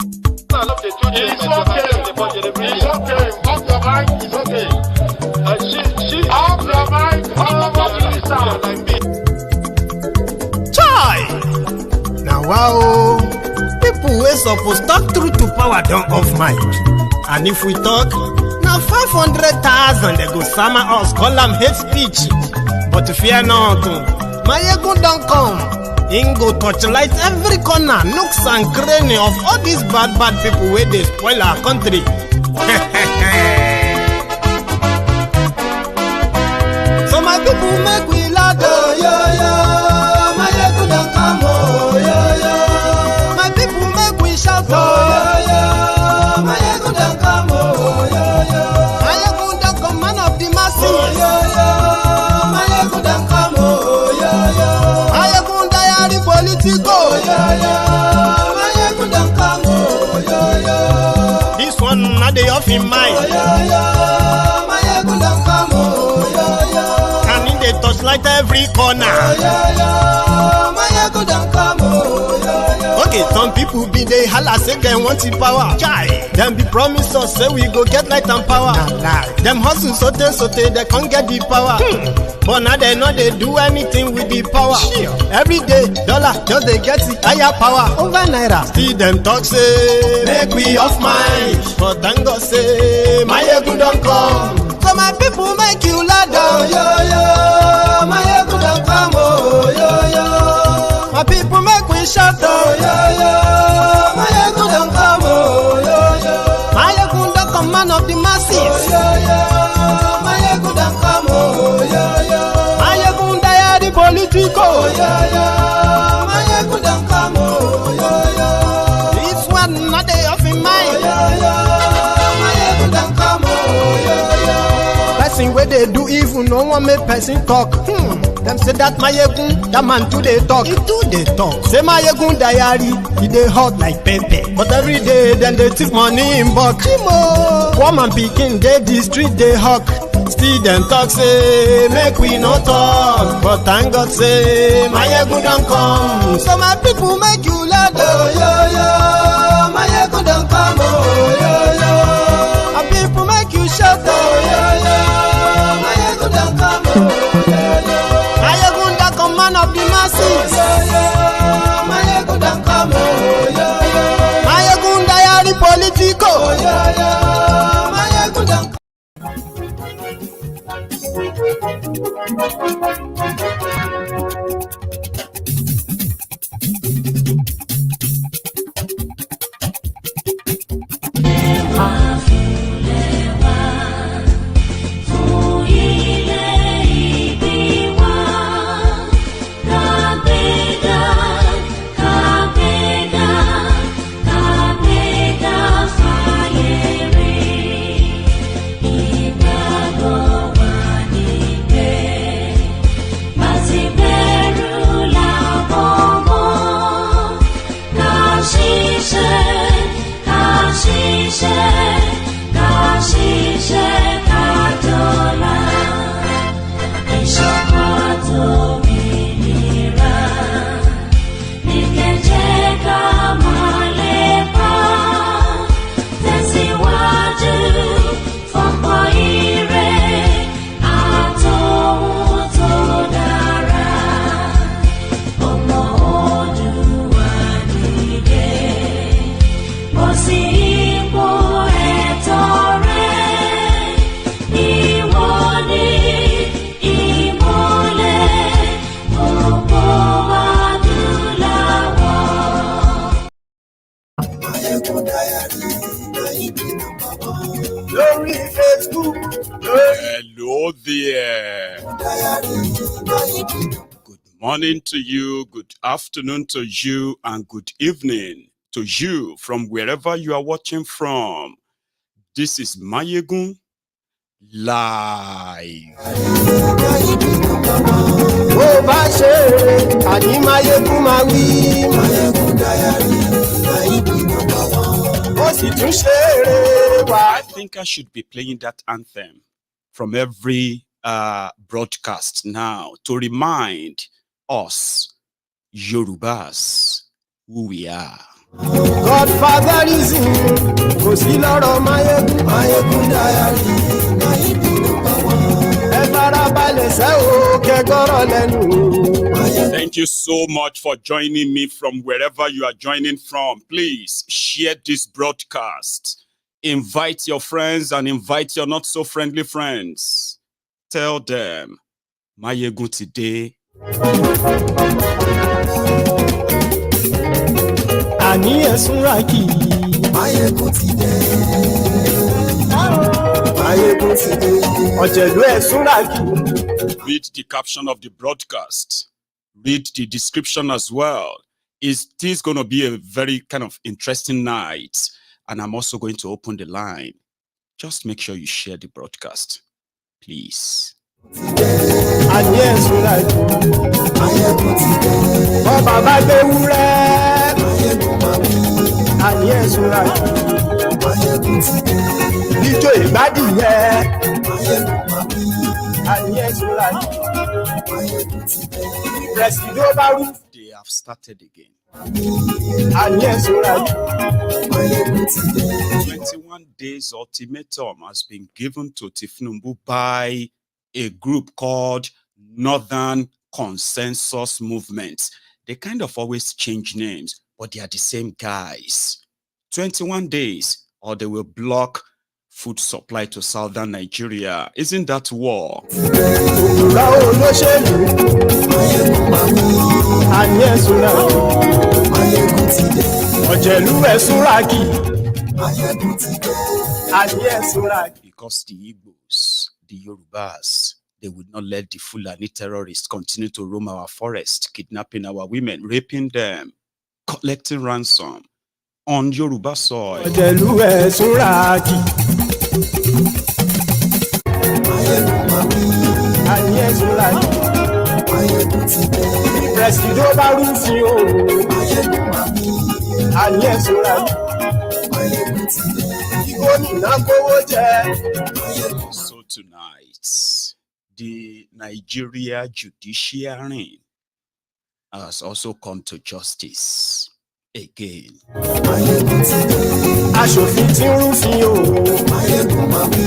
It's okay. Off your mind, it's okay. Off your mind, Chai! Now wow, people wey suppose talk truth to power don't off mic. And if we talk, now 500,000 they go summer us, call them hate speech. But fear not, my ego don't come. Ingo torchlight every corner, nooks and cranny of all these bad people where they spoil our country. So my people make we laugh, my ego don't come, my people make we shout, my ego don't come, my ego don't come, man of the masses, my ego don't come, this one not the off in mind. And in the touchlight every corner. Okay, some people be they holla say they want the power. Chai. Them be promise us say we go get light and power. Them hustle sote they can't get the power. But now they know they do anything with the power. Every day, dollar just they get the higher power over naira. Still them talk say make we off mind. But thank God say my ego don't come. So my people make you ladder. My ego don't come. My people make we shout. My ego don't come. My ego don't come, man of the masses. My ego don't come. Politico, this one not day off in mind. Person where they do even no one make person talk. Them say that my egun, that man too they talk. He too they talk. Say my egun diary, he they hot like pepper. But every day then they take money in bulk. Woman picking they the street they hawk. Still them talk say make we no talk, but thank God say my ego don't come. So my people make you laugh, my ego don't come, my people make you shout, my ego don't come, my ego don't come, man of the masses, my ego don't come, my ego diary politico, my ego don't come. Hello there. Good morning to you, good afternoon to you, and good evening to you from wherever you are watching from. This is Mayegun Live. I think I should be playing that anthem from every broadcast now to remind us Yorubas who we are. Godfatherism kò sí lọ́rọ̀ Máyégún. Máyégún Diary Náídì number one. Ẹ farabalẹ̀ sẹ́ o kẹ́gọ́rọ̀ lẹ́nu. Thank you so much for joining me from wherever you are joining from. Please share this broadcast. Invite your friends and invite your not so friendly friends. Tell them, Máyégún today. Àní ẹ̀sùn rákì. Máyégún today. Máyégún today. Ọ̀jẹ̀lú ẹ̀sùn rákì. Read the caption of the broadcast. Read the description as well. This is going to be a very kind of interesting night. And I'm also going to open the line. Just make sure you share the broadcast. Please. Àní ẹ̀sùn rákì. Máyégún today. Ọba bá gbé wúrẹ́. Máyégún máa wí. Àní ẹ̀sùn rákì. Máyégún today. Ijó ìgbádìyẹ. Máyégún máa wí. Àní ẹ̀sùn rákì. Máyégún today. They have started again. 21 days ultimatum has been given to Tinubu by a group called Northern Consensus Movement. They kind of always change names, but they are the same guys. 21 days, or they will block food supply to southern Nigeria. Isn't that war? Because the Igbos, the Yorubas, they would not let the Fulani terrorists continue to roam our forest, kidnapping our women, raping them, collecting ransom on Yoruba soil. So tonight, the Nigeria Judiciary has also come to justice again. Aṣòfin tí ń rúfin o. Máyégún máa wí.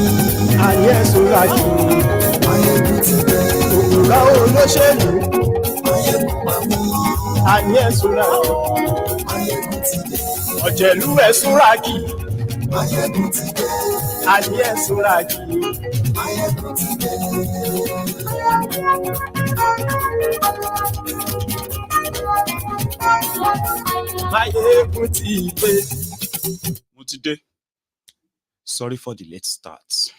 Àní ẹ̀sùn rákì. Máyégún today. Òkúra olóṣèlú. Máyégún máa wí. Àní ẹ̀sùn rákì. Máyégún today. Ọ̀jẹ̀lú ẹ̀sùn rákì. Máyégún today. Àní ẹ̀sùn rákì. Máyégún today. Máyégún today. Today, sorry for the late start,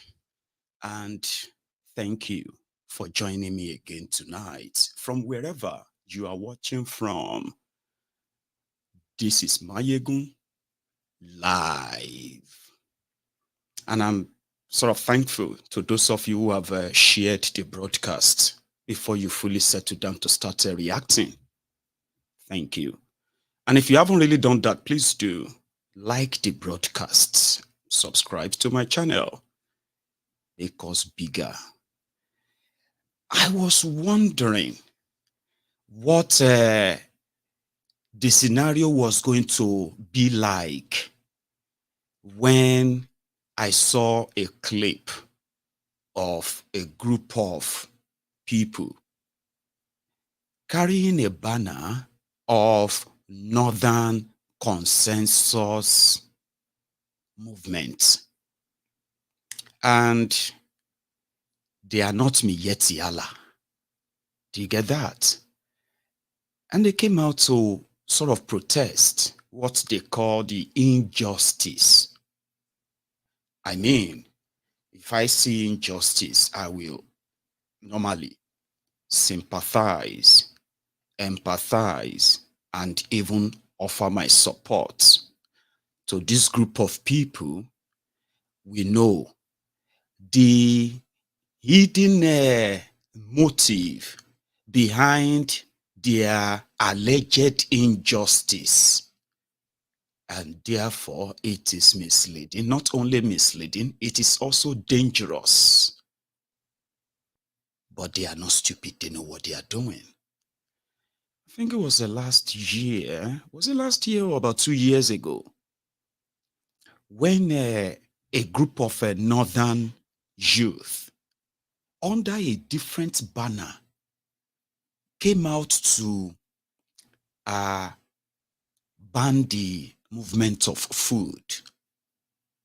and thank you for joining me again tonight from wherever you are watching from. This is Máyégún live, and I'm sort of thankful to those of you who have shared the broadcast before you fully settle down to start reacting. Thank you. And if you haven't really done that, please do. Like the broadcasts, subscribe to my channel, make us bigger. I was wondering what the scenario was going to be like when I saw a clip of a group of people carrying a banner of Northern Consensus Movement, and they are not Miyetti Allah. Do you get that? And they came out to sort of protest what they call the injustice. I mean, if I see injustice, I will normally sympathize, empathize, and even offer my support to this group of people. We know the hidden motive behind their alleged injustice, and therefore it is misleading. Not only misleading, it is also dangerous. But they are not stupid, they know what they are doing. I think it was the last year. Was it last year or about 2 years ago? When a group of northern youth under a different banner came out to ban the movement of food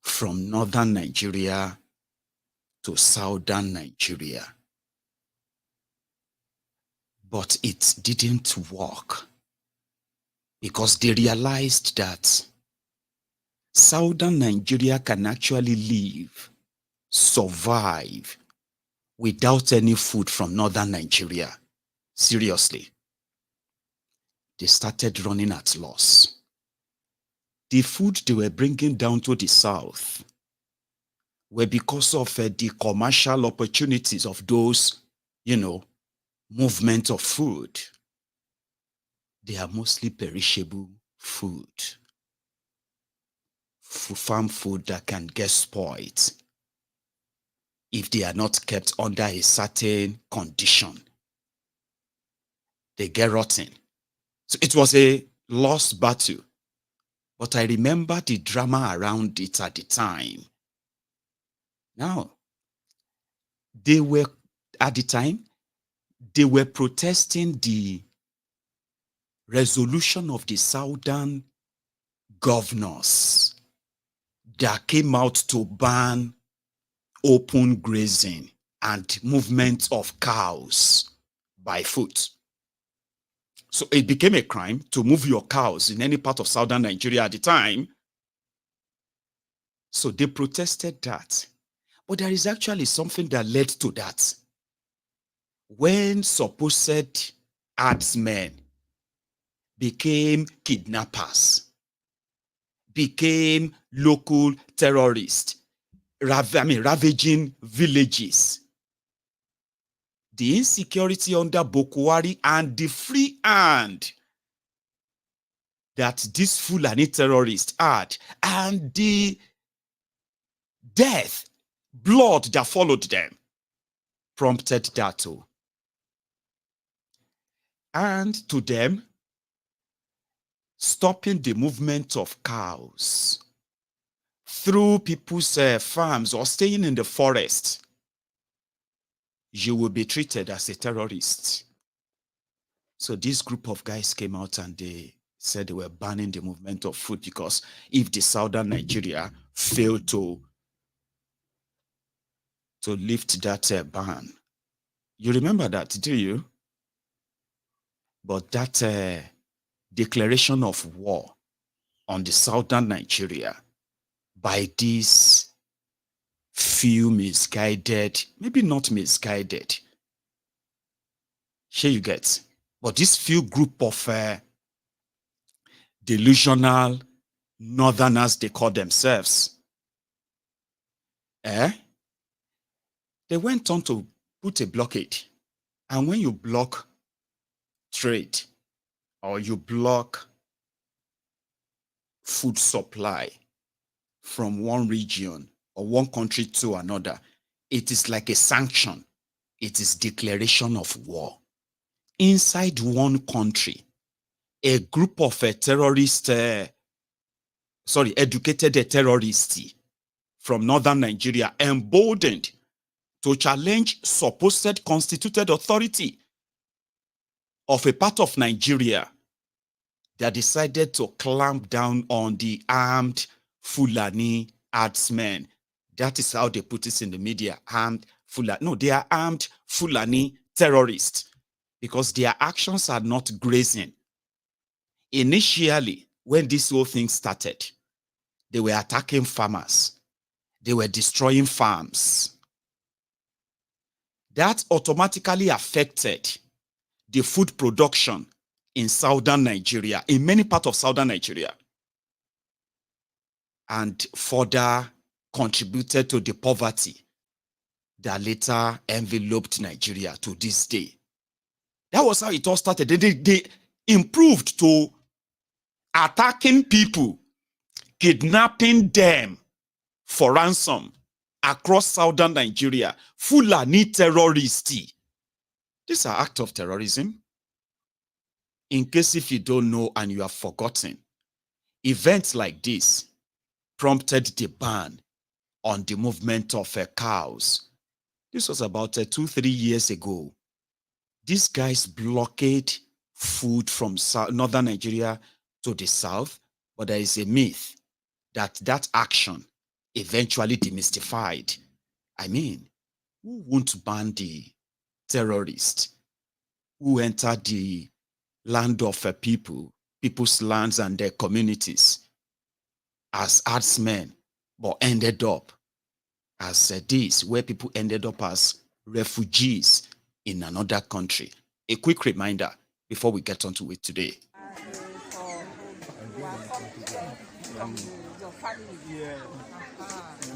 from northern Nigeria to southern Nigeria. But it didn't work because they realized that southern Nigeria can actually live, survive without any food from northern Nigeria. Seriously. They started running at loss. The food they were bringing down to the south were because of the commercial opportunities of those, movement of food. They are mostly perishable food. Farm food that can get spoiled if they are not kept under a certain condition. They get rotten. So it was a lost battle. But I remember the drama around it at the time. Now, they were protesting the resolution of the southern governors that came out to ban open grazing and movement of cows by foot. So it became a crime to move your cows in any part of southern Nigeria at the time. So they protested that. But there is actually something that led to that. When supposed herdsmen became kidnappers, became local terrorists, ravaging villages, the insecurity under Boko Haram and the free hand that these Fulani terrorists had, and the death, blood that followed them, prompted that too. And to them, stopping the movement of cows through people's farms or staying in the forest, you will be treated as a terrorist. So this group of guys came out and they said they were banning the movement of food because if the southern Nigeria failed to lift that ban. You remember that, do you? But that declaration of war on the southern Nigeria by these few misguided, maybe not misguided, here you get, but this few group of delusional northerners, they call themselves, they went on to put a blockade. And when you block trade or you block food supply from one region or one country to another, it is like a sanction. It is declaration of war. Inside one country, a group of educated terrorists from northern Nigeria emboldened to challenge supposed constituted authority of a part of Nigeria that decided to clamp down on the armed Fulani herdsmen. That is how they put it in the media. Armed Fulani. No, they are armed Fulani terrorists because their actions are not grazing. Initially, when this whole thing started, they were attacking farmers. They were destroying farms. That automatically affected the food production in southern Nigeria, in many parts of southern Nigeria, and further contributed to the poverty that later enveloped Nigeria to this day. That was how it all started. They improved to attacking people, kidnapping them for ransom across southern Nigeria. Fulani terrorists. These are acts of terrorism. In case if you don't know and you have forgotten, events like this prompted the ban on the movement of cows. This was about 2-3 years ago. These guys blockade food from northern Nigeria to the south, but there is a myth that that action eventually demystified. I mean, who won't ban the terrorists who entered the land of people's lands and their communities as herdsmen, but ended up as this, where people ended up as refugees in another country. A quick reminder before we get onto it today.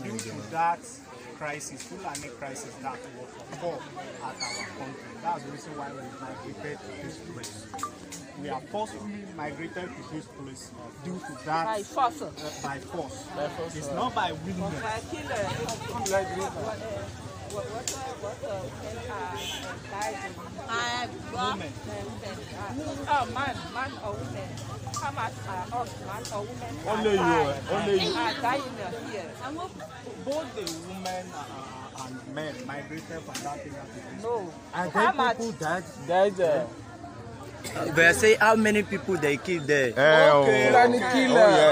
Due to that crisis, Fulani crisis that was occurred at our country, that's the reason why we migrated to this place. We are forcefully migrated to this place due to that. By force. By force. It's not by willingness. Women. Oh, man or women. How much are us, man or women? Only you. Are dying here. Both the women and men migrated from that area to this. No. And How then much? people died. But I say how many people they killed there? Okay. Yeah.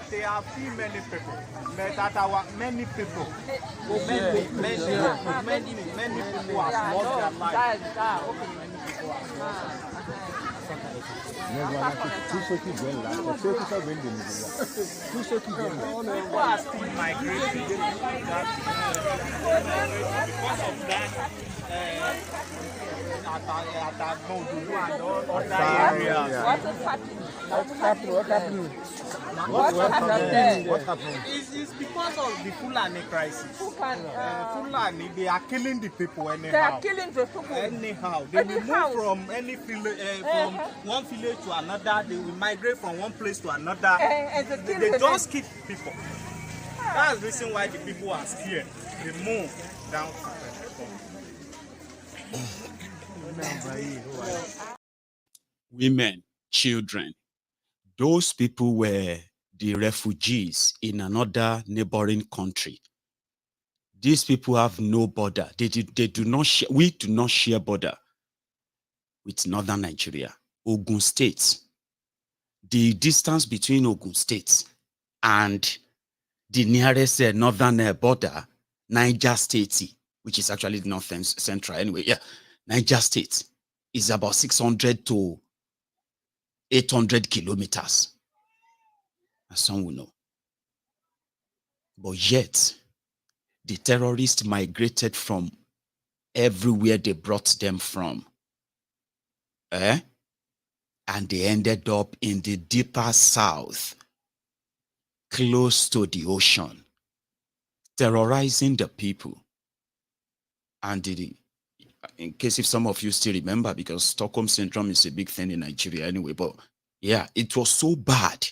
There are few many people, but that our many people, many people have lost their lives. Many people have lost People are still migrating because of that. At Modudu and all other areas. What happened? What happened? It's because of the Fulani crisis. Fulani, they are killing the people anyhow. They are killing the people. Anyhow. They will move from any village, from one village to another. They will migrate from one place to another. They just keep people. That's the reason why the people are scared. They move down to Women, children, those people were the refugees in another neighboring country. These people have no border. They do not share. We do not share border with northern Nigeria, Ogun State. The distance between Ogun State and the nearest northern border, Niger State, which is actually the north central anyway. Yeah, Niger State is about 600 to 800 kilometers, as some will know. But yet, the terrorists migrated from everywhere they brought them from. And they ended up in the deeper south, close to the ocean, terrorizing the people. And in case if some of you still remember, because Stockholm Syndrome is a big thing in Nigeria anyway, but yeah, it was so bad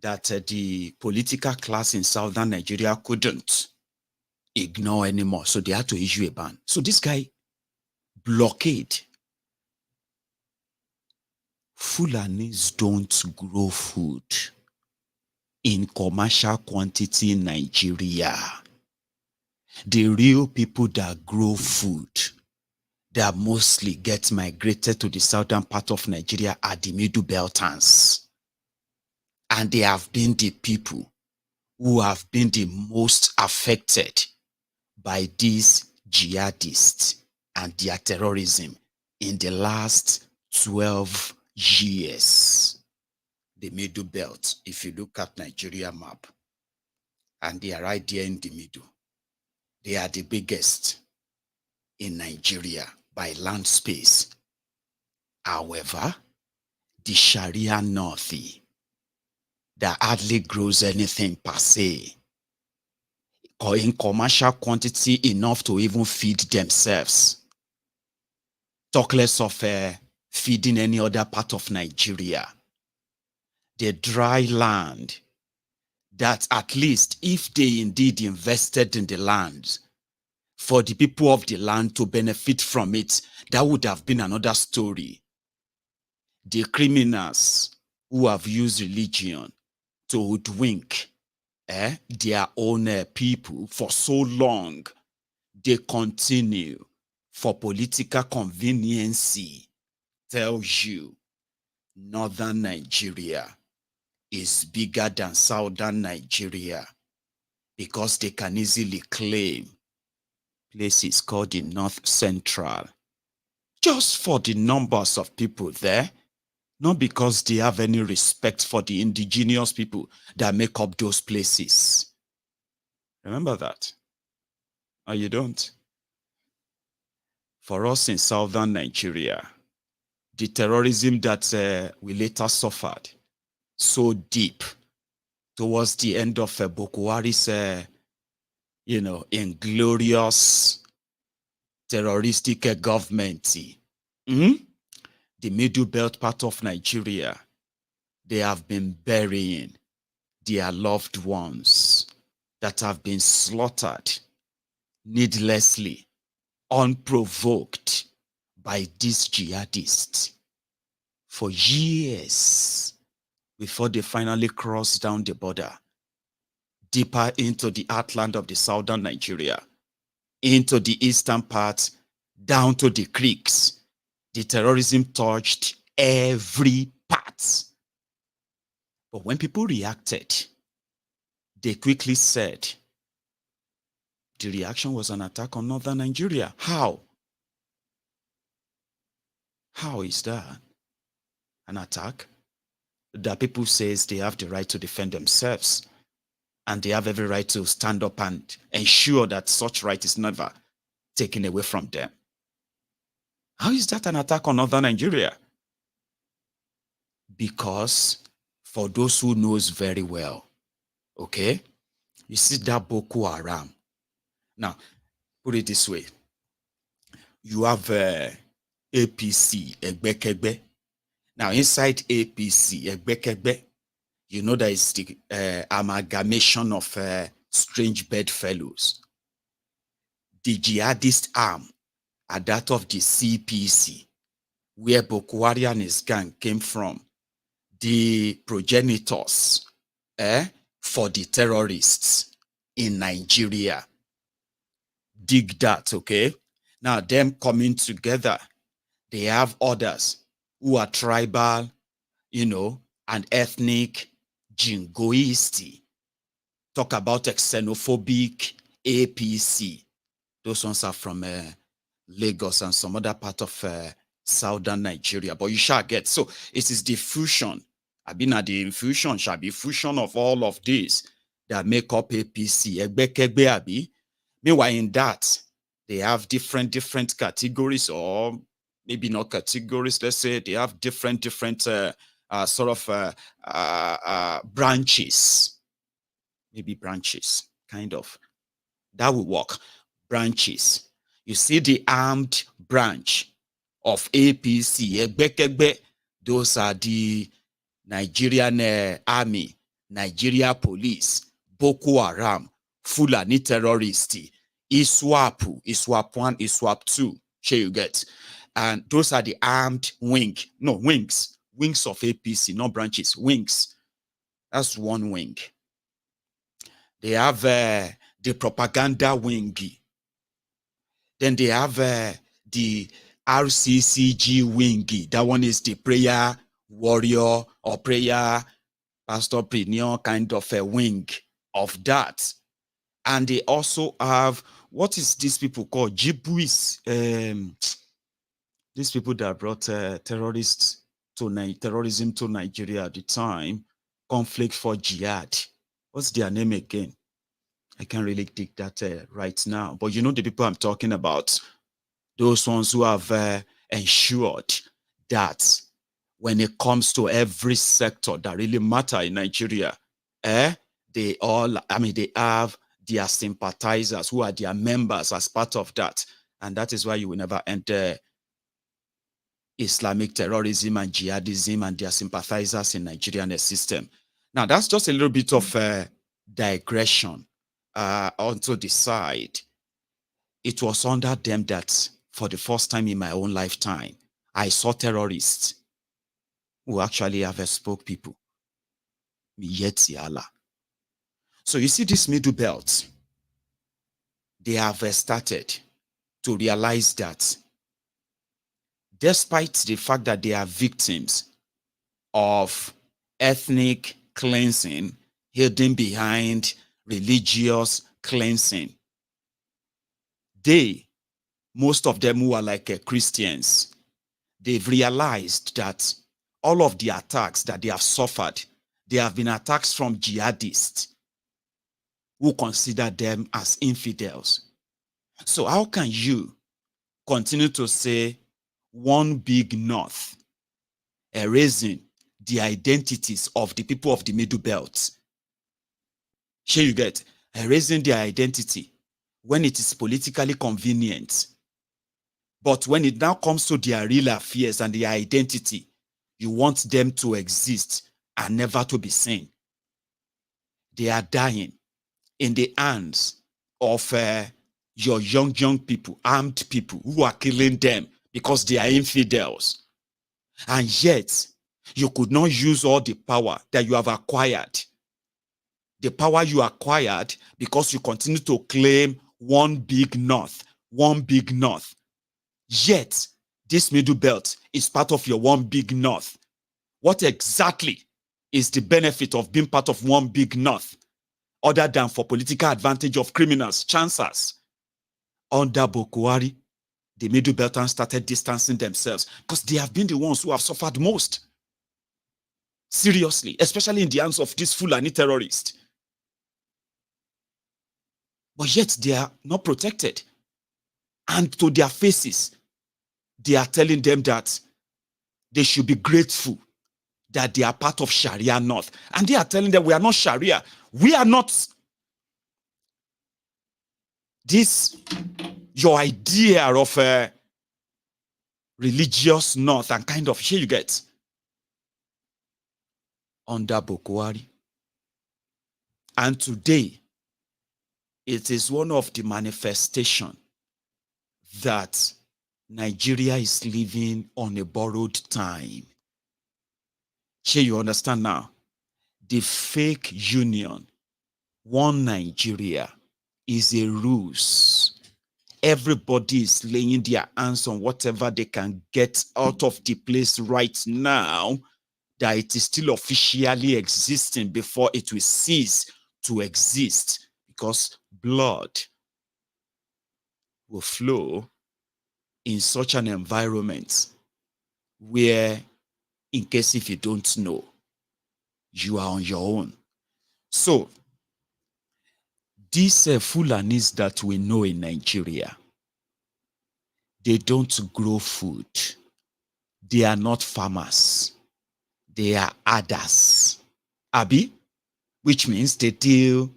that the political class in southern Nigeria couldn't ignore anymore. So they had to issue a ban. So this guy, Blockade. Fulanis don't grow food in commercial quantity in Nigeria. The real people that grow food, that mostly get migrated to the southern part of Nigeria are the Middlebeltans. And they have been the people who have been the most affected by these jihadists and their terrorism in the last 12 years. The Middle Belt, if you look at Nigeria map, and they are right there in the middle. They are the biggest in Nigeria by land space. However, the Sharia North, that hardly grows anything per se, or in commercial quantity enough to even feed themselves. Talk less of feeding any other part of Nigeria. The dry land, that at least if they indeed invested in the land, for the people of the land to benefit from it, that would have been another story. The criminals who have used religion to hoodwink their own people for so long, they continue for political conveniency. Tells you northern Nigeria is bigger than southern Nigeria because they can easily claim places called the North Central just for the numbers of people there, not because they have any respect for the indigenous people that make up those places. Remember that? Or you don't? For us in southern Nigeria, the terrorism that we later suffered so deep towards the end of Boko Haram's, inglorious terroristic government, the Middlebelt part of Nigeria, they have been burying their loved ones that have been slaughtered needlessly, unprovoked by these jihadists for years before they finally crossed down the border, deeper into the heartland of the southern Nigeria, into the eastern part, down to the creeks. The terrorism touched every part. But when people reacted, they quickly said the reaction was an attack on northern Nigeria. How? How is that an attack? That people says they have the right to defend themselves and they have every right to stand up and ensure that such right is never taken away from them. How is that an attack on northern Nigeria? Because for those who knows very well, okay, you see that Boko Haram. Now, put it this way. You have APC, Egbekegbe. Now, inside APC, Egbekegbe, you know there is the amalgamation of strange bedfellows. The jihadist arm are that of the CPC, where Boko Haram and his gang came from. The progenitors for the terrorists in Nigeria. Dig that, okay? Now, them coming together, they have others who are tribal, and ethnic, jingoistic. Talk about a xenophobic APC. Those ones are from Lagos and some other part of southern Nigeria. But you shall get. So it is the fusion. I've been at the infusion, shall be fusion of all of these that make up APC. Egbekegbe abi. Meanwhile, in that, they have different categories, or maybe not categories. Let's say they have different branches. Maybe branches, kind of. That will work. Branches. You see the armed branch of APC, Egbekegbe. Those are the Nigerian army, Nigeria police, Boko Haram, Fulani terrorists, ISWAP 1, ISWAP 2, sure you get. And those are the armed wings of APC, not branches, wings. That's one wing. They have the propaganda wing. Then they have the RCCG wing. That one is the prayer warrior or prayer pastor premium kind of a wing of that. And they also have, what is these people called? Jibuis. These people that brought terrorism to Nigeria at the time, conflict for jihad. What's their name again? I can't really dig that right now. But you know the people I'm talking about, those ones who have ensured that when it comes to every sector that really matter in Nigeria, they have their sympathizers who are their members as part of that. And that is why you will never enter Islamic terrorism and jihadism and their sympathizers in Nigerian system. Now, that's just a little bit of digression onto the side. it was under them that for the first time in my own lifetime, I saw terrorists who actually have spoke people. So you see this middle belt, they have started to realize that despite the fact that they are victims of ethnic cleansing hidden behind religious cleansing, most of them who are like Christians, they've realized that all of the attacks that they have suffered, they have been attacks from jihadists who consider them as infidels. So how can you continue to say one big north, erasing the identities of the people of the Middle Belt? Here you get, erasing their identity when it is politically convenient. But when it now comes to their real affairs and their identity, you want them to exist and never to be seen. They are dying in the hands of your young people, armed people who are killing them because they are infidels. And yet, you could not use all the power that you have acquired. The power you acquired because you continue to claim one big north, one big north. Yet, this middle belt is part of your one big north. What exactly is the benefit of being part of one big north, other than for political advantage of criminals, chancers? Under Boko Haram, the Middle Beltans started distancing themselves because they have been the ones who have suffered most. Seriously, especially in the hands of these Fulani terrorists. But yet they are not protected. And to their faces, they are telling them that they should be grateful that they are part of Sharia North. And they are telling them we are not Sharia. We are not this, your idea of a religious North and kind of, here you get, under Boko Haram. And today, it is one of the manifestations that Nigeria is living on a borrowed time. Here you understand now. The fake union, one Nigeria, is a ruse. Everybody is laying their hands on whatever they can get out of the place right now, that it is still officially existing before it will cease to exist, because blood will flow in such an environment where, in case if you don't know, you are on your own. So, these Fulanis that we know in Nigeria, they don't grow food. They are not farmers. They are adders. Abi, which means they deal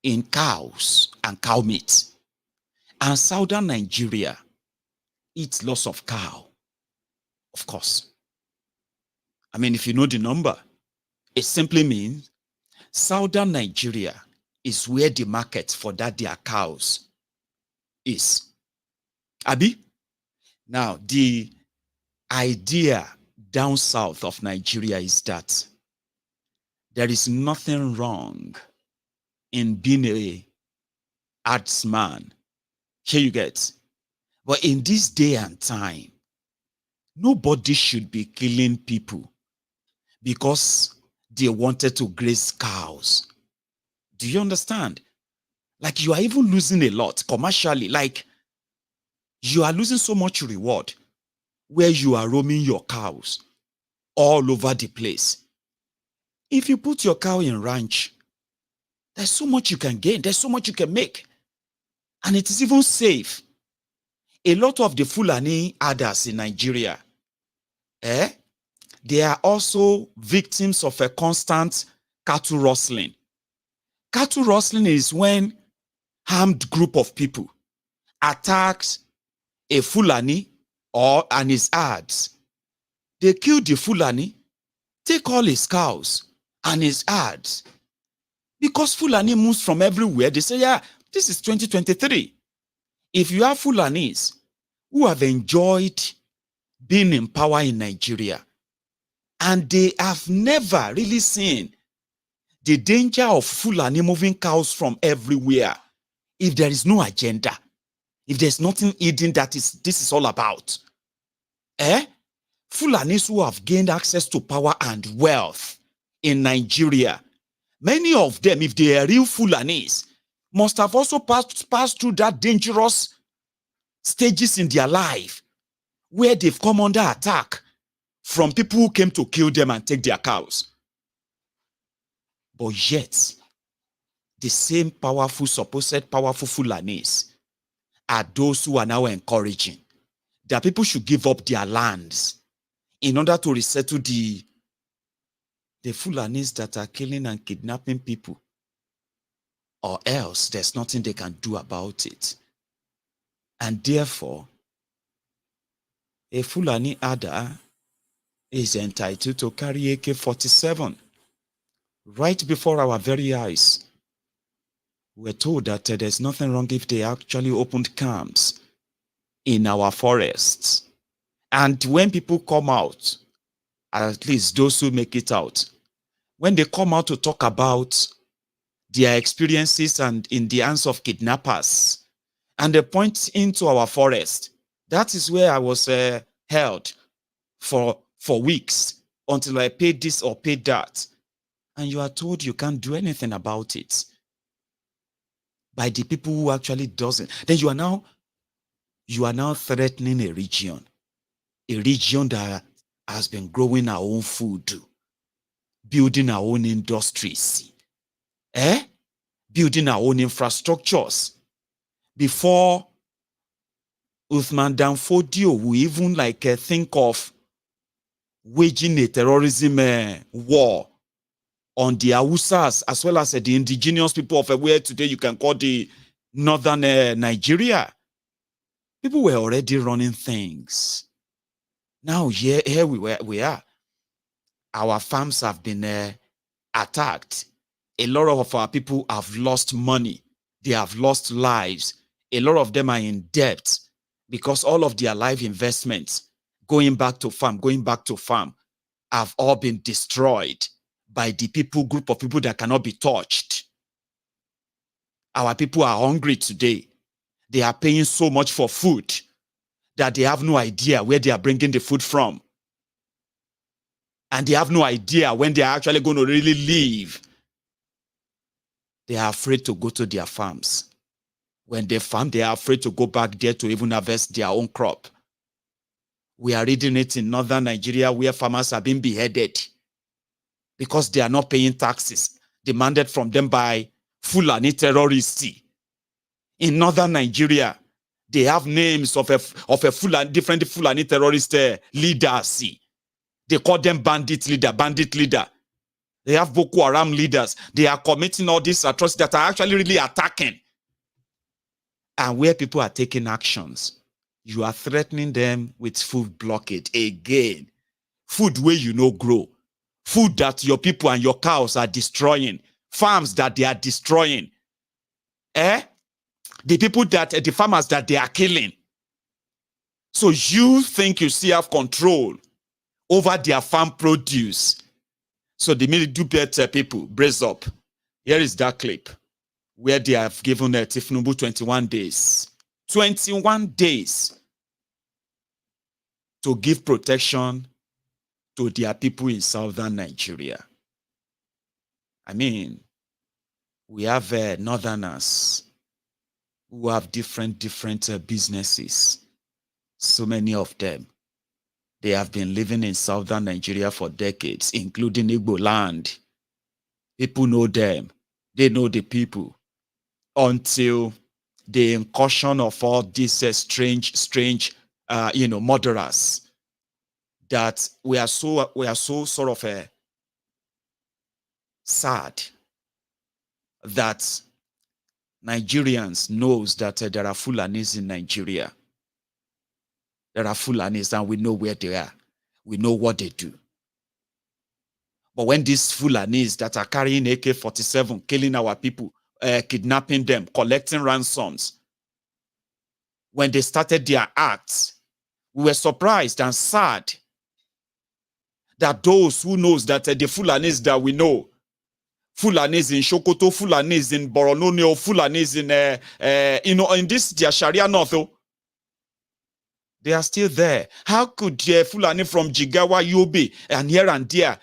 in cows and cow meat. And southern Nigeria eats lots of cow, of course. I mean, if you know the number, it simply means southern Nigeria is where the market for that their cows is. Abi? Now, the idea down south of Nigeria is that there is nothing wrong in being a artsman. Here you get. But in this day and time, nobody should be killing people because they wanted to graze cows. Do you understand? Like, you are even losing a lot commercially. Like, you are losing so much reward where you are roaming your cows all over the place. If you put your cow in ranch, there's so much you can gain. There's so much you can make. And it is even safe. A lot of the Fulani herders in Nigeria, they are also victims of a constant cattle rustling. Cattle rustling is when armed group of people attacks a Fulani and his herds. They kill the Fulani, take all his cows and his herds. Because Fulani moves from everywhere, they say, yeah, this is 2023. If you have Fulanis who have enjoyed being in power in Nigeria, and they have never really seen the danger of Fulani moving cows from everywhere, if there is no agenda, if there's nothing hidden this is all about, Fulanis who have gained access to power and wealth in Nigeria, many of them, if they are real Fulanis, must have also passed through that dangerous stages in their life where they've come under attack from people who came to kill them and take their cows. But yet, the same supposed powerful Fulanis are those who are now encouraging that people should give up their lands in order to resettle the Fulanis that are killing and kidnapping people, or else there's nothing they can do about it. And therefore, a Fulani Ada is entitled to carry AK-47 right before our very eyes. We're told that there's nothing wrong if they actually opened camps in our forests. And when people come out, at least those who make it out, when they come out to talk about their experiences and in the hands of kidnappers, and they point into our forest, that is where I was held for weeks until I paid this or paid that. And you are told you can't do anything about it by the people who actually doesn't. Then you are now threatening a region that has been growing our own food, building our own industries, building our own infrastructures. Before Uthman Danfodio will even think of waging a terrorism war on the Hausas as well as the indigenous people of where today you can call the northern Nigeria. People were already running things. Now here we are. Our farms have been attacked. A lot of our people have lost money. They have lost lives. A lot of them are in debt because all of their life investments going back to farm have all been destroyed by the group of people that cannot be touched. Our people are hungry today. They are paying so much for food that they have no idea where they are bringing the food from. And they have no idea when they are actually going to really leave. They are afraid to go to their farms. When they farm, they are afraid to go back there to even harvest their own crop. We are reading it in northern Nigeria where farmers are being beheaded because they are not paying taxes demanded from them by Fulani terrorists. In northern Nigeria, they have names of different Fulani terrorist leaders. They call them bandit leader. They have Boko Haram leaders. They are committing all these atrocities that are actually really attacking. And where people are taking actions, you are threatening them with food blockade again. Food where you no grow. Food that your people and your cows are destroying. Farms that they are destroying. The farmers that they are killing. So you think you still have control over their farm produce. So the Middlebelt people, brace up. Here is that clip where they have given Tinubu 21 days. 21 days to give protection to their people in southern Nigeria. I mean, we have northerners who have different businesses. So many of them. They have been living in southern Nigeria for decades, including Igbo land. People know them. They know the people. Until the incursion of all these strange murderers, that we are so sort of sad that Nigerians knows that there are Fulanis in Nigeria. There are Fulanis and we know where they are. We know what they do. But when these Fulanis that are carrying AK-47, killing our people, kidnapping them, collecting ransoms, when they started their acts, we were surprised and sad that those who knows that the Fulanis that we know, Fulanis in Sokoto, Fulanis in Borono, Fulanis in in this their Sharia North, they are still there. How could Fulani from Jigawa, Yobe, and here and there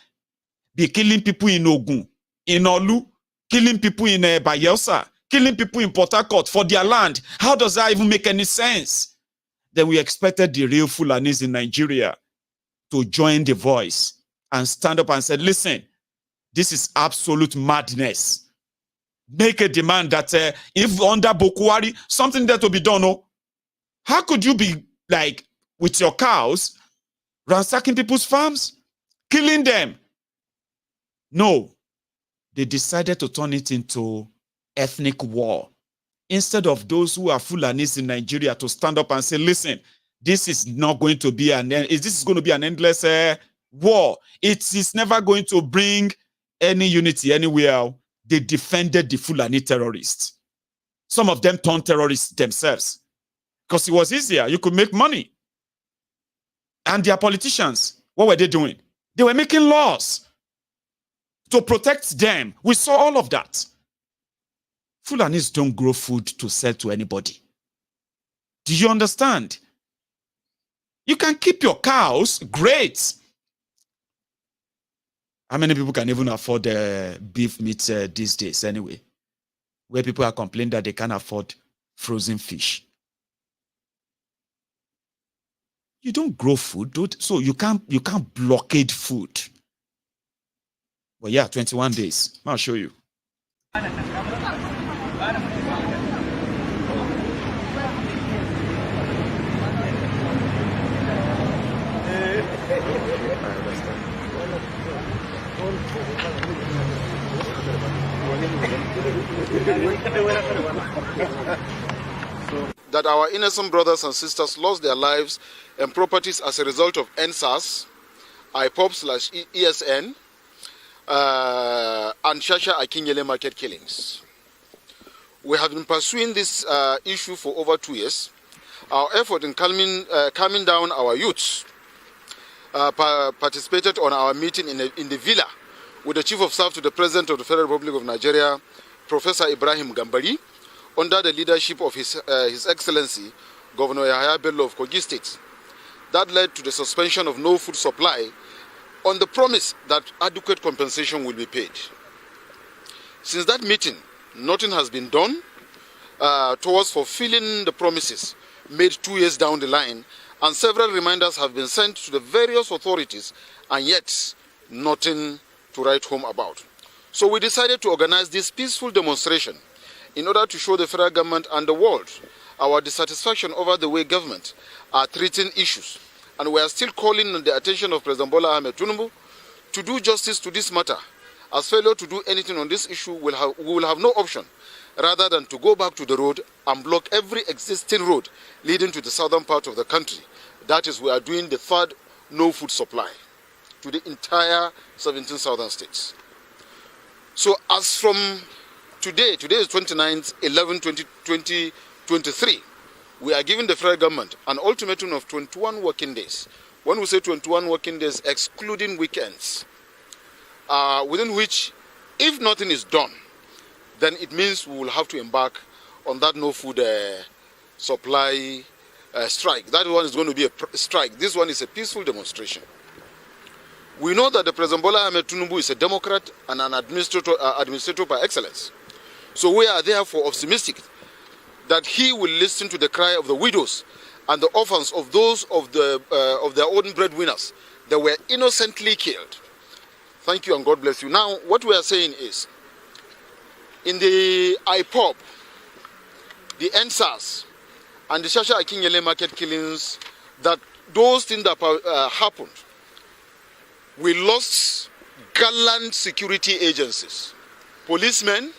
be killing people in Ogun, in Olu, killing people in Bayelsa, killing people in Port Harcourt for their land? How does that even make any sense? Then we expected the real Fulanis in Nigeria to join the voice and stand up and say, listen, this is absolute madness. Make a demand that if under Boko Haram, something that will be done. Oh, how could you be like with your cows, ransacking people's farms, killing them? No, they decided to turn it into ethnic war. Instead of those who are Fulanis in Nigeria to stand up and say, listen, this is not going to be this is going to be an endless war. It is never going to bring any unity anywhere. They defended the Fulani terrorists. Some of them turned terrorists themselves because it was easier. You could make money. And their politicians, what were they doing? They were making laws to protect them. We saw all of that. Fulanis don't grow food to sell to anybody. Do you understand? You can keep your cows, great. How many people can even afford beef meat these days anyway? Where people are complaining that they can't afford frozen fish. You don't grow food, so you can't blockade food. Well, yeah, 21 days. I'll show you. That our innocent brothers and sisters lost their lives and properties as a result of NSAS, IPOB/ESN, and Shasha Akinyele market killings. We have been pursuing this issue for over 2 years. Our effort in calming down our youths participated on our meeting in the villa with the Chief of Staff to the President of the Federal Republic of Nigeria, Professor Ibrahim Gambari, under the leadership of His Excellency, Governor Yahaya Bello of Kogi State. That led to the suspension of no food supply on the promise that adequate compensation will be paid. Since that meeting, nothing has been done towards fulfilling the promises made 2 years down the line, and several reminders have been sent to the various authorities, and yet nothing to write home about. So we decided to organize this peaceful demonstration in order to show the federal government and the world our dissatisfaction over the way government are treating issues. And we are still calling on the attention of President Bola Ahmed Tinubu to do justice to this matter, as failure to do anything on this issue we will have no option rather than to go back to the road and block every existing road leading to the southern part of the country. That is, we are doing the third no food supply to the entire 17 southern states. So as from today is 29th, 11/20/2023, we are giving the federal government an ultimatum of 21 working days. When we say 21 working days, excluding weekends, within which, if nothing is done, then it means we will have to embark on that no food supply strike. That one is going to be a strike. This one is a peaceful demonstration. We know that the President Bola Ahmed Tinubu is a Democrat and an administrator by excellence. So we are therefore optimistic that he will listen to the cry of the widows and the orphans of those of their own breadwinners that were innocently killed. Thank you and God bless you. Now, what we are saying is, in the IPOB, the NSAS, and the Shasha Akinyele market killings, that those things that happened, we lost gallant security agencies, policemen,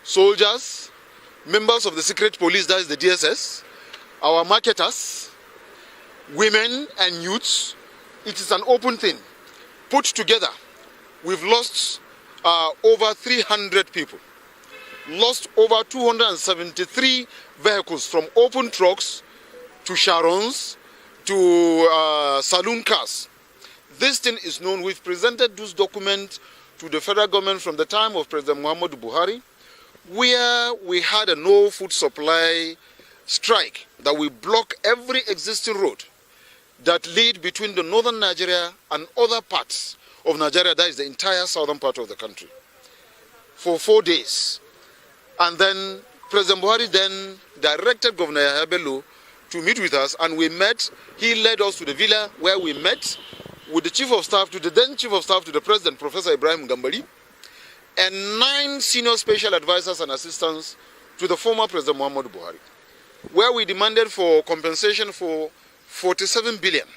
soldiers, members of the secret police, that is the DSS, our marketers, women and youths. It is an open thing. Put together, we've lost over 300 people, lost over 273 vehicles, from open trucks to Sharons, to saloon cars. This thing is known. We've presented those documents to the federal government from the time of President Muhammadu Buhari, where we had a no food supply strike that we block every existing road that lead between the northern Nigeria and other parts of Nigeria, that is the entire southern part of the country, for 4 days. And then President Buhari then directed Governor Yahya Bello to meet with us, and we met. He led us to the villa where we met with the Chief of Staff to the then Chief of Staff to the President, Professor Ibrahim Gambari, and 9 senior special advisors and assistants to the former President Muhammadu Buhari, where we demanded for compensation for 47 billion.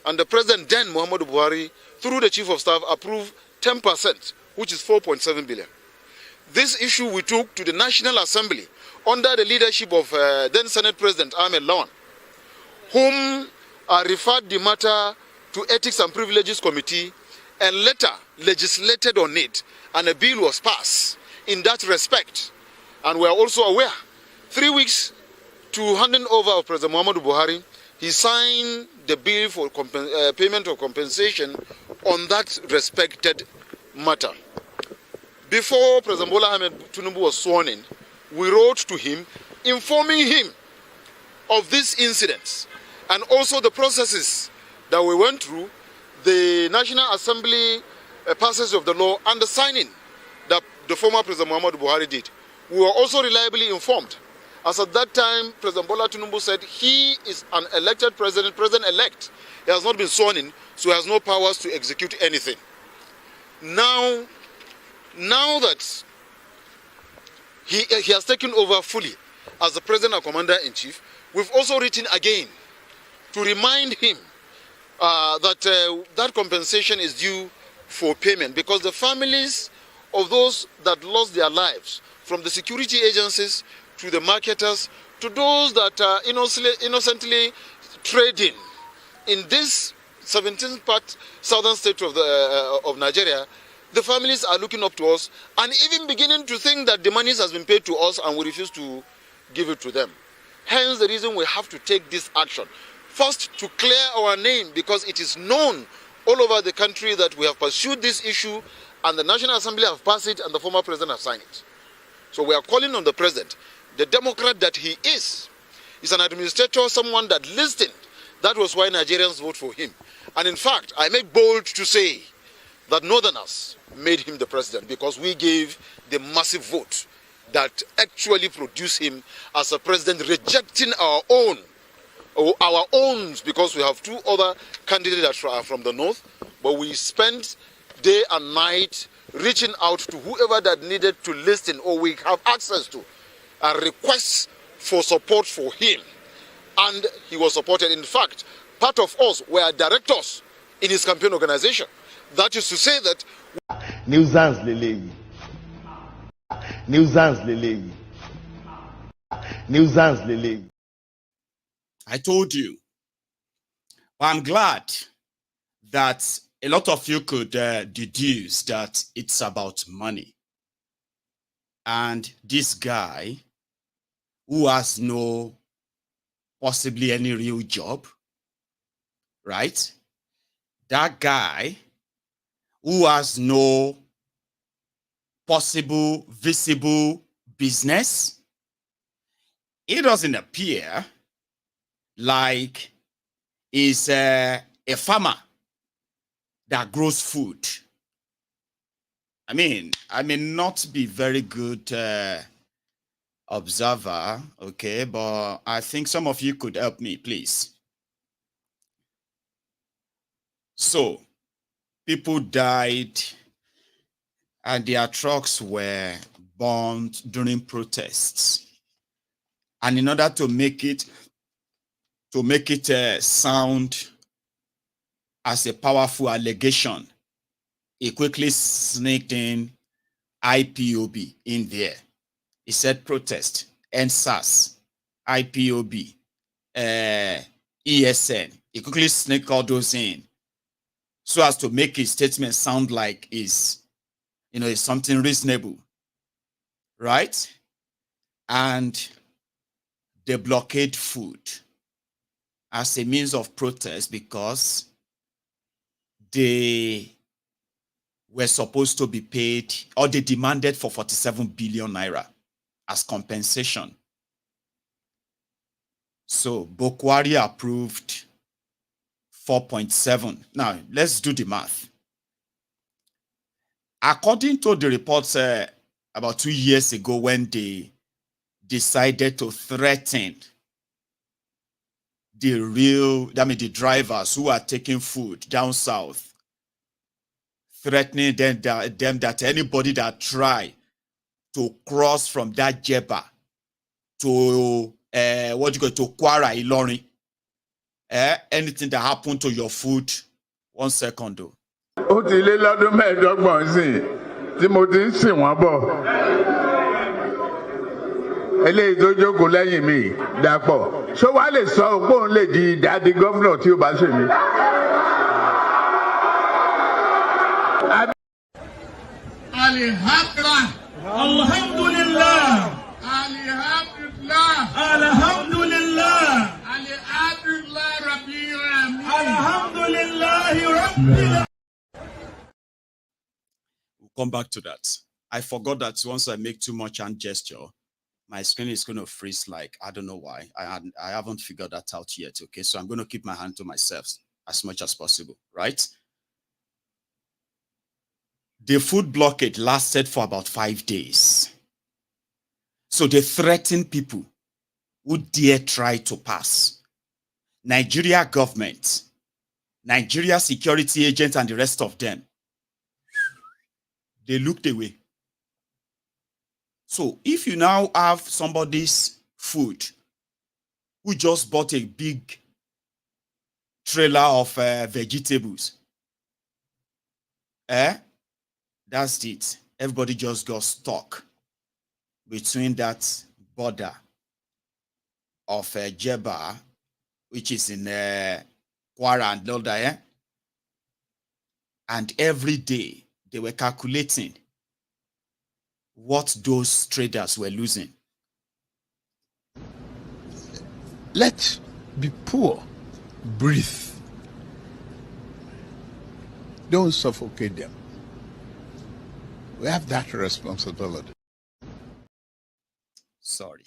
And the President then, Muhammadu Buhari, through the Chief of Staff, approved 10%, which is 4.7 billion. This issue we took to the National Assembly under the leadership of then Senate President Ahmed Lawan, whom referred the matter to Ethics and Privileges Committee and later legislated on it, and a bill was passed in that respect. And we are also aware, 3 weeks to handing over of President Muhammadu Buhari, he signed the bill for payment of compensation on that respected matter. Before President Bola Ahmed Tinubu was sworn in, we wrote to him informing him of these incidents and also the processes that we went through, the National Assembly passage of the law and the signing that the former President Muhammadu Buhari did. We were also reliably informed, as at that time President Bola Tinubu said he is an elected president, president-elect. He has not been sworn in, so he has no powers to execute anything. Now that he has taken over fully as the President and Commander-in-Chief, we've also written again to remind him that compensation is due for payment, because the families of those that lost their lives, from the security agencies to the marketers to those that are innocently trading in this 17th part southern state of Nigeria, the families are looking up to us and even beginning to think that the money has been paid to us and we refuse to give it to them. Hence the reason we have to take this action. First, to clear our name, because it is known all over the country that we have pursued this issue and the National Assembly have passed it and the former president has signed it. So we are calling on the president, the Democrat that he is an administrator, someone that listened. That was why Nigerians vote for him. And in fact, I make bold to say that Northerners made him the president, because we gave the massive vote that actually produced him as a president, rejecting our own, because we have 2 other candidates that are from the north, but we spent day and night reaching out to whoever that needed to listen or we have access to, and requests for support for him. And he was supported. In fact, part of us were directors in his campaign organization. That is to say that Nuisance Lele. Nuisance Lele. Nuisance Lele. I told you. I'm glad that a lot of you could deduce that it's about money. And this guy, who has no possibly any real job, right? That guy who has no possible visible business, it doesn't appear like he's a farmer that grows food. I mean, I may not be very good observer, okay, but I think some of you could help me, please. So, people died and their trucks were burned during protests. And in order to make it sound as a powerful allegation, he quickly sneaked in IPOB in there. He said protest, NSAS, IPOB, ESN. He quickly sneaked all those in so as to make his statement sound like it's something reasonable, right? And the blockade food. as a means of protest because they were supposed to be paid, or they demanded for 47 billion naira as compensation. So Boko Haram approved 4.7. Now, let's do the math. According to the reports about 2 years ago, when they decided to threaten the drivers who are taking food down south, threatening them that anybody that try to cross from that Jeba to to Kwara Ilorin, anything that happened to your food, 1 second though. Ó ti lé lọ́dún mẹ́ẹ̀ẹ́dọ́gbọ̀n sìn tí mo ti ń sìn wọ́n bọ̀. Eléyìí tó jókòó lẹ́yìn mi Dàpọ̀. Ṣó wàá lè sọ pé òun lè di ìdádì gómìnà tí ó bá ṣe mí? Alhamdulillah. Alhamdulillah. Alhamdulillah. Alhamdulillah. Alhamdulillah Rabbil Alamin. Alhamdulillah Rabbil. We'll come back to that. I forgot that once I make too much hand gesture, my screen is going to freeze like, I don't know why. I haven't figured that out yet, okay? So I'm going to keep my hand to myself as much as possible, right? The food blockade lasted for about 5 days. So they threatened people who dare try to pass. Nigeria government, Nigeria security agents and the rest of them, they looked away. So if you now have somebody's food who just bought a big trailer of vegetables, that's it. Everybody just got stuck between that border of Jeba, which is in Kwara and Lolda, and every day they were calculating what those traders were losing. Let's be poor. Breathe. Don't suffocate them. We have that responsibility. Sorry.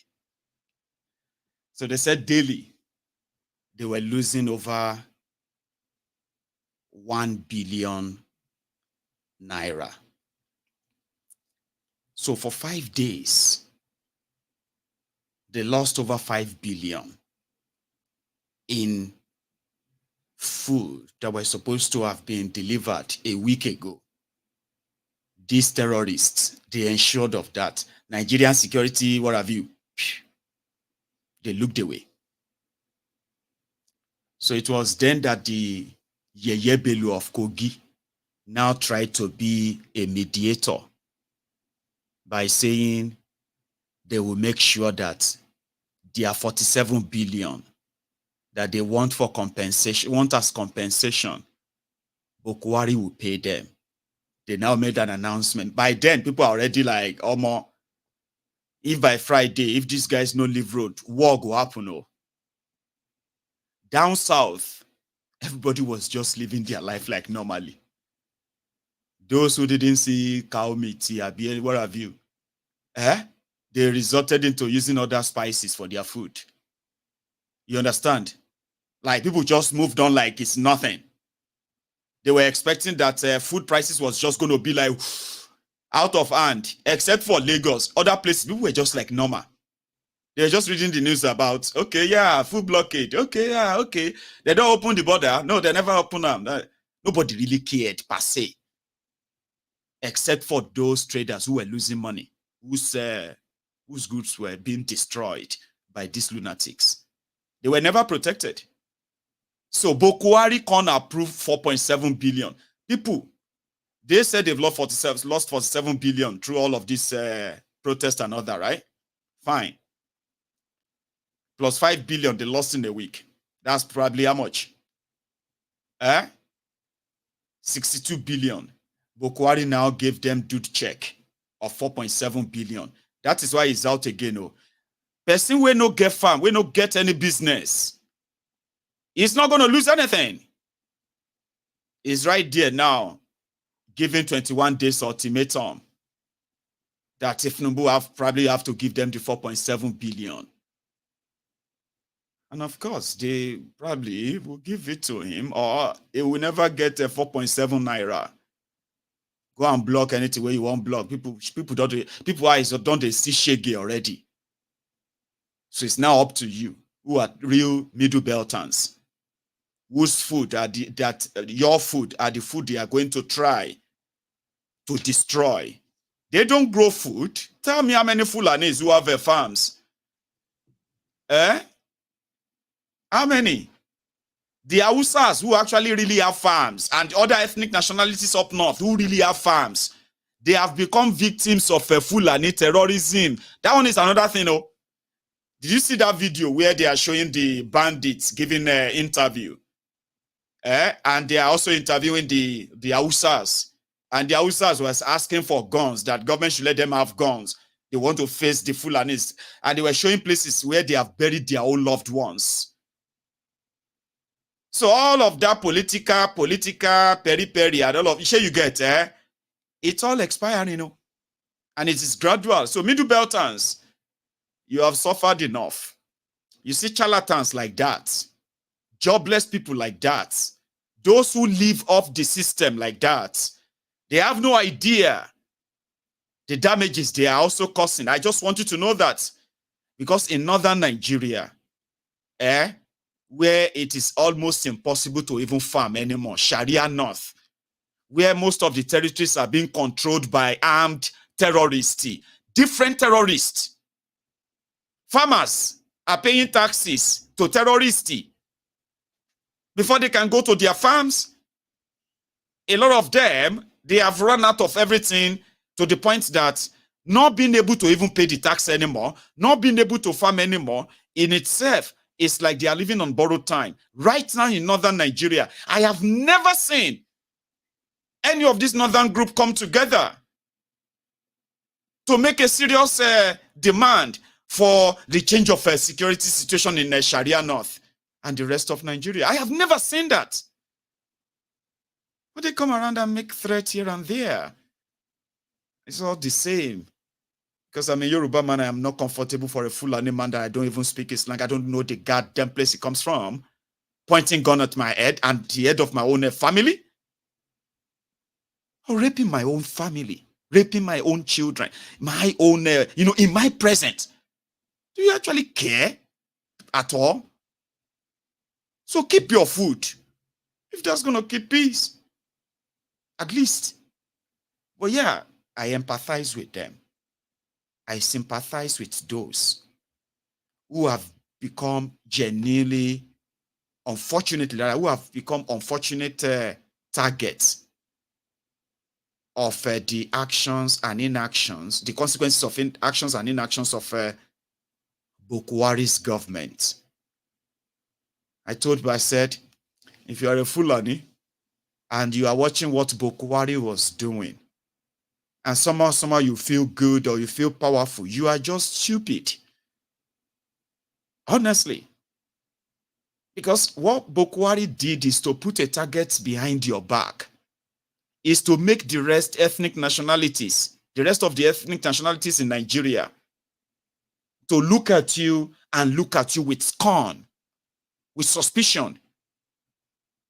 So they said daily they were losing over 1 billion naira. So for 5 days, they lost over 5 billion in food that was supposed to have been delivered a week ago. These terrorists, they ensured of that. Nigerian security, what have you? They looked away. So it was then that the Yeyebelu of Kogi now tried to be a mediator by saying they will make sure that their 47 billion that they want for compensation, want as compensation, Boko Haram will pay them. They now made an announcement. By then, people are already like, oh, more. If by Friday, if these guys no leave road, war will happen. Oh. Down south, everybody was just living their life like normally. Those who didn't see cow meat, what have you, they resorted into using other spices for their food. You understand? Like people just moved on like it's nothing. They were expecting that food prices was just going to be like out of hand, except for Lagos. Other places, people were just like normal. They were just reading the news about, okay, yeah, food blockade. Okay, yeah, okay. They don't open the border. No, they never open them. Nobody really cared per se, except for those traders who were losing money, whose goods were being destroyed by these lunatics. They were never protected. So Boko Haram can't approve 4.7 billion. People, they said they've lost 47 billion through all of this protest and other, right? Fine. Plus 5 billion they lost in a week. That's probably how much? 62 billion. Boko Haram now gave them due check of 4.7 billion. That is why he's out again. Oh. Person we no get farm, we no get any business. He's not going to lose anything. He's right there now, giving 21 days ultimatum that if Tinubu probably have to give them the 4.7 billion. And of course, they probably will give it to him, or he will never get a 4.7 naira. Go and block anything where you want block. People don't they see shaggy already. So it's now up to you, who are real middle belters, whose food are your food are the food they are going to try to destroy. They don't grow food. Tell me how many Fulanis who have farms. How many? The Hausas who actually really have farms, and other ethnic nationalities up north who really have farms, they have become victims of Fulani terrorism. That one is another thing. Oh, did you see that video where they are showing the bandits giving an interview? And they are also interviewing the Hausas. And the Hausas was asking for guns, that government should let them have guns. They want to face the Fulanis. And they were showing places where they have buried their own loved ones. So all of that political, peri-peri, and all of share you get, it's all expiring, you know. And it is gradual. So middle belters, you have suffered enough. You see charlatans like that, jobless people like that, those who live off the system like that, they have no idea the damages they are also causing. I just want you to know that, because in northern Nigeria, where it is almost impossible to even farm anymore, Sharia North, where most of the territories are being controlled by armed terrorists, different terrorists. Farmers are paying taxes to terrorists before they can go to their farms. A lot of them, they have run out of everything, to the point that not being able to even pay the tax anymore, not being able to farm anymore, in itself, it's like they are living on borrowed time. Right now in northern Nigeria, I have never seen any of this northern group come together to make a serious demand for the change of security situation in Sharia North and the rest of Nigeria. I have never seen that. But they come around and make threats here and there. It's all the same. Because I'm a Yoruba man, I am not comfortable for a Fulani man that I don't even speak his language. I don't know the goddamn place he comes from, pointing gun at my head and the head of my own family. Or raping my own family, raping my own children, my own, in my presence. Do you actually care at all? So keep your food, if that's going to keep peace, at least. But yeah, I empathize with them. I sympathize with those who have become genuinely, unfortunately, who have become unfortunate targets of the actions and inactions, the consequences of actions and inactions of Boko Haram's government. I said, if you are a Fulani and you are watching what Boko Haram was doing, and somehow you feel good or you feel powerful, you are just stupid. Honestly. Because what Boko Haram did is to put a target behind your back, is to make the rest of the ethnic nationalities in Nigeria, to look at you and look at you with scorn, with suspicion,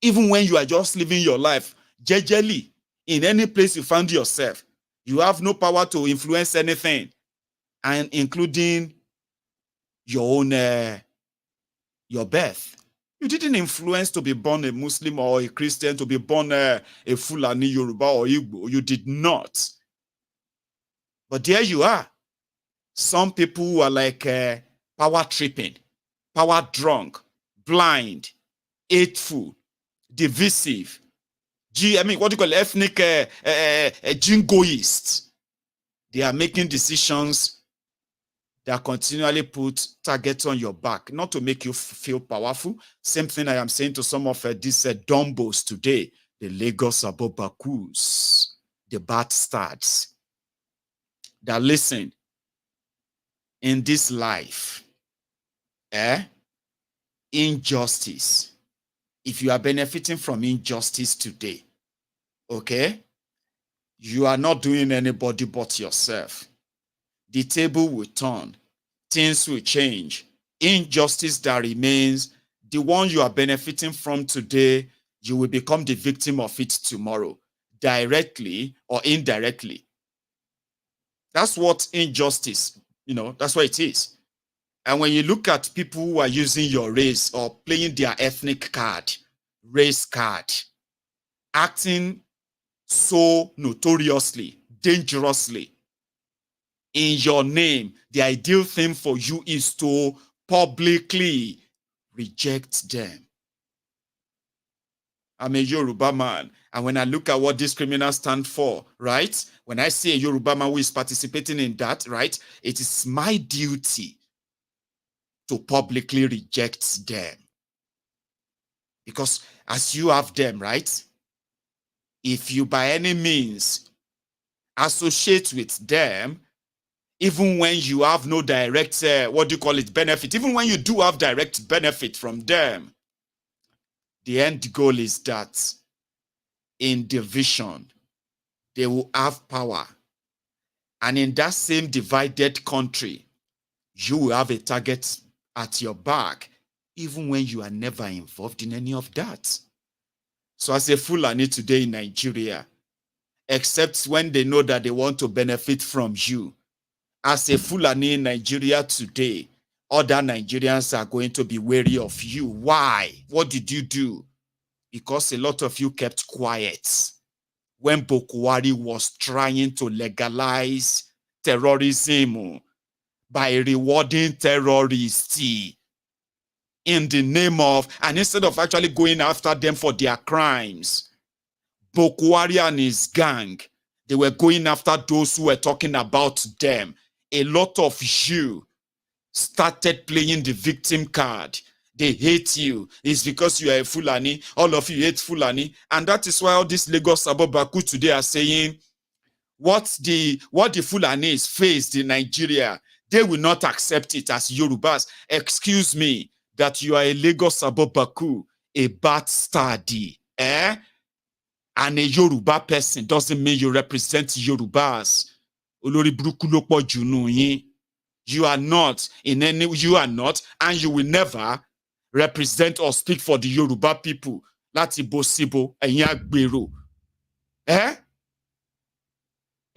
even when you are just living your life jejely in any place you find yourself. You have no power to influence anything, and including your own, your birth. You didn't influence to be born a Muslim or a Christian, to be born a Fulani, Yoruba, or Igbo. You did not. But there you are. Some people who are like power tripping, power drunk, blind, hateful, divisive. What do you call ethnic jingoists? They are making decisions that continually put targets on your back, not to make you feel powerful. Same thing I am saying to some of these dumbos today, the Lagos Abobakus, the bastards. That listen, in this life, injustice if you are benefiting from injustice today, okay, you are not doing anybody but yourself. The table will turn. Things will change. Injustice that remains, the one you are benefiting from today, you will become the victim of it tomorrow, directly or indirectly. That's what injustice, that's what it is. And when you look at people who are using your race or playing their ethnic card, race card, acting so notoriously, dangerously in your name, the ideal thing for you is to publicly reject them. I'm a Yoruba man, and when I look at what these criminals stand for, right? When I see a Yoruba man who is participating in that, right, it is my duty to publicly reject them. Because as you have them, right, if you by any means associate with them, even when you have no direct, benefit, even when you do have direct benefit from them, the end goal is that in division, they will have power. And in that same divided country, you will have a target at your back, even when you are never involved in any of that. So as a Fulani today in Nigeria, except when they know that they want to benefit from you, as a Fulani in Nigeria today, other Nigerians are going to be wary of you. Why? What did you do? Because a lot of you kept quiet when Boko Haram was trying to legalize terrorism by rewarding terrorists in the name of, and instead of actually going after them for their crimes, Boko Haram and his gang, they were going after those who were talking about them. A lot of you started playing the victim card. They hate you. It's because you are a Fulani. All of you hate Fulani. And that is why all these Lagos Abobaku today are saying, what the Fulanis faced in Nigeria, they will not accept it as Yorubas. Excuse me, that you are a Lagos Abobaku, a bastard, and a Yoruba person doesn't mean you represent Yorubas. Olori buruku ló pọ̀ jù nù yín. You are not, and you will never represent or speak for the Yoruba people. Láti bo síbo, ẹ̀yin àgbèrò.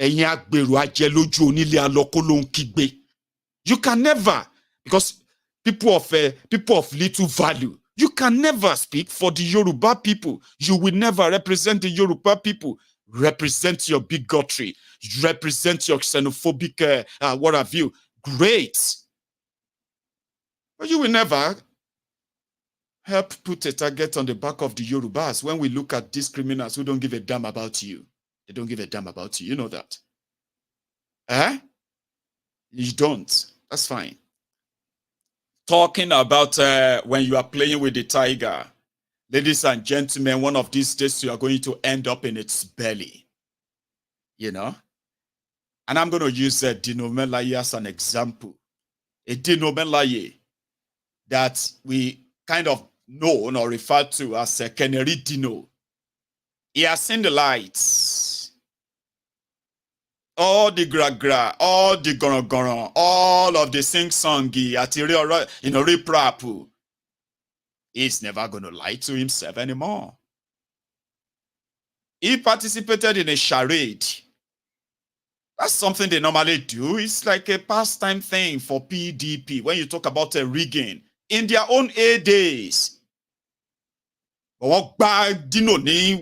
Ẹ̀yin àgbèrò ajẹlójú onílé alọ́kó ló ń kígbe. You can never, because people of little value, you can never speak for the Yoruba people. You will never represent the Yoruba people. Represent your bigotry. Represent your xenophobic, what have you. Great. But you will never help put a target on the back of the Yorubas when we look at these criminals who don't give a damn about you. They don't give a damn about you. You know that. You don't. That's fine. Talking about when you are playing with the tiger, ladies and gentlemen, one of these days you are going to end up in its belly. And I'm going to use Dino Melaye as an example. A Dino Melaye that we kind of know or refer to as Keneri Dino. He has seen the lights. All the gra-gra, all the goron-goron, all of the sing-songy, rip-rap. He's never going to lie to himself anymore. He participated in a charade. That's something they normally do. It's like a pastime thing for PDP when you talk about a rigging in their own days. But what bad Dino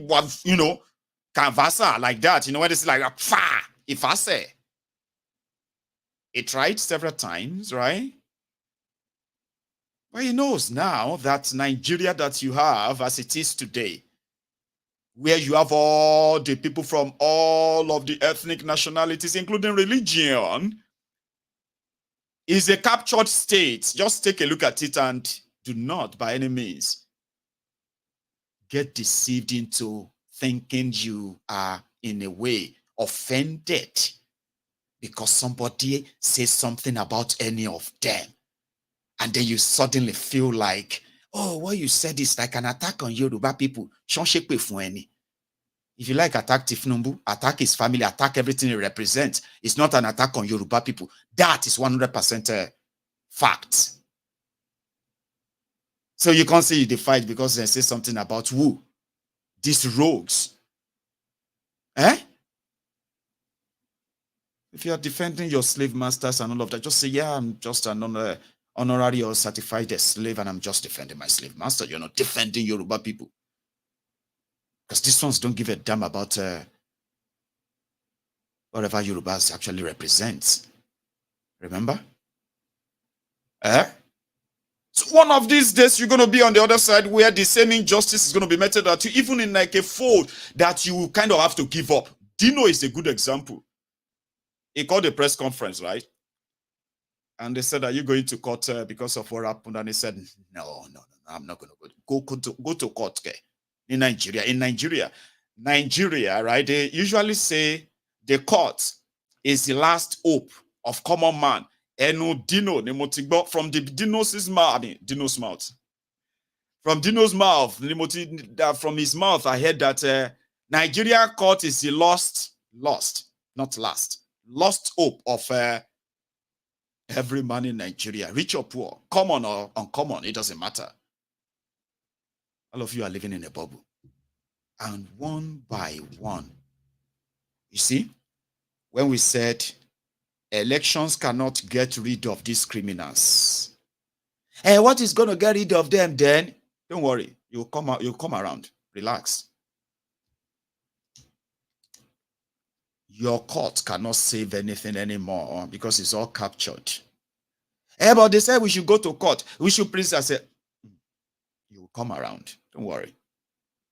was, canvasser like that, when it's like if I say he tried several times, right? But he knows now that Nigeria that you have as it is today, where you have all the people from all of the ethnic nationalities, including religion, is a captured state. Just take a look at it and do not, by any means, get deceived into thinking you are, in a way, offended because somebody says something about any of them. And then you suddenly feel like, oh, what you said is like an attack on Yoruba people. If you like, attack Tinubu, attack his family, attack everything he represents. It's not an attack on Yoruba people. That is 100% fact. So you can't say you fight because they say something about who? These rogues. Eh? If you are defending your slave masters and all of that, just say, yeah, I'm just an honorary or certified slave and I'm just defending my slave master. You're not defending Yoruba people. Because these ones don't give a damn about whatever Yorubas actually represents. Remember? So one of these days, you're going to be on the other side where the same injustice is going to be meted at you, even in like a fold that you kind of have to give up. Dino is a good example. He called a press conference, right? And they said, are you going to court because of what happened? And he said, no, I'm not going to go to court. Okay? In Nigeria, right? They usually say the court is the last hope of common man. Dino, from the Dino's mouth. From Dino's mouth, from his mouth, I heard that Nigeria court is the lost hope of every man in Nigeria, rich or poor, common or uncommon, it doesn't matter. All of you are living in a bubble. And one by one, you see, when we said elections cannot get rid of these criminals, what is going to get rid of them then? Don't worry, you'll come around. Relax. Your court cannot save anything anymore because it's all captured. But they said we should go to court. We should please. I said, you will come around. Don't worry.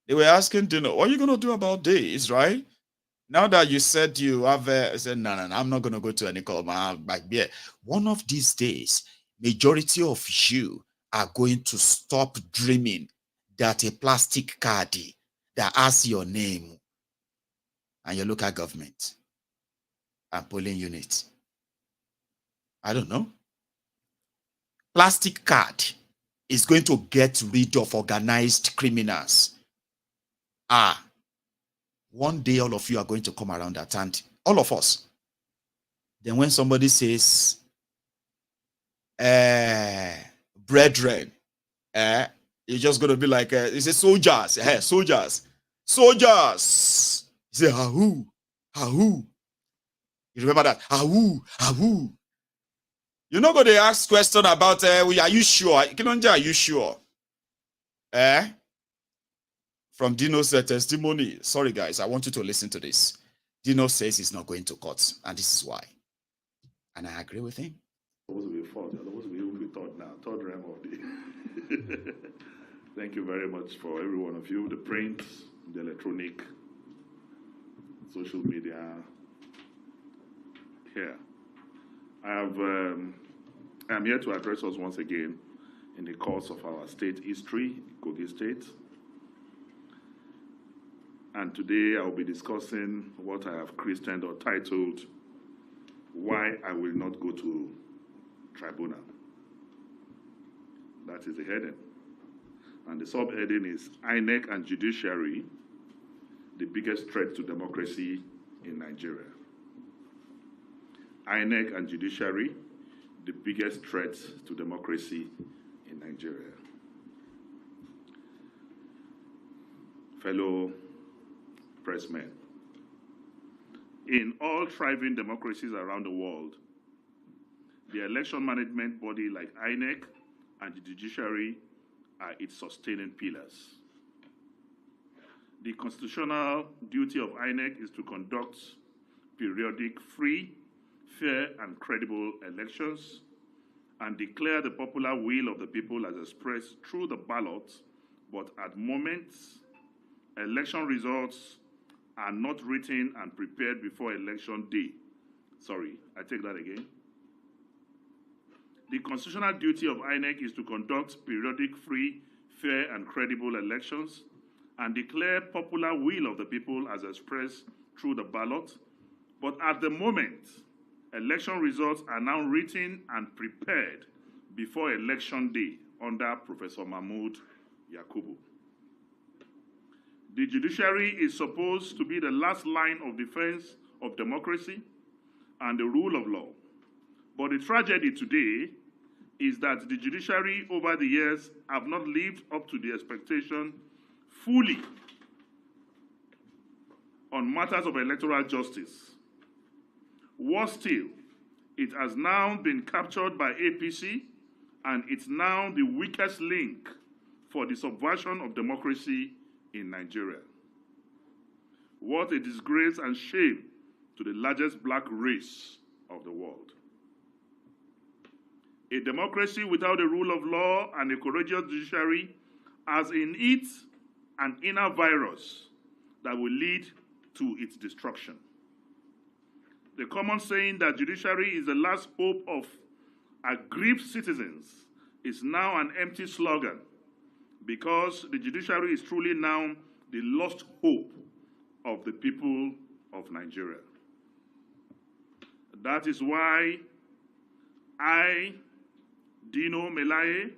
They were asking Dino, what are you going to do about this, right? Now that you said you have, I said, no, I'm not going to go to any court. One of these days, majority of you are going to stop dreaming that a plastic card that has your name and your local government and polling unit, I don't know, plastic card is going to get rid of organized criminals. One day all of you are going to come around that, and all of us. Then when somebody says, brethren, you're just going to be like, he says soldiers, soldiers. He say, ahoo. You remember that? Ahoo. You're not going to ask question about, are you sure? Are you sure? From Dino's testimony, sorry guys, I want you to listen to this. Dino says he's not going to court, and this is why. And I agree with him. Supposed to be fourth, supposed to be able to be third now, third round of the. Thank you very much for every one of you, the print, the electronic, social media. Here, I'm here to address us once again in the course of our state history, Kogi State. And today I will be discussing what I have christened or titled, Why I Will Not Go to Tribunal. That is the heading. And the subheading is INEC and Judiciary, the biggest threat to democracy in Nigeria. INEC and Judiciary, the biggest threat to democracy in Nigeria. Fellow pressmen, in all thriving democracies around the world, the election management body like INEC and the Judiciary are its sustaining pillars. The constitutional duty of INEC is to conduct periodic, free, fair, and credible elections and declare the popular will of the people as expressed through the ballot, but at moments, election results are not written and prepared before election day. Sorry, I take that again. The constitutional duty of INEC is to conduct periodic, free, fair, and credible elections and declare popular will of the people as expressed through the ballot. But at the moment, election results are now written and prepared before election day. under Professor Mahmoud Yakubu. The judiciary is supposed to be the last line of defense of democracy and the rule of law. But the tragedy today is that the judiciary over the years have not lived up to the expectation fully on matters of electoral justice. Worse still, it has now been captured by APC, and it's now the weakest link for the subversion of democracy in Nigeria. What a disgrace and shame to the largest black race of the world. A democracy without the rule of law and a courageous judiciary has in it an inner virus that will lead to its destruction. The common saying that judiciary is the last hope of aggrieved citizens is now an empty slogan, because the judiciary is truly now the lost hope of the people of Nigeria. That is why I, Dino Melaye,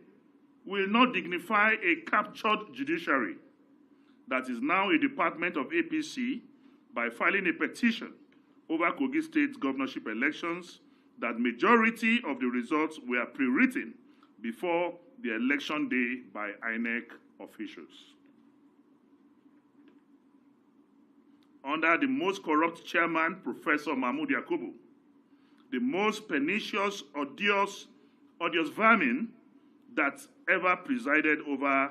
will not dignify a captured judiciary that is now a department of APC by filing a petition over Kogi State governorship elections that majority of the results were pre-written before the election day by INEC officials. Under the most corrupt chairman, Professor Mahmoud Yakubu, the most pernicious, odious vermin that ever presided over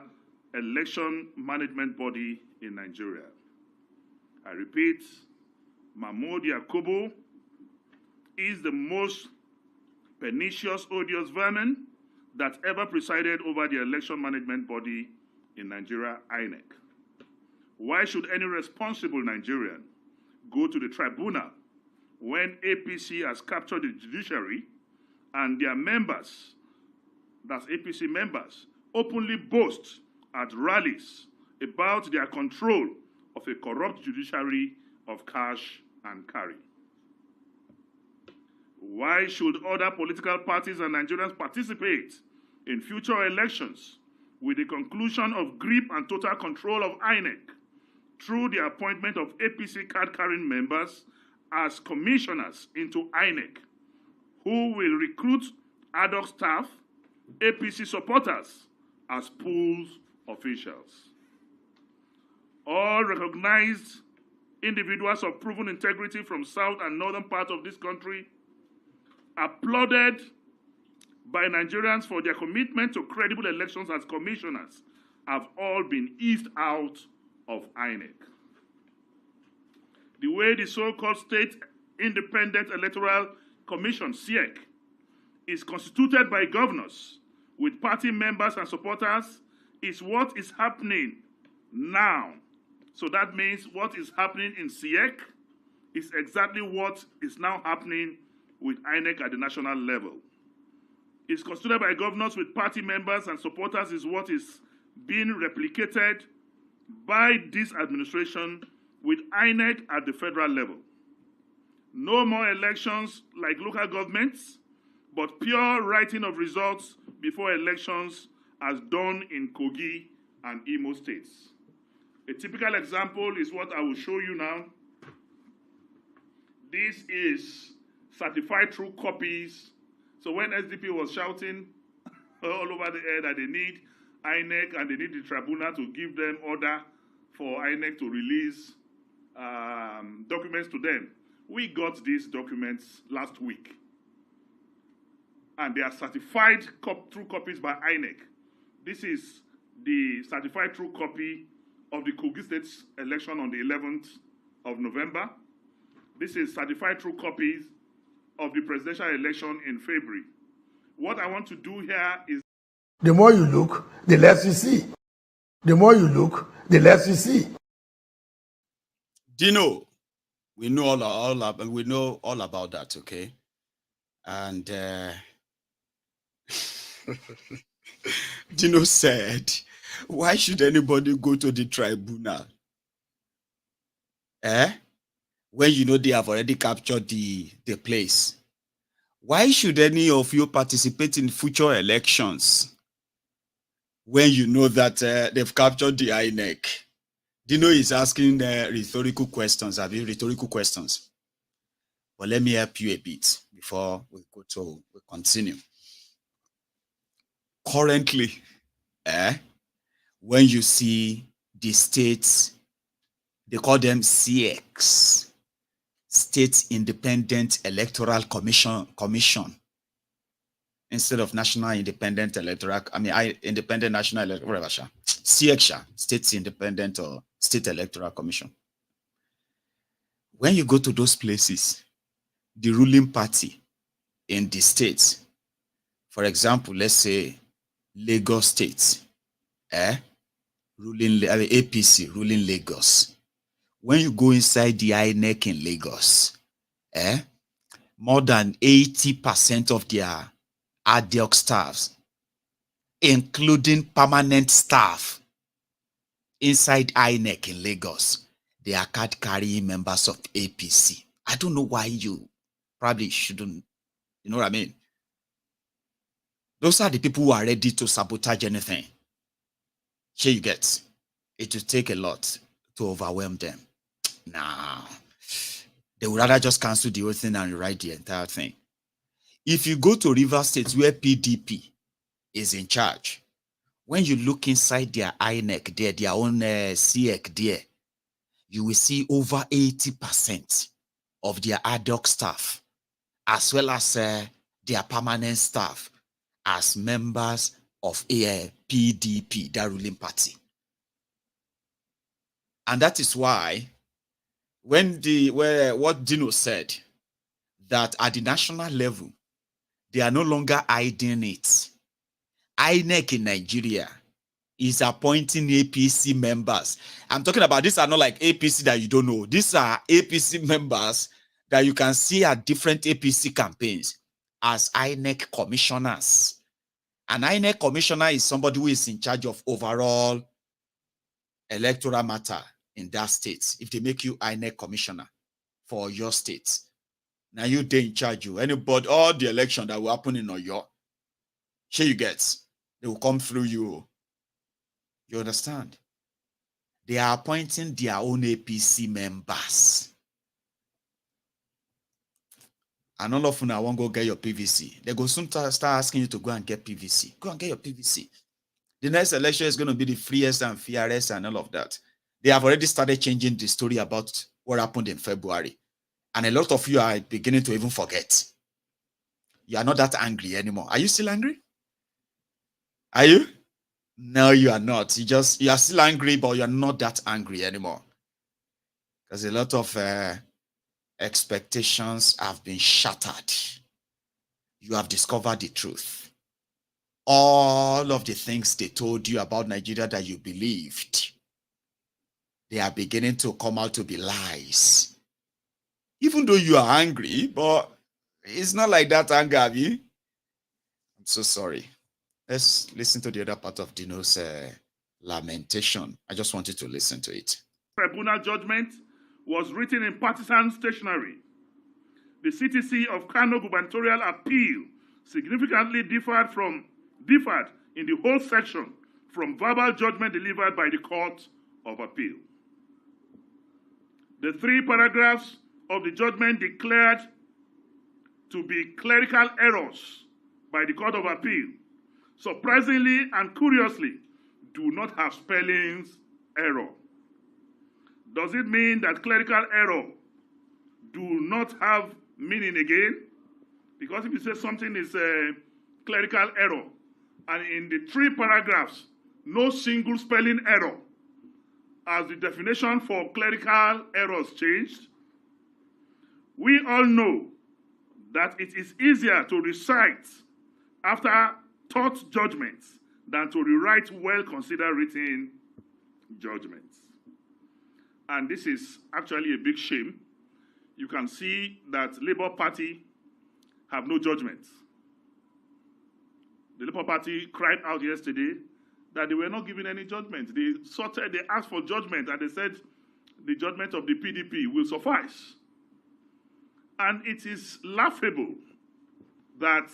election management body in Nigeria. I repeat, Mahmoud Yakubu is the most pernicious, odious vermin that ever presided over the election management body in Nigeria, INEC. Why should any responsible Nigerian go to the tribunal when APC has captured the judiciary and their members, that's APC members, openly boast at rallies about their control of a corrupt judiciary of cash and carry? Why should other political parties and Nigerians participate in future elections with the conclusion of grip and total control of INEC through the appointment of APC card-carrying members as commissioners into INEC, who will recruit ad hoc staff, APC supporters, as pool officials? All recognized individuals of proven integrity from south and northern parts of this country, applauded by Nigerians for their commitment to credible elections as commissioners, have all been eased out of INEC. The way the so-called State Independent Electoral Commission, SIEC, is constituted by governors with party members and supporters is what is happening now. So that means what is happening in SIEC is exactly what is now happening with INEC at the national level. It's constituted by governors with party members and supporters is what is being replicated by this administration with INEC at the federal level. No more elections like local governments, but pure writing of results before elections as done in Kogi and Imo states. A typical example is what I will show you now. This is certified true copies. So when SDP was shouting all over the air that they need INEC and they need the tribunal to give them order for INEC to release documents to them, we got these documents last week. And they are certified true copies by INEC. This is the certified true copy of the Kogi State election on the 11th of November. This is certified true copies of the presidential election in February. What I want to do here is... The more you look, the less you see. The more you look, the less you see. Dino, we know all about that, okay? And Dino said, why should anybody go to the tribunal? When you know they have already captured the place. Why should any of you participate in future elections when you know that they've captured the INEC. Dino is asking rhetorical questions. Have you rhetorical questions? But let me help you a bit before we continue. Currently, when you see the states, they call them CX, State Independent Electoral Commission, instead of National Independent Electoral, Independent National Electoral, whatever, CX, State Independent or State Electoral Commission. When you go to those places, the ruling party in the states, for example, let's say Lagos State, ruling APC ruling Lagos. When you go inside the INEC in Lagos, more than 80% of their ad hoc staffs, including permanent staff inside INEC in Lagos, they are card-carrying members of APC. I don't know why you probably shouldn't, you know what I mean? Those are the people who are ready to sabotage anything. Here you get. It will take a lot to overwhelm them. Nah. They would rather just cancel the whole thing and rewrite the entire thing. If you go to River State where PDP is in charge, when you look inside their INEC there, their own CEC there, you will see over 80% of their ad hoc staff, as well as their permanent staff, as members of PDP, that ruling party. And that is why when what Dino said, that at the national level, they are no longer hiding it. INEC in Nigeria is appointing APC members. I'm talking about, these are not like APC that you don't know. These are APC members that you can see at different APC campaigns as INEC commissioners. An INEC commissioner is somebody who is in charge of overall electoral matter in that state. If they make you INEC commissioner for your state, now you they in charge you. Anybody, all the election that will happen in Oyo, here you get, they will come through you. You understand? They are appointing their own APC members. And all of you now won't go get your PVC. They go soon start asking you to go and get PVC. Go and get your PVC. The next election is going to be the freest and fairest and all of that. They have already started changing the story about what happened in February. And a lot of you are beginning to even forget. You are not that angry anymore. Are you still angry? Are you? No, you are not. You are still angry, but you're not that angry anymore. Because a lot of expectations have been shattered. You have discovered the truth. All of the things they told you about Nigeria that you believed, they are beginning to come out to be lies. Even though you are angry, but it's not like that anger, Abby. I'm so sorry. Let's listen to the other part of Dino's lamentation. I just wanted to listen to it. Tribunal judgment was written in partisan stationery. The CTC of Kano gubernatorial appeal significantly differed in the whole section from verbal judgment delivered by the Court of Appeal. The 3 paragraphs of the judgment declared to be clerical errors by the Court of Appeal, surprisingly and curiously, do not have spellings error. Does it mean that clerical error do not have meaning again? Because if you say something is a clerical error, and in the 3 paragraphs, no single spelling error, as the definition for clerical errors changed, we all know that it is easier to recite after taught judgments than to rewrite well-considered written judgments. And this is actually a big shame. You can see that Labour Party have no judgment. The Labour Party cried out yesterday that they were not given any judgment. They asked for judgment, and they said the judgment of the PDP will suffice. And it is laughable that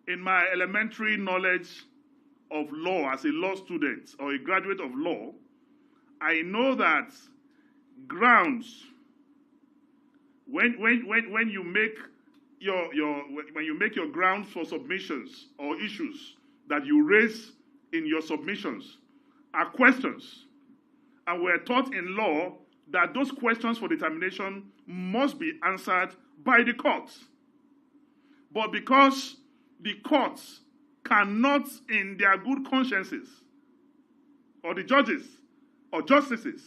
in my elementary knowledge of law as a law student or a graduate of law, I know that grounds, when you make your grounds for submissions or issues that you raise in your submissions are questions. And we're taught in law that those questions for determination must be answered by the courts. But because the courts cannot, in their good consciences, or the judges or justices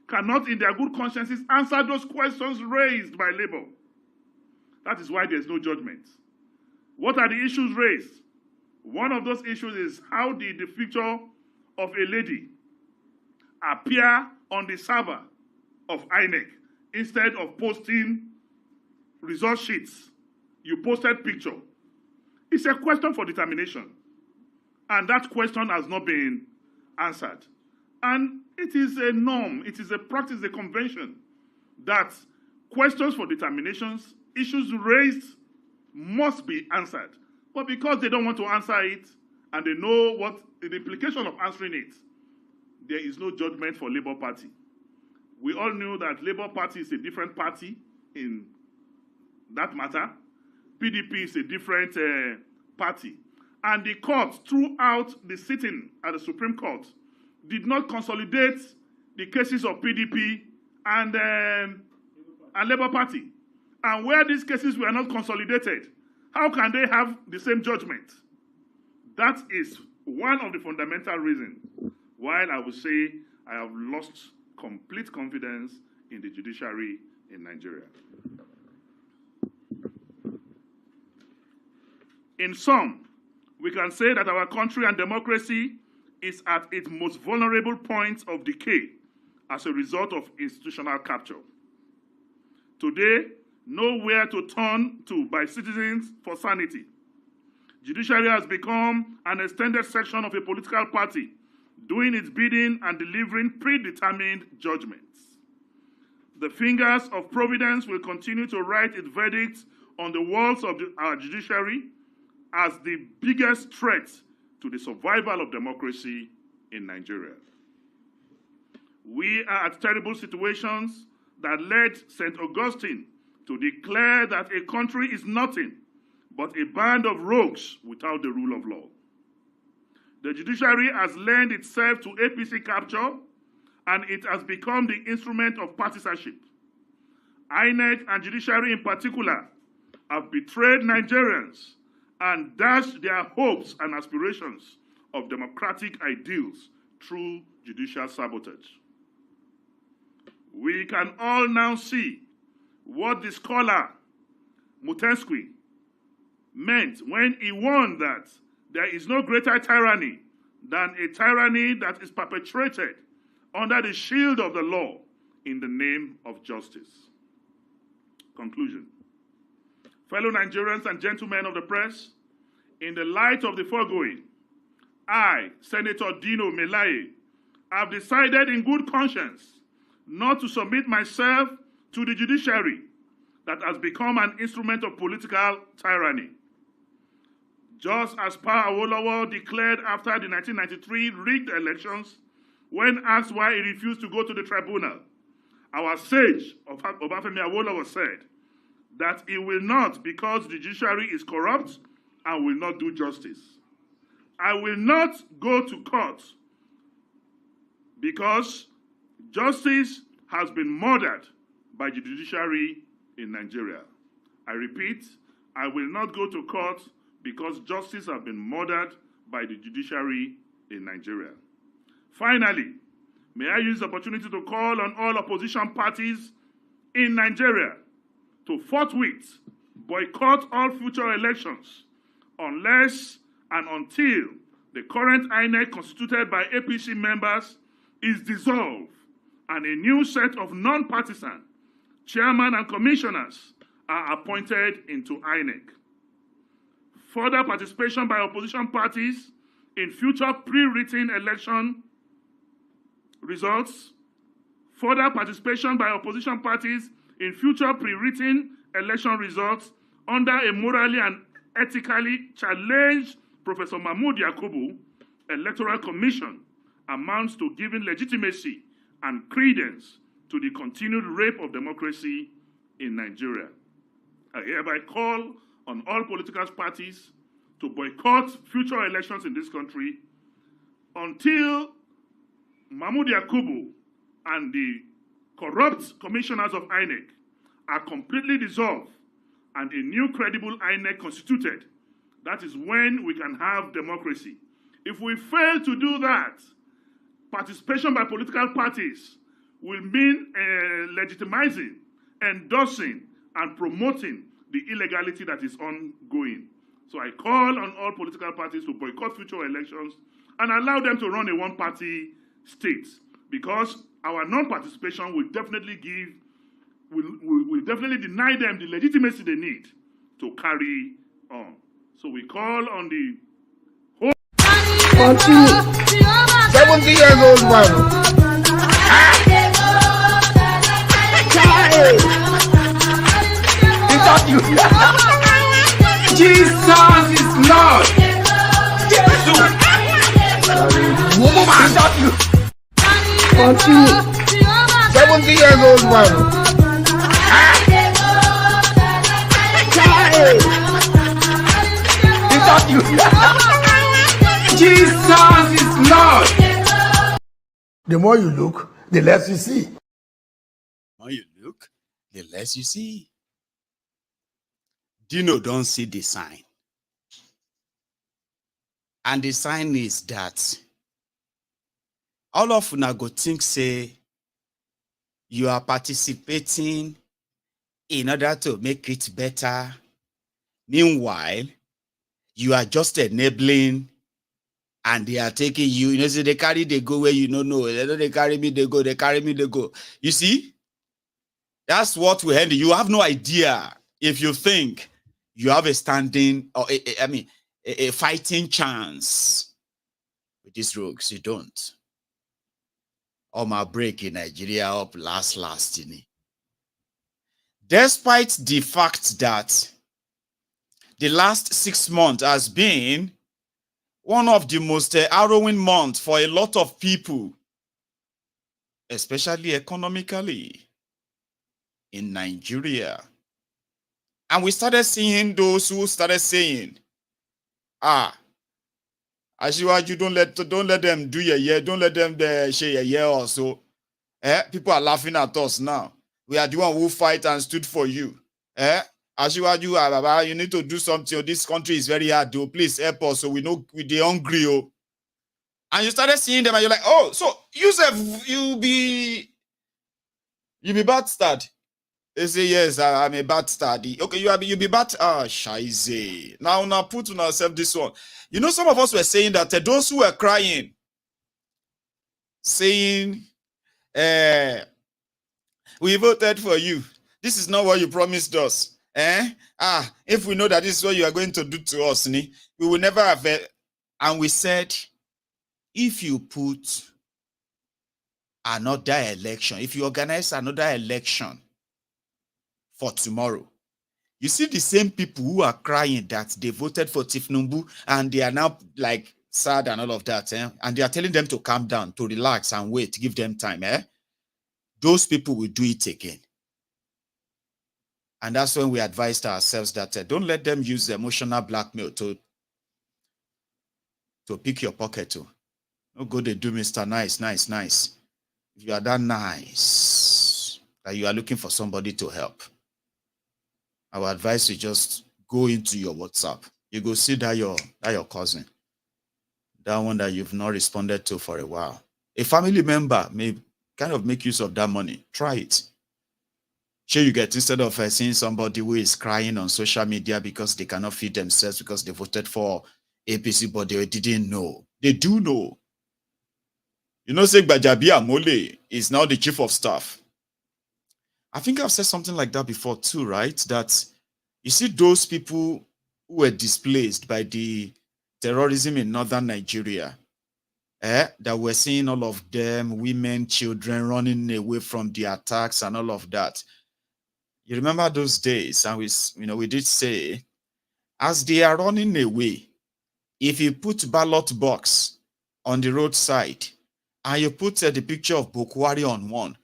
cannot, in their good consciences, answer those questions raised by labor. That is why there's no judgment. What are the issues raised? One of those issues is how did the picture of a lady appear on the server of INEC instead of posting result sheets? You posted picture. It's a question for determination. And that question has not been answered. And it is a norm, it is a practice, a convention that questions for determinations, issues raised must be answered. But because they don't want to answer it and they know what the implication of answering it, there is no judgment for Labour Party. We all knew that Labour Party is a different party in that matter. PDP is a different party. And the court, throughout the sitting at the Supreme Court, did not consolidate the cases of PDP and Labour Party. And where these cases were not consolidated, how can they have the same judgment? That is one of the fundamental reasons why I would say I have lost complete confidence in the judiciary in Nigeria. In sum, we can say that our country and democracy is at its most vulnerable point of decay as a result of institutional capture. Today, nowhere to turn to by citizens for sanity. Judiciary has become an extended section of a political party, doing its bidding and delivering predetermined judgments. The fingers of providence will continue to write its verdicts on the walls of our judiciary as the biggest threat to the survival of democracy in Nigeria. We are at terrible situations that led St. Augustine to declare that a country is nothing but a band of rogues without the rule of law. The judiciary has lent itself to APC capture, and it has become the instrument of partisanship. INEC and judiciary in particular have betrayed Nigerians and dashed their hopes and aspirations of democratic ideals through judicial sabotage. We can all now see what the scholar Montesquieu meant when he warned that there is no greater tyranny than a tyranny that is perpetrated under the shield of the law in the name of justice. Conclusion. Fellow Nigerians and gentlemen of the press, in the light of the foregoing, I, Senator Dino Melaye, have decided in good conscience not to submit myself to the judiciary that has become an instrument of political tyranny. Just as Pa Awolowo declared after the 1993 rigged elections, when asked why he refused to go to the tribunal, our sage, Obafemi Awolowo, said that he will not because the judiciary is corrupt and will not do justice. I will not go to court because justice has been murdered by the judiciary in Nigeria. I repeat, I will not go to court because justice has been murdered by the judiciary in Nigeria. Finally, may I use the opportunity to call on all opposition parties in Nigeria to forthwith boycott all future elections unless and until the current INEC constituted by APC members is dissolved and a new set of non-partisan chairmen and commissioners are appointed into INEC. Further participation by opposition parties in future pre-written election results. Further participation by opposition parties in future pre-written election results under a morally and ethically challenged Professor Mahmoud Yakubu, Electoral Commission amounts to giving legitimacy and credence to the continued rape of democracy in Nigeria. I hereby call on all political parties to boycott future elections in this country until Mahmoud Yakubu and the corrupt commissioners of INEC are completely dissolved and a new credible INEC constituted. That is when we can have democracy. If we fail to do that, participation by political parties will mean legitimizing, endorsing, and promoting the illegality that is ongoing. So I call on all political parties to boycott future elections and allow them to run a one-party state, because our non-participation will definitely will definitely deny them the legitimacy they need to carry on. So we call on the whole country. 70 years old man. Jesus is Lord. Country. 70 years old man. Jesus is Lord. The more you look, the less you see. The more you look, the less you see. Dino don't see the sign. And the sign is that all of you now go think say you are participating in order to make it better. Meanwhile, you are just enabling, and they are taking you. You know, so they carry, they go where you don't know. They carry me, they go. They carry me, they go. You see, that's what we handle. You have no idea if you think you have a standing, or a fighting chance with these rogues. You don't. All my break in Nigeria up last. Despite the fact that the last 6 months has been one of the most harrowing months for a lot of people, especially economically in Nigeria. And we started seeing those who started saying, Ashiwaju, don't let them do don't let them share or so. People are laughing at us now. We are the one who fight and stood for you. Ashiwaju, you need to do something. This country is very hard, though. Please help us, so we know we're hungry. Oh. And you started seeing them, and you're like, oh, so you be bastard. They say, yes, I'm a bastard. Okay, you be bad. Shize. Now put on ourselves this one. You know, some of us were saying that those who were crying, saying, we voted for you. This is not what you promised us. If we know that this is what you are going to do to us, we will never have it. And we said, if you put another election, if you organize another election for tomorrow, you see the same people who are crying that they voted for Tinubu and they are now like sad and all of that, and they are telling them to calm down, to relax and wait, give them time. Those people will do it again. And that's when we advised ourselves that don't let them use emotional blackmail to pick your pocket. Too. No go, they do Mr. Nice. If you are that nice, that you are looking for somebody to help, our advice is just go into your WhatsApp. You go see that your cousin, that one that you've not responded to for a while. A family member may kind of make use of that money. Try it. Sure, you get, instead of seeing somebody who is crying on social media because they cannot feed themselves because they voted for APC, but they didn't know. They do know. You know, say Bajabi Amole is now the chief of staff. I think I've said something like that before too, right? That you see those people who were displaced by the terrorism in northern Nigeria, that we're seeing all of them, women, children running away from the attacks and all of that. You remember those days, and we did say, As they are running away, if you put ballot box on the roadside and you put the picture of Boko Haram on one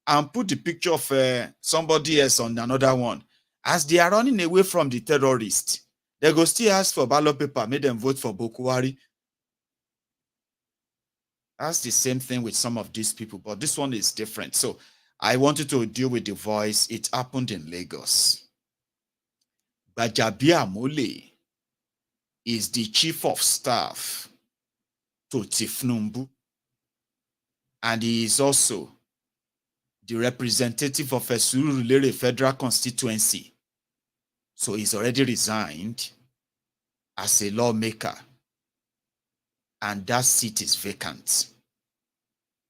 and put the picture of somebody else on another one, as they are running away from the terrorists, they go still ask for ballot paper, make them vote for Boko Haram. That's the same thing with some of these people, but this one is different. So I wanted to deal with the voice. It happened in Lagos. Bajabia Mole is the chief of staff to Tinubu, and he is also the representative of a Surulere federal constituency. So he's already resigned as a lawmaker, and that seat is vacant.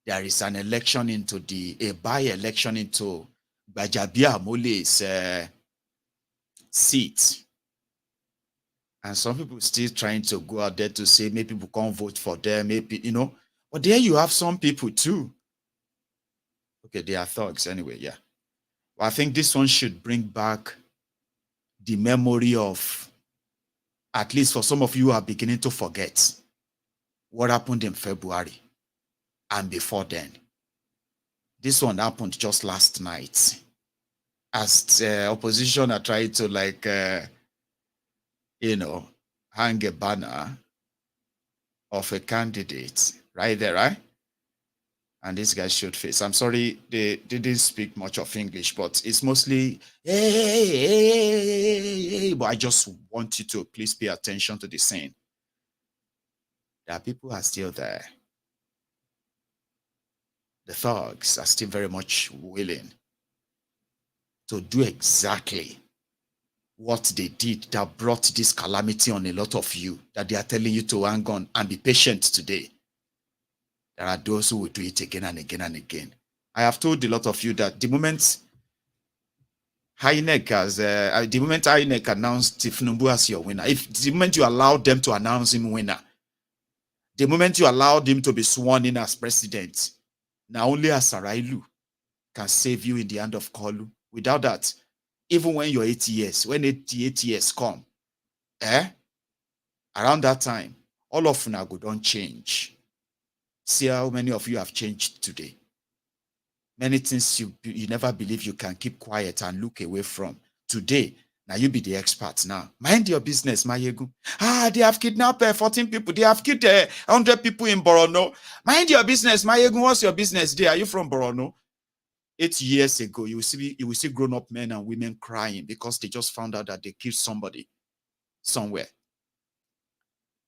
There is an election into a by-election into Bajabia Mole's seat. And some people still trying to go out there to say maybe people can't vote for them, maybe, you know. But there you have some people too. Okay, they are thugs anyway, yeah. Well, I think this one should bring back the memory of, at least for some of you who are beginning to forget what happened in February and before then. This one happened just last night. As opposition are trying to hang a banner of a candidate right there, right? And this guy showed face. I'm sorry, they didn't speak much of English, but it's mostly, hey. But I just want you to please pay attention to the scene. That people are still there. The thugs are still very much willing to do exactly what they did that brought this calamity on a lot of you, that they are telling you to hang on and be patient today. There are those who will do it again and again and again. I have told a lot of you that the moment INEC announced Tinubu as your winner, if the moment you allow them to announce him winner, the moment you allowed him to be sworn in as president, now only Asarailu can save you in the hand of Kolu. Without that, even when you're 8 years, when 88 years come, around that time, all of Funago don't change. See how many of you have changed today. Many things you never believe you can keep quiet and look away from. Today, now you be the expert now. Mind your business, Mayegu. They have kidnapped 14 people. They have killed 100 people in Borono. Mind your business, Mayegu. What's your business there? Are you from Borono? 8 years ago, you will see grown-up men and women crying because they just found out that they killed somebody somewhere.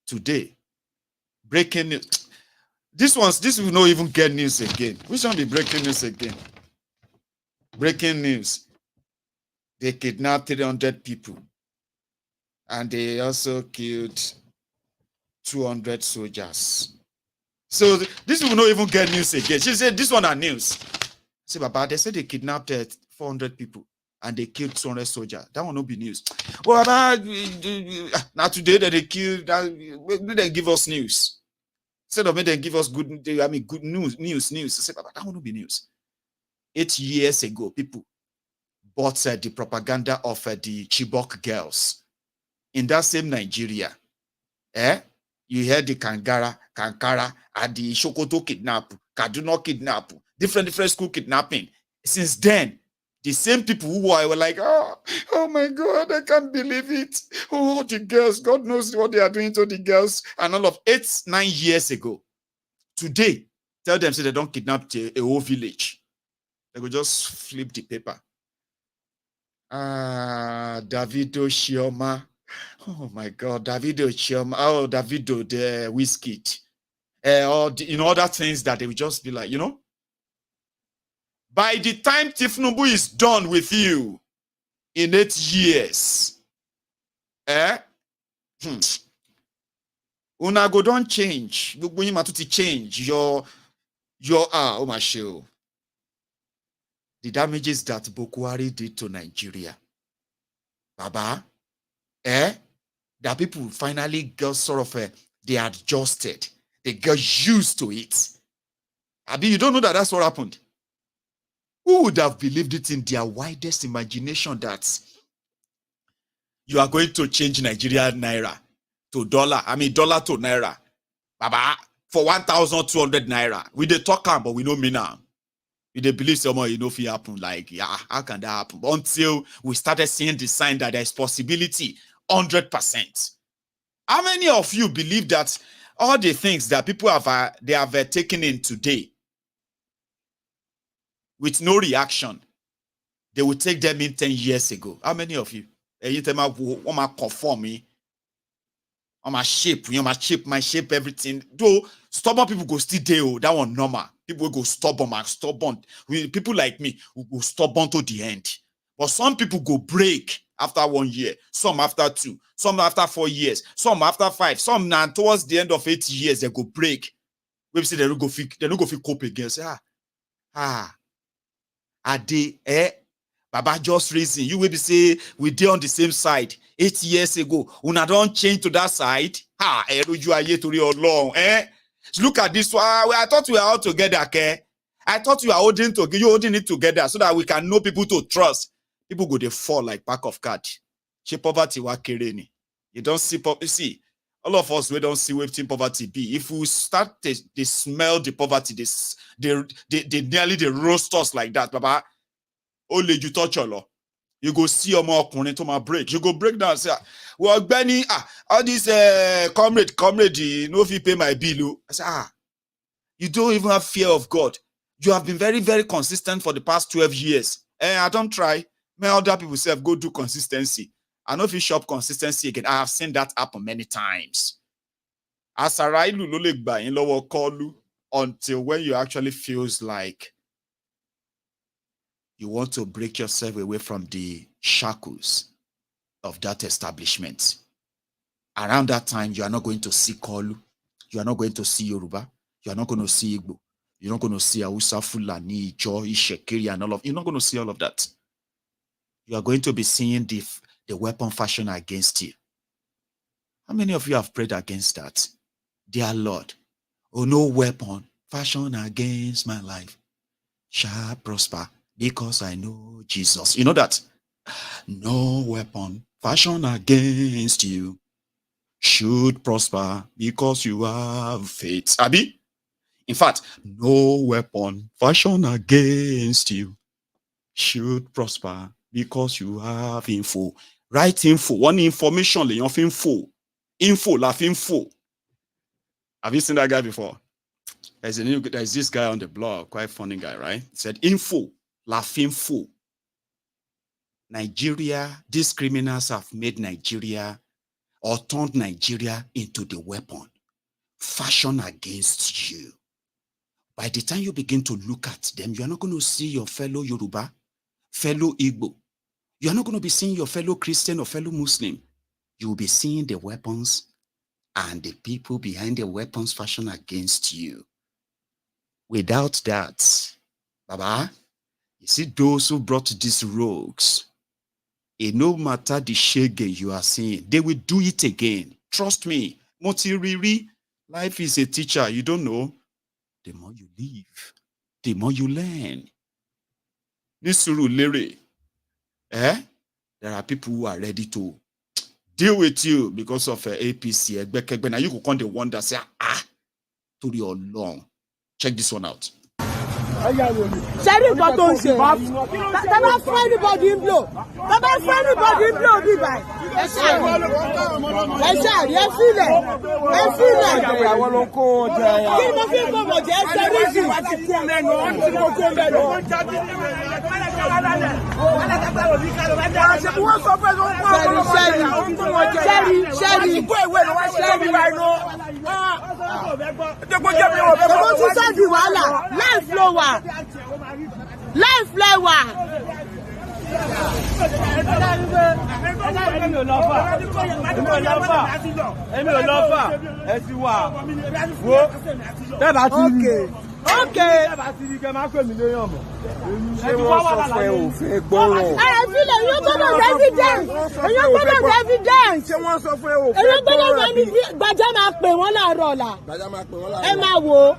Today, breaking news. This will not even get news again. Which one be breaking news again? Breaking news. They kidnapped 300 people. And they also killed 200 soldiers. So this will not even get news again. She said, this one are news. See, Baba, they said they kidnapped 400 people and they killed 200 soldiers. That will not be news. Well, now today that they killed, they give us news. Instead of them give us good news. I said, Baba, that will not be news. 8 years ago, people bought the propaganda of the Chibok girls in that same Nigeria. You heard the Kankara, and the Shokoto kidnap, Kaduna kidnap, different school kidnapping. Since then, the same people who were like, oh my God, I can't believe it. Oh, the girls, God knows what they are doing to the girls. And all of 8-9 years ago, today, tell them so they don't kidnap a whole village. They will just flip the paper. Davido Chioma. Oh my God, Davido Chioma. Oh, Davido, the whiskey. Or other things that they will just be like, by the time Tinubu is done with you in 8 years, Unago don't change. You change your oh my show. The damages that Boko Haram did to Nigeria. Baba, that people finally got sort of they adjusted. They got used to it. Abi, you don't know that that's what happened. Who would have believed it in their widest imagination that you are going to change Nigerian naira to dollar. I mean, dollar to naira. Baba, for 1,200 naira. We dey talk am, but we no mean am. We dey believe someone, you know, if it happen. Like, yeah, how can that happen? But until we started seeing the sign that there's possibility, 100%. How many of you believe that all the things that people have taken in today with no reaction, they will take them in 10 years ago? How many of you? You tell me, conform me. My shape, my shape, everything. Though stubborn people go still there, that one normal. People go stubborn. People like me will go stubborn to the end. But some people go break after 1 year, some after 2, some after 4 years, some after 5, some now towards the end of 8 years they go break. We say they don't go feel cope again. Say, Baba just reason. You will be say we did on the same side 8 years ago. Una don't change to that side. You are here to real long. Look at this one. I thought we were all together, okay? I thought you are holding it together so that we can know people to trust. People go they fall like pack of cards. Poverty wa kereni. You don't see poverty. See, all of us we don't see what poverty be. If we start they smell the poverty, they nearly they roast us like that, Baba. Only you touch your law. You go see your more to my break. You go break down and say, well, Benny, all this comrade, you know if you pay my bill. I say, you don't even have fear of God. You have been very, very consistent for the past 12 years. I don't try. May other people say, go do consistency. I know if you shop consistency again, I have seen that happen many times. Asarailu lolegba in lower call until when you actually feels like you want to break yourself away from the shackles of that establishment. Around that time, you are not going to see Kolu. You are not going to see Yoruba. You are not going to see Igbo. You're not going to see Hausa, Fulani, Joy, Shekiri, and all of. You're not going to see all of that. You are going to be seeing the weapon fashion against you. How many of you have prayed against that? Dear Lord, oh, no weapon fashion against my life shall prosper, because I know Jesus. You know that? No weapon fashioned against you should prosper, because you have faith. Abi? In fact, no weapon fashioned against you should prosper, because you have info. Right info. One information, info. Info, laugh info. Have you seen that guy before? There's this guy on the blog, quite funny guy, right? He said, info. Laugh info. Nigeria, these criminals have made Nigeria or turned Nigeria into the weapon fashioned against you. By the time you begin to look at them, you are not going to see your fellow Yoruba, fellow Igbo. You are not going to be seeing your fellow Christian or fellow Muslim. You will be seeing the weapons and the people behind the weapons fashioned against you. Without that, Baba, you see those who brought these rogues, no matter the shege you are seeing, they will do it again. Trust me. Motiriri, life is a teacher. You don't know. The more you live, the more you learn. Nisuru Lere. There are people who are ready to deal with you because of APC. Now you could come to wonder, say, to your long. Check this one out. Sharing got on share. Taba fún anybody in blow. Taba fún anybody in blow bí báyìí. Ẹ ṣáàrí, ẹ fílẹ̀. Àwọn ló kó ọjà ya. Kí ni mo fi ń gbọ́mọ̀ jẹ́ sẹ́ríìsì? Wá ti kún mẹ́nu, wọ́n ti kó kún mẹ́nu. Ṣé wọ́n sọ pé ló ń kó ọmọ ṣẹ́rí? Ṣẹ́rí. Àsìkò ìwé ni wọ́n ṣe é bí báyìí nù. Èmo ti sọ́ọ̀dì wàhálà. Life ló wà. Life ló wà. Èmi ò lọ fà. Ẹ ti wà. Wo. Bẹ́ẹ̀ bá ti rí. Okay. Ṣé wọ́n sọ pé òfin gbọ́rọ̀? Àyàfilẹ̀ yóò gbọ́dọ̀ evidence. Èyàn gbọ́dọ̀ evidence. Ṣé wọ́n sọ pé òfin gbọ́rọ̀? Èyàn gbọ́dọ̀ evidence. Gbàjá máa pè wọ́n láàárọ̀ ọ̀la. Ẹ máa wò ó.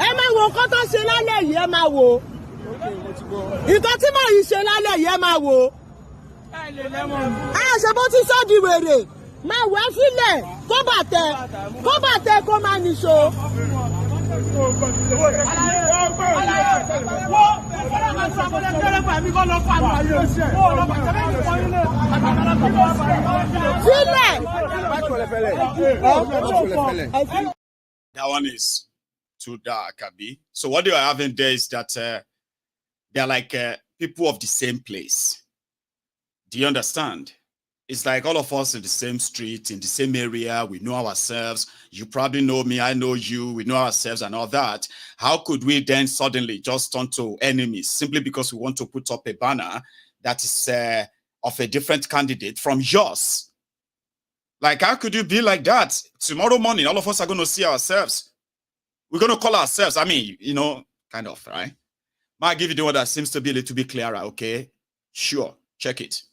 Ẹ máa wò nǹkan tó ṣe lálẹ́ yìí, ẹ máa wò ó. Nǹkan tí màá yìí ṣe lálẹ́ yìí, ẹ máa wò ó. ṣe bó ti sọ di wèrè máa wẹ́ fílẹ̀ kó bàtẹ́ kó máa nìṣó. That one is too dark, Abi. So what they are having there is that they're like people of the same place. Do you understand? It's like all of us in the same street, in the same area. We know ourselves. You probably know me. I know you. We know ourselves and all that. How could we then suddenly just turn to enemies simply because we want to put up a banner that is of a different candidate from yours? Like, how could you be like that? Tomorrow morning, all of us are going to see ourselves. We're going to call ourselves. I mean, you know, kind of, right? Might give you the one that seems to be a little bit clearer, okay? Sure. Check it.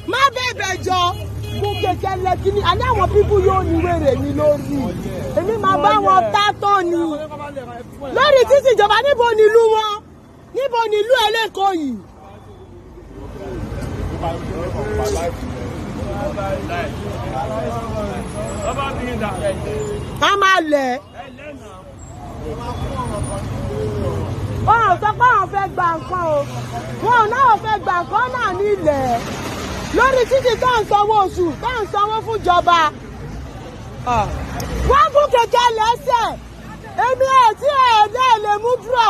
My baby, Joe. And I want people you only wear it. And me, my band was that on you. Lord, it is a Giovanni Luwa. Niboni Lu Elekoyi. Kamale. Oh, sọ pé àwọn fẹ́ gba nǹkan o. Wọn náà fẹ́ gba nǹkan náà nílẹ̀. Lórí títí tó ń sanwó oṣù, tó ń sanwó fún ìjọba. Wọ́n gún kẹ̀kẹ́ lẹ́sẹ̀. Èmi ò tí ẹ̀ẹ́dẹ́ lè mú dúró.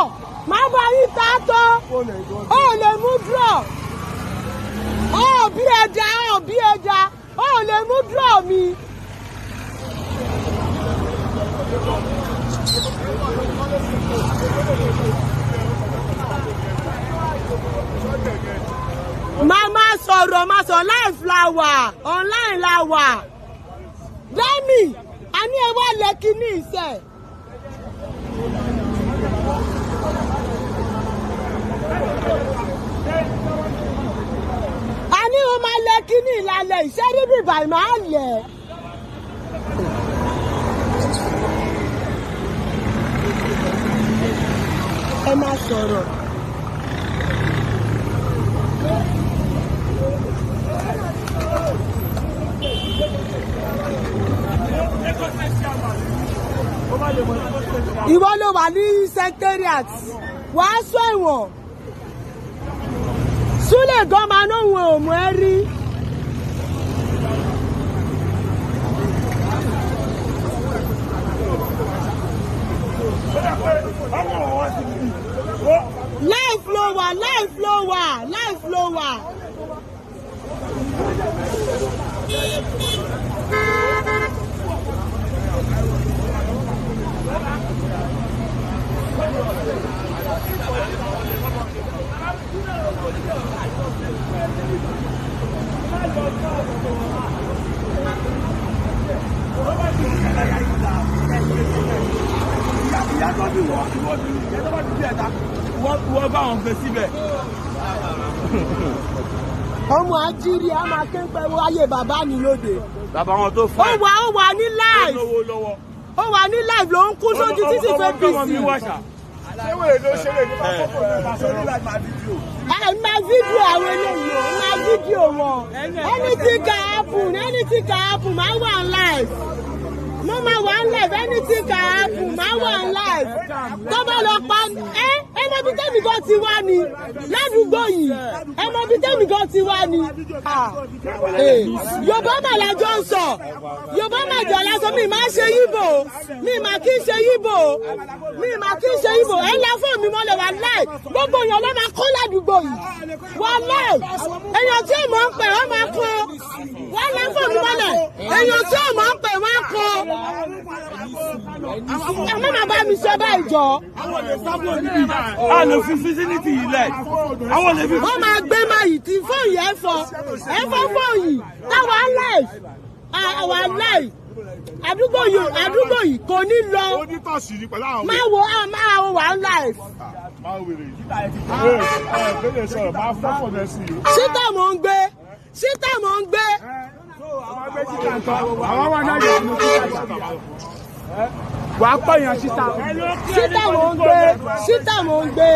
Máa bá yí ta tó. Ó lè mú dúró. Ó bí ẹja. Ó lè mú dúró mi. Mama sọ̀rọ̀ live la wà, online la wà. Dẹ́mi, a ní ẹ wá lẹ́kí ní ìṣẹ́. A ní o máa lẹ́kí ní ìlàlẹ̀ ìṣẹ́ ríbi bàì máa lẹ̀. Ẹ máa sọ̀rọ̀. Ìwọ ló wà ní secretariat wàá sọ ẹ̀wọ̀n Súlè gan máa náà wọn ò mú ẹ rí. Life lower. Wọ́n bá wọn fẹ́ síbẹ̀. Ọmọ àjírí a máa ké ń pẹ́ wọ ayé bàbá mi lóde. Bàbá wọn tó fẹ́. Ó wà ní live. Ó wà ní live ló ń kú sójú títí fẹ́ bí sí. Ṣé wèrè ló ṣeré ní pápákọ̀ náà ṣe ní láì máa fídíò? Máa fídíò àwọn eléyìí o, máa fídíò wọn. Ẹni tí ká happen. Anything can happen. My one life. Mama one life. Anything can happen. My one life. Come on, look, mo bi tẹ́mi gan ti wá ni ládùúgbò yìí mo bi tẹ́mi gan ti wá ni Yorùbá mà lájọ ń sọ Yorùbá mà jọ lásán mi máa ṣe yíbò mi máa kí ṣe yíbò ẹ ńlá fún mi mọ́lẹ̀ wà láì gbogbo èèyàn ló máa kó ládùúgbò yìí wà láì èèyàn tí ò mọ̀ ń pè wọ́n máa kó wà ńlá fún mi mọ́lẹ̀ èèyàn tí ò mọ̀ ń pè wọ́n kó ẹ má máa bá mi ṣe báyìí jọ. Àwọn facility ilẹ̀. Àwọn lè fi. Wọ́n máa gbé máa yìí tí fóònù yẹn fọ́ fóònù yìí táwa live àwa live àdúgbò yìí kò ní lọ. Máa wo wà live. Síta mò ń gbé. Àwọn wà náà yóò mú kí wà á pààyàn síta mò ń gbé.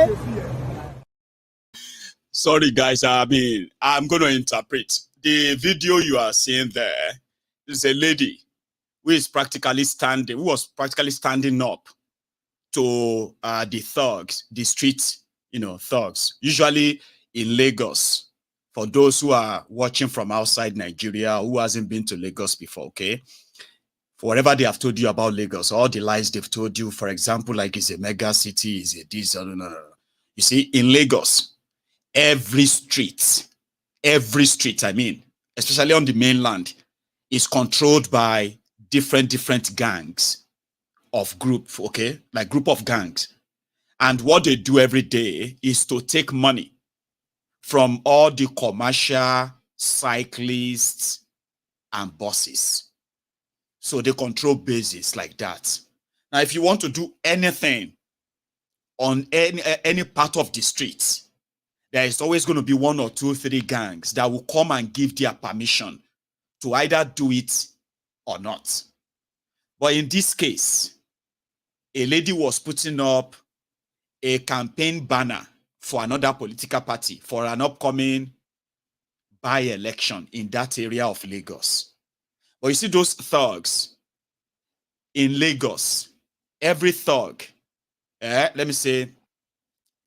Sorry guys, I mean, I'm going to interpret. The video you are seeing there is a lady who was practically standing up to the thugs, the street, thugs. Usually in Lagos, for those who are watching from outside Nigeria, who hasn't been to Lagos before, okay? For whatever they have told you about Lagos, all the lies they've told you, for example, like it's a mega city, it's a this, no. You see, in Lagos, every street, I mean, especially on the mainland, is controlled by different gangs of group, okay? Like group of gangs. And what they do every day is to take money from all the commercial cyclists and buses. So they control bases like that. Now, if you want to do anything on any part of the streets, there is always going to be 1 or 2, 3 gangs that will come and give their permission to either do it or not. But in this case, a lady was putting up a campaign banner for another political party for an upcoming by-election in that area of Lagos. But you see those thugs in Lagos, every thug, let me say,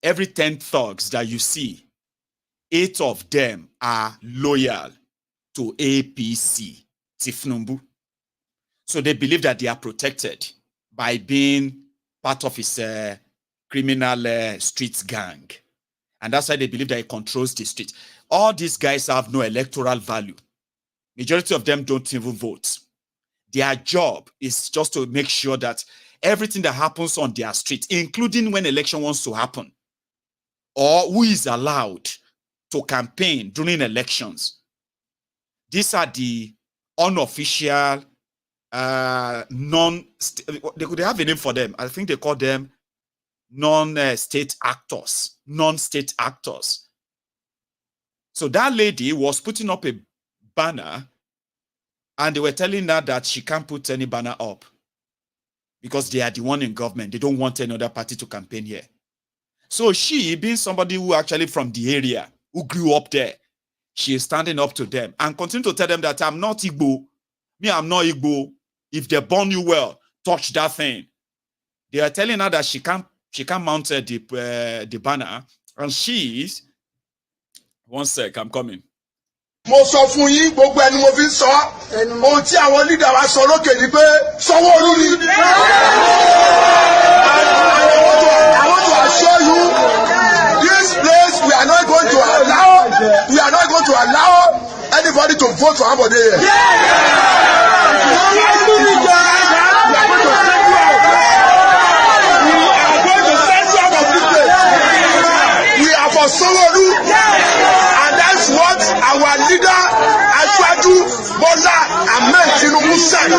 every 10 thugs that you see, 8 of them are loyal to APC, Tinubu. So they believe that they are protected by being part of his criminal street gang. And that's why they believe that he controls the street. All these guys have no electoral value. Majority of them don't even vote. Their job is just to make sure that everything that happens on their street, including when election wants to happen, or who is allowed to campaign during elections. These are the unofficial, they have a name for them. I think they call them non-state actors. So that lady was putting up a banner, and they were telling her that she can't put any banner up because they are the one in government. They don't want any other party to campaign here. So she, being somebody who actually from the area, who grew up there, she is standing up to them and continue to tell them that I'm not Igbo. Me, I'm not Igbo. If they burn you well, touch that thing. They are telling her that she can't mount the banner, and she is. One sec, I'm coming. Mo sọ fún yín gbogbo ẹni mo fi sọ ohun tí àwọn leader wa sọ lókè ni pé Sanwó-Olú ni. I want to assure you this place we are not going to allow anybody to vote for anybody here. We are for Sanwó-Olú. What our leader, Aṣíwájú Bọ́lá Ahmed Tinubu said.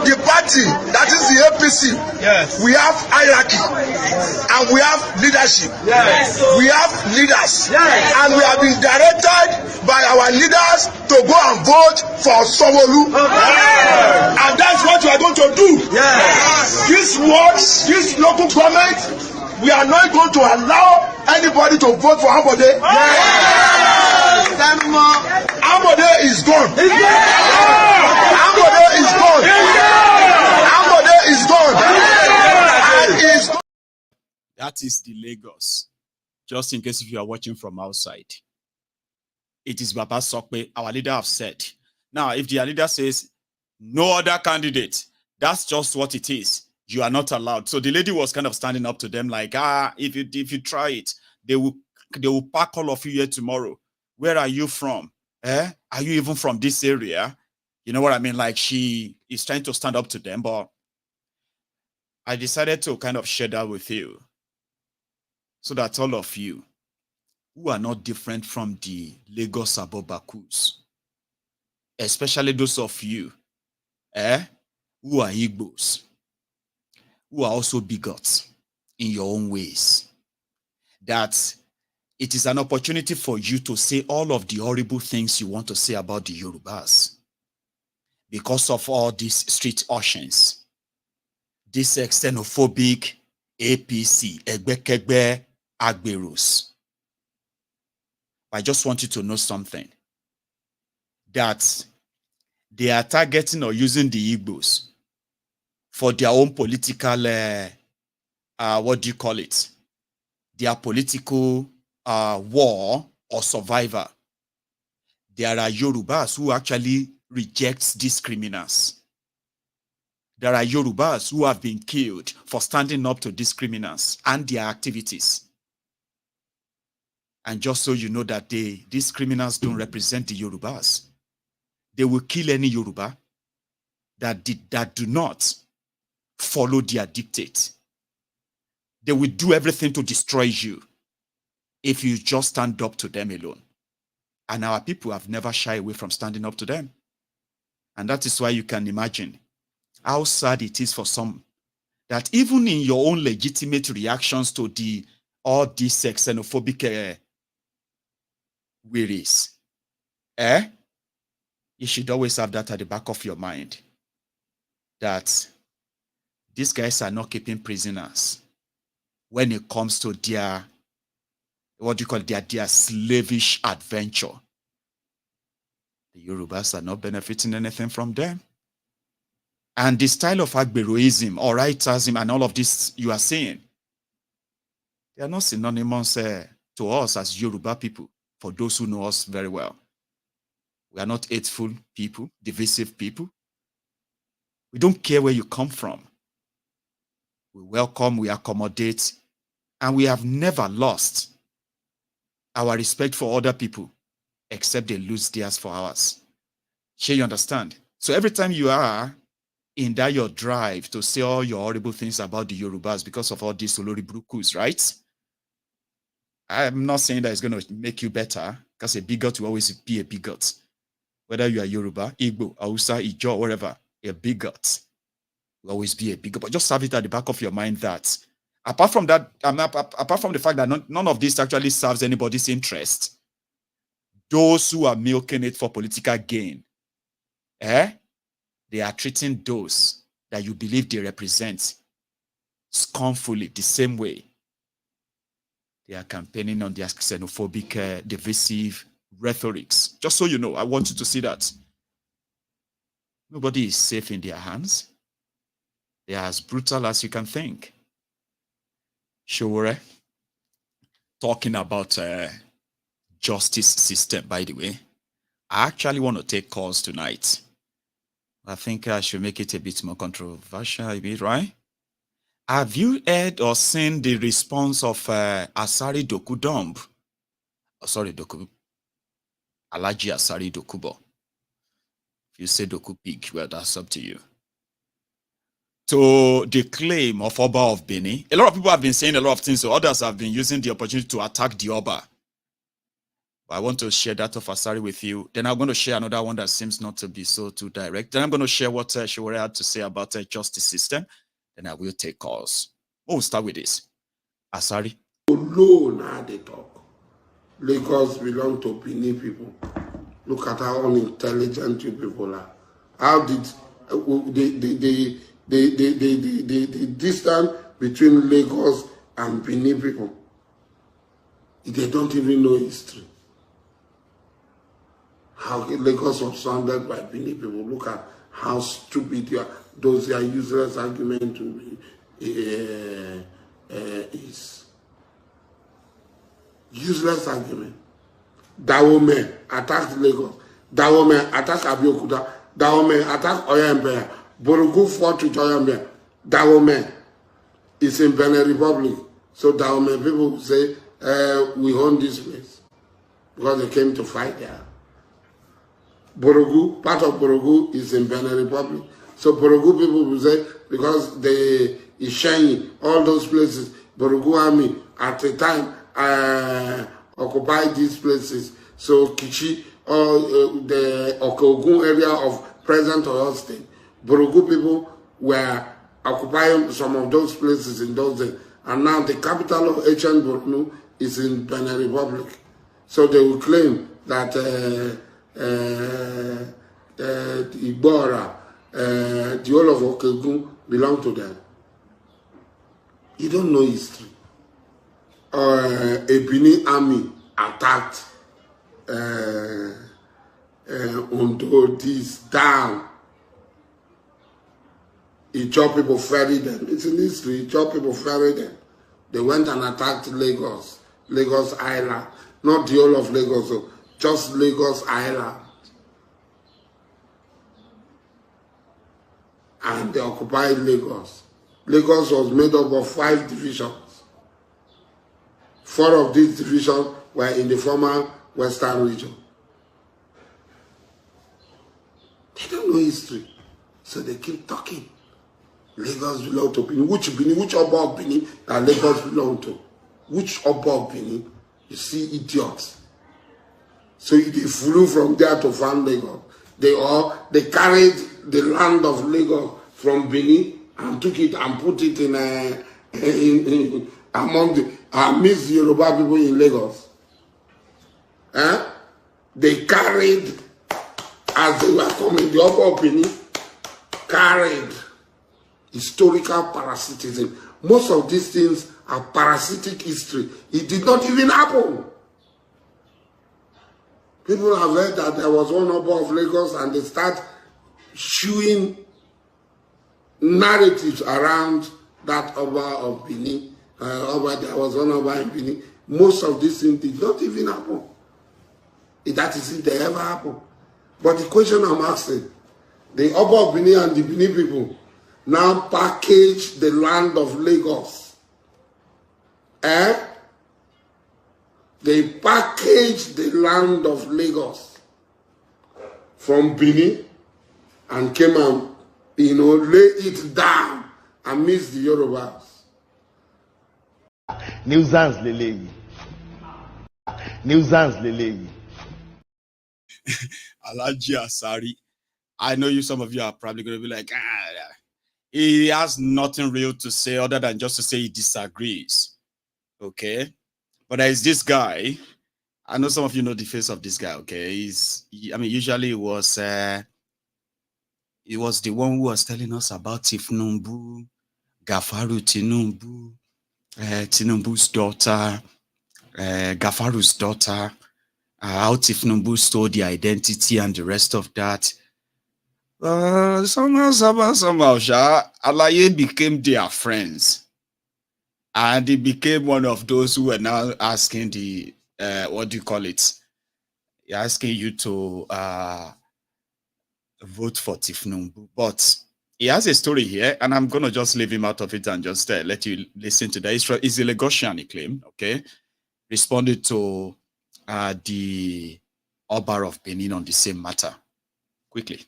The party, that is the APC. Yes. We have hierarchy and we have leadership. Yes. We have leaders. Yes. And we have been directed by our leaders to go and vote for Sanwó-Olú. Yes. And that's what we are going to do. Yes. This local government, we are not going to allow anybody to vote for Ambode. Ambode is gone. Ambode is gone. Ambode is gone. That is the Lagos. Just in case if you are watching from outside. It is Baba Sokpe, our leader, have said. Now, if the leader says no other candidate, that's just what it is. You are not allowed. So the lady was kind of standing up to them like, if you try it, they will pack all of you here tomorrow. Where are you from? Are you even from this area? You know what I mean? Like, she is trying to stand up to them, but I decided to kind of share that with you so that all of you who are not different from the Lagos Abobakus, especially those of you who are Igbos, who are also bigots in your own ways, that it is an opportunity for you to say all of the horrible things you want to say about the Yorubas because of all these street urchins, this xenophobic APC, Egbekegbe Agberos. I just want you to know something, that they are targeting or using the Igbos for their own political, what do you call it? Their political war or survivor. There are Yorubas who actually reject these criminals. There are Yorubas who have been killed for standing up to these criminals and their activities. And just so you know that these criminals don't represent the Yorubas. They will kill any Yoruba that do not follow their dictate. They will do everything to destroy you if you just stand up to them alone. And our people have never shied away from standing up to them. And that is why you can imagine how sad it is for some that even in your own legitimate reactions to all these xenophobic wearies, you should always have that at the back of your mind, that these guys are not keeping prisoners when it comes to their, what do you call it, their slavish adventure. The Yorubas are not benefiting anything from them. And the style of Agberoism or rightism and all of this you are saying, they are not synonymous to us as Yoruba people, for those who know us very well. We are not hateful people, divisive people. We don't care where you come from. We welcome, we accommodate, and we have never lost our respect for other people, except they lose theirs for ours. Sure, you understand? So every time you are in that your drive to say all your horrible things about the Yorubas because of all these Olori Brukus, right? I'm not saying that it's going to make you better, because a bigot will always be a bigot. Whether you are Yoruba, Igbo, Hausa, Ijo, whatever, a bigot will always be a bigot. But just have it at the back of your mind that, apart from that, apart from the fact that none of this actually serves anybody's interest, those who are milking it for political gain, they are treating those that you believe they represent scornfully the same way. They are campaigning on their xenophobic, divisive rhetorics. Just so you know, I want you to see that. Nobody is safe in their hands. They are as brutal as you can think. Sure. Talking about justice system, by the way, I actually want to take calls tonight. I think I should make it a bit more controversial, a bit, right? Have you heard or seen the response of Asari Dokudumb? Oh, sorry, Alaji Asari Dokubo. If you say Doku Pig, well, that's up to you. To the claim of Oba of Benin, a lot of people have been saying a lot of things, so others have been using the opportunity to attack the Oba. But I want to share that of Asari with you. Then I'm going to share another one that seems not to be so too direct. Then I'm going to share what Shiwore had to say about the justice system. Then I will take calls. We'll start with this. Asari. Low now they talk. Lagos belong to Benin people. Look at how unintelligent you people are. How did the distance between Lagos and Benin people. They don't even know history. How Lagos was surrounded by Benin people. Look at how stupid those are useless argument is. Useless argument. Dawome attacked Lagos. Dawome attacked Abeokuta. Dawome attacked Oyembe. Borogu fought with Oyembe. Dawome is in Benin Republic. So Dawome people say, we own this place. Because they came to fight there. Borogu, part of Borogu is in Benin Republic. So Borogu people will say, because they is sharing all those places, Borogu army at the time occupied these places. So Kichi, the Okogun area of present Oyo State, Borogu people were occupying some of those places in those days. And now the capital of ancient Borno is in Benin Republic. So they will claim that Ibora, the whole of Okogun belong to them. You don't know history. A Benin army attacked Ondo, this down. Ijaw people ferried them. It's in history. Ijaw people ferried them. They went and attacked Lagos, Lagos Island. Not the whole of Lagos, just Lagos Island. And they occupied Lagos. Lagos was made up of 5 divisions. 4 of these divisions were in the former Western region. They don't know history, so they keep talking. Lagos belong to Benin. Which Oba of Benin that Lagos belong to? Which Oba of Benin? You see idiots. So they flew from there to found Lagos. They carried the land of Lagos from Benin and took it and put it in among the amidst the Yoruba people in Lagos. They carried, as they were coming, the Oba of Benin carried historical parasitism. Most of these things are parasitic history. It did not even happen. People have heard that there was one Oba of Lagos and they start showing narratives around that Oba of Benin. There was one Oba in Benin. Most of these things did not even happen. That is if they ever happen. But the question I'm asking, the Oba of Benin and the Benin people now package the land of Lagos. They package the land of Lagos from Benin and came and, lay it down amidst the Yorubas. Nuisance leleyi. Nuisance leleyi. Alhaji Asari, I know some of you are probably going to be like, he has nothing real to say other than just to say he disagrees. Okay? But there is this guy. I know some of you know the face of this guy, okay? Usually it was the one who was telling us about Tinubu, Gafaru Tinubu, Tinubu's daughter, Gafaru's daughter, how Tinubu stole the identity and the rest of that. Somehow, Alaye became their friends. And he became one of those who were now asking the, what do you call it? Asking you to vote for Tinubu. But he has a story here, and I'm going to just leave him out of it and just let you listen to that. It's a Lagosian, he claimed, okay? Responded to the Oba of Benin on the same matter. Quickly.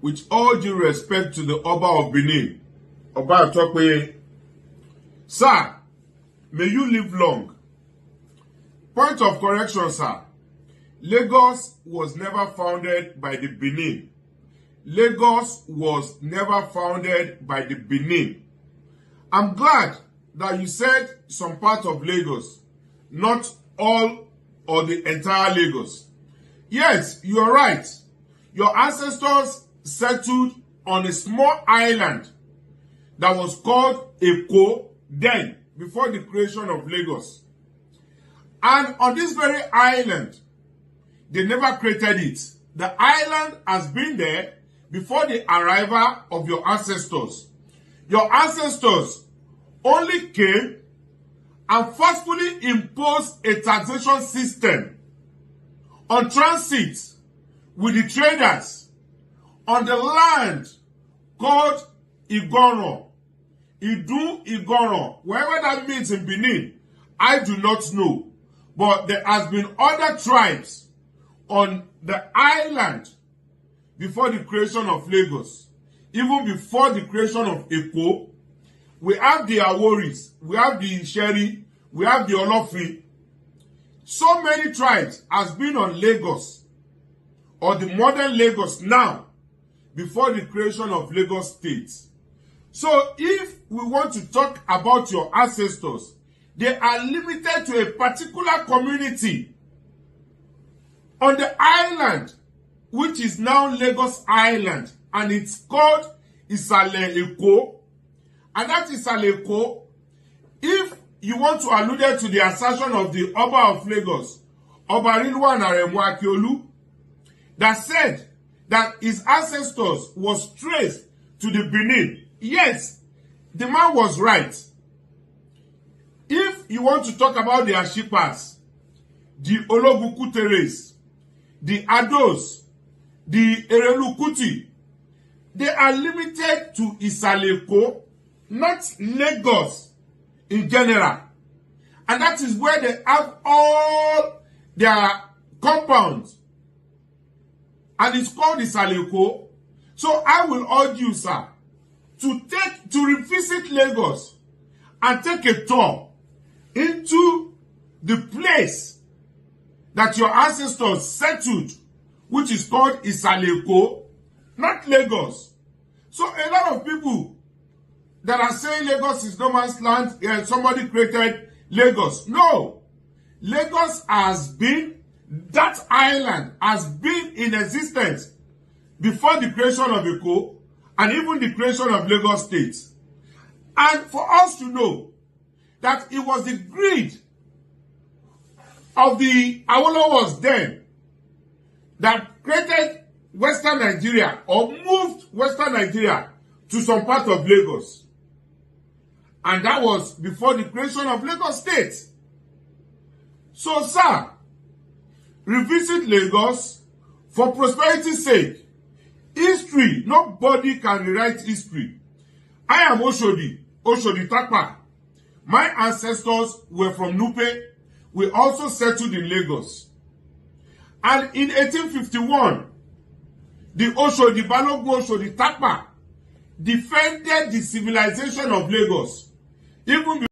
With all due respect to the Oba of Benin, Oba Tokwe, sir, may you live long. Point of correction, sir. Lagos was never founded by the Benin. Lagos was never founded by the Benin. I'm glad that you said some part of Lagos, not all or the entire Lagos. Yes, you are right. Your ancestors settled on a small island that was called Eko then. before the creation of Lagos. And on this very island, they never created it. The island has been there before the arrival of your ancestors. Your ancestors only came and forcefully imposed a taxation system on transit with the traders on the land called Igoro, Idu Igoro, wherever that means in Benin, I do not know. But there has been other tribes on the island before the creation of Lagos, even before the creation of Eko. We have the Aworis, we have the Sharia, we have the Olofi. So many tribes has been on Lagos, or the modern Lagos now, before the creation of Lagos State. So if we want to talk about your ancestors, they are limited to a particular community on the island, which is now Lagos Island, and it's called Isale Eko. And that Isale Eko, if you want to allude to the assertion of the Oba of Lagos, Oba Rilwan Aremu Akiolu, that said that his ancestors was traced to the Benin. Yes, the man was right. If you want to talk about the Ashipas, the Ologukuteres, the Ados, the Erelukuti, they are limited to Isaleko, not Lagos in general. And that is where they have all their compounds. And it's called Isaleko. So I will urge you, sir, to revisit Lagos and take a tour into the place that your ancestors settled, which is called Isaleko, not Lagos. So a lot of people that are saying Lagos is no man's land, somebody created Lagos. No. Lagos has been, that island has been in existence before the creation of Eko and even the creation of Lagos State. And for us to know that it was the greed of the Awolowo's then that created Western Nigeria, or moved Western Nigeria to some part of Lagos. And that was before the creation of Lagos State. So, sir, revisit Lagos for prosperity's sake. History, nobody can rewrite history. I am Oshodi Takpa. My ancestors were from Nupe. We also settled in Lagos. And in 1851, the Oshodi Balogun Oshodi Takpa defended the civilization of Lagos. Even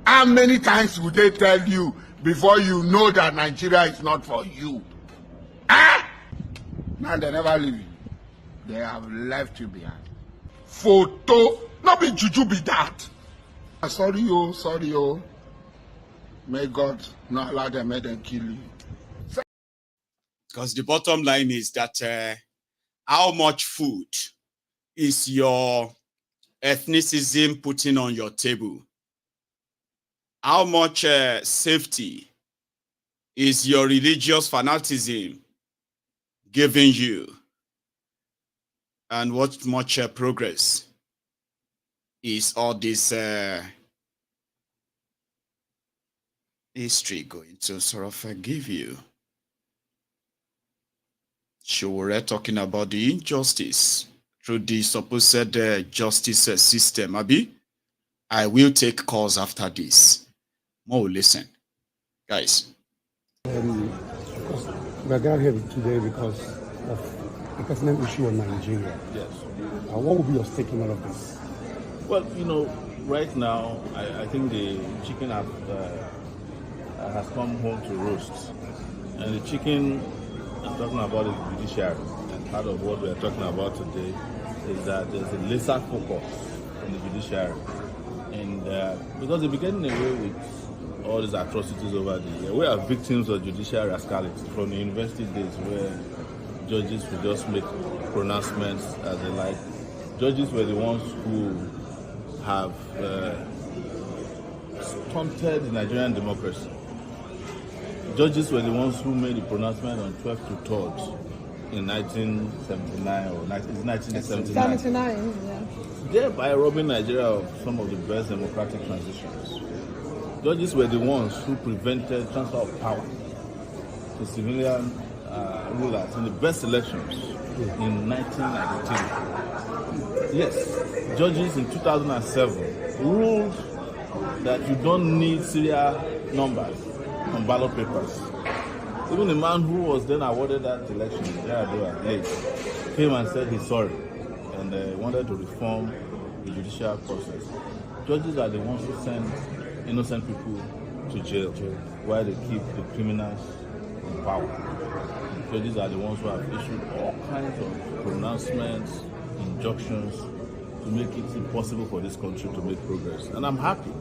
how many times would they tell you before you know that Nigeria is not for you? Ah! Now they never leave you. They have left you behind. Photo, not be juju be that. Sorry, oh. May God not allow them, may them kill you. Because the bottom line is that how much food is your ethnicism putting on your table? How much safety is your religious fanaticism giving you? And what much progress is all this history going to sort of give you? Sure, talking about the injustice through the supposed justice system. Abi, I will take calls after this. More listen, guys. We're gathered here today because of a pertinent issue on Nigeria. Yes. What would be your stake in all of this? Well, right now, I think the chicken has come home to roast. And the chicken, I'm talking about the judiciary. And part of what we're talking about today is that there's a laser focus on the judiciary. And because they've been getting away with all these atrocities over the years, we are victims of judicial rascality from the university days where judges would just make pronouncements as they like. Judges were the ones who have confronted the Nigerian democracy. Judges were the ones who made the pronouncement on 12th to 3rd in 1979 or 1979. 79, yeah. Thereby robbing Nigeria of some of the best democratic transitions. Judges were the ones who prevented transfer of power to civilian rulers in the best elections in 1993. Yes, judges in 2007 ruled that you don't need serial numbers on ballot papers. Even the man who was then awarded that election, came and said he's sorry and wanted to reform the judicial process. Judges are the ones who send innocent people to jail while they keep the criminals in power. Judges are the ones who have issued all kinds of pronouncements, injunctions to make it impossible for this country to make progress. And I'm happy,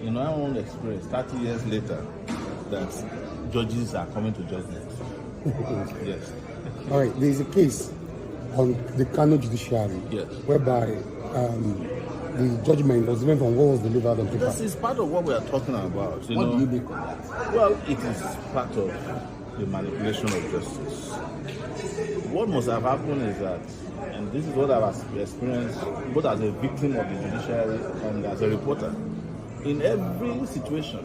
in my own experience, 30 years later, that judges are coming to judgment. Yes. All right, there is a case on the Kano Judiciary whereby the judgment was given from what was delivered on paper. This is part of what we are talking about. What do you make of that? Well, it is part of the manipulation of justice. What must have happened is that, and this is what I've experienced both as a victim of the judiciary and as a reporter, in every situation,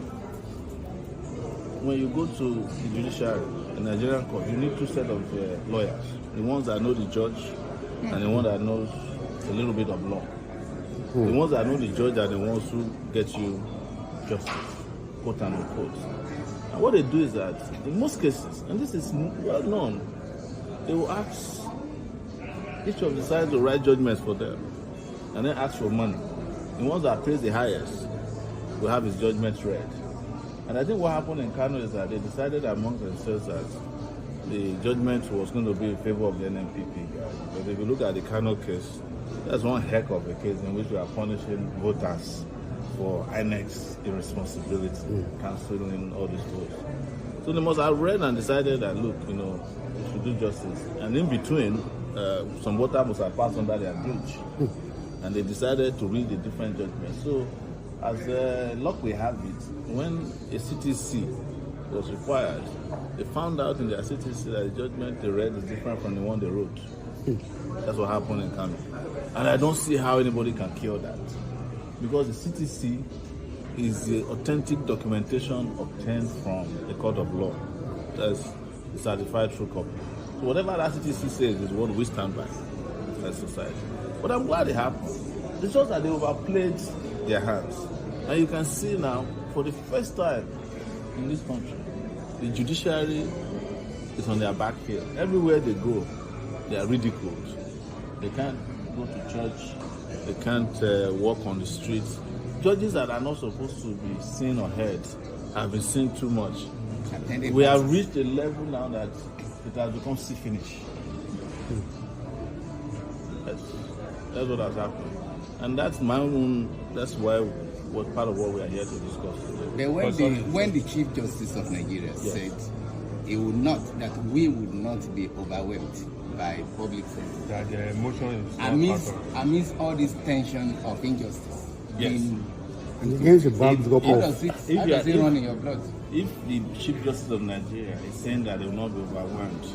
when you go to the judiciary, the Nigerian court, you need two sets of lawyers. The ones that know the judge and the one that knows a little bit of law. The ones that know the judge are the ones who get you justice, quote unquote. And what they do is that, in most cases, and this is well known, they will ask each of the sides to write judgments for them and then ask for money. The ones that pays the highest will have his judgments read. And I think what happened in Kano is that they decided among themselves that the judgment was going to be in favor of the NNPP guy. But if you look at the Kano case, that's one heck of a case in which we are punishing voters for INEC's irresponsibility, cancelling all these votes. So they must have read and decided that, look, we should do justice. And in between, some water must have passed under their bridge. And they decided to read the different judgments. So, as luck we have it, when a CTC was required, they found out in their CTC that the judgment they read is different from the one they wrote. That's what happened in Kano. And I don't see how anybody can cure that. Because the CTC is the authentic documentation obtained from the court of law. That's the certified true copy. So whatever that CTC says is what we stand by as society. But I'm glad it happened. It's just that they overplayed their hands. And you can see now, for the first time in this country, the judiciary is on their back here. Everywhere they go, they are ridiculed. They can't go to church. They can't walk on the streets. Judges that are not supposed to be seen or heard have been seen too much. We have reached a level now that it has become see finish. That's what has happened. And that's why what part of what we are here to discuss today. But when the Chief Justice of Nigeria said we would not be overwhelmed by public sentiment. That the emotion is amidst all this tension of injustice. Yes. And against the backdrop how does it run in your blood? If the Chief Justice of Nigeria is saying that they will not be overwhelmed,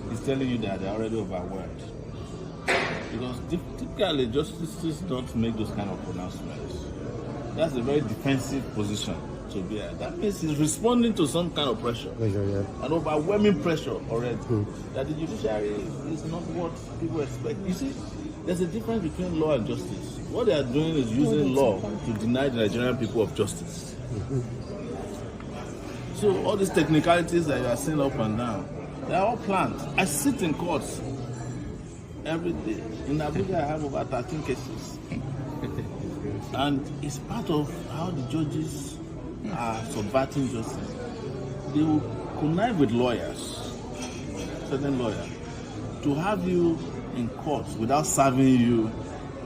he's telling you that they're already overwhelmed. Because typically justices don't make those kind of pronouncements. That's a very defensive position to be at. That means he's responding to some kind of pressure. An overwhelming pressure already. That the judiciary is not what people expect. You see, there's a difference between law and justice. What they are doing is using law to deny the Nigerian people of justice. So all these technicalities that you are seeing up and down, they are all planned. I sit in courts every day. In Abuja, I have over 13 cases. And it's part of how the judges are subverting justice. They will connive with lawyers, certain lawyers, to have you in court without serving you